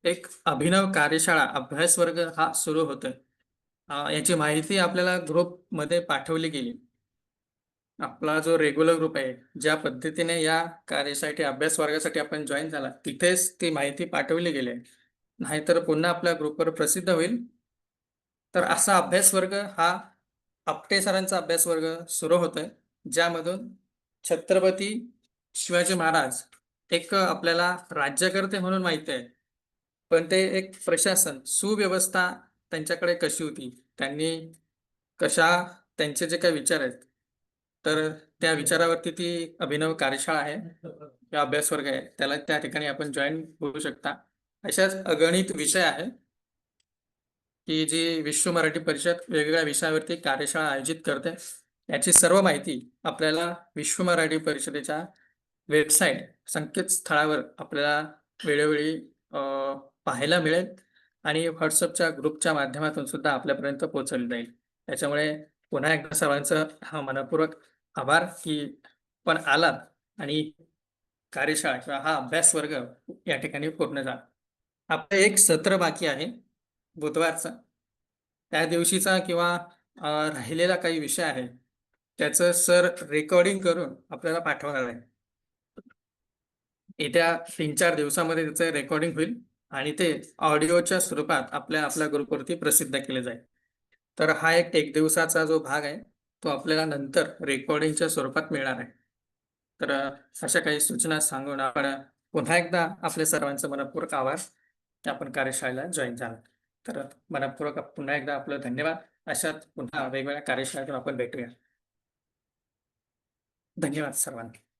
एक अभिनव कार्यशाळा अभ्यास वर्ग हा सुरू होतोय. याची माहिती आपल्याला ग्रुपमध्ये पाठवली गेली. आपला जो रेग्युलर ग्रुप आहे, ज्या पद्धतीने या कार्यशाळेसाठी अभ्यास वर्गासाठी आपण जॉईन झाला तिथेच ती माहिती पाठवली गेली आहे. नाहीतर पुन्हा आपल्या ग्रुपवर प्रसिद्ध होईल. तर असा अभ्यास वर्ग हा आपटे सरांचा अभ्यास वर्ग सुरू होतोय, ज्यामधून छत्रपती शिवाजी महाराज एक आपल्याला राज्यकर्ते म्हणून माहिती आहे, पण ते एक प्रशासन सुव्यवस्था त्यांच्याकडे कशी होती, त्यांनी कशा त्यांचे जे काही विचार आहेत, तर त्या विचारावरती ती अभिनव कार्यशाळा आहे किंवा अभ्यास वर्ग आहे, त्याला त्या ठिकाणी आपण जॉईन होऊ शकता. अशाच अगणित विषय आहे की जी विश्व मराठी परिषद वेगवेगळ्या विषयावरती कार्यशाळा आयोजित करते. याची सर्व माहिती आपल्याला विश्व मराठी परिषदेच्या वेबसाईट संकेतस्थळावर आपल्याला वेळोवेळी पाहायला मिळेल आणि व्हॉट्सअपच्या ग्रुपच्या माध्यमातून सुद्धा आपल्यापर्यंत पोहोचवली जाईल. त्याच्यामुळे पुन्हा एकदा सर्वांचं मनपूर्वक आभार की पण आलात आणि कार्यशाळा किंवा हा अभ्यास वर्ग या ठिकाणी पूर्ण झाला. आपलं एक सत्र बाकी आहे बुधवारचा. त्या दिवशीचा किंवा राहिलेला काही विषय आहे त्याचं सर रेकॉर्डिंग करून आपल्याला पाठवणार आहे. येत्या 3-4 दिवसामध्ये त्याचं रेकॉर्डिंग होईल आणि ते ऑडिओच्या स्वरूपात आपल्या ग्रुपवरती प्रसिद्ध केले जाईल. तर हा एक दिवसाचा जो भाग आहे तो आपल्याला नंतर रेकॉर्डिंगच्या स्वरूपात मिळणार आहे. तर अशा काही सूचना सांगून आपण पुन्हा एकदा आपल्या सर्वांचं मनःपूर्वक आभार की आपण कार्यशाळेला जॉईन झाला. तर मनःपूर्वक पुन्हा एकदा आपलं धन्यवाद. अशाच पुन्हा वेगवेगळ्या कार्यशाळेतून आपण भेटूया. धन्यवाद सर्वांना.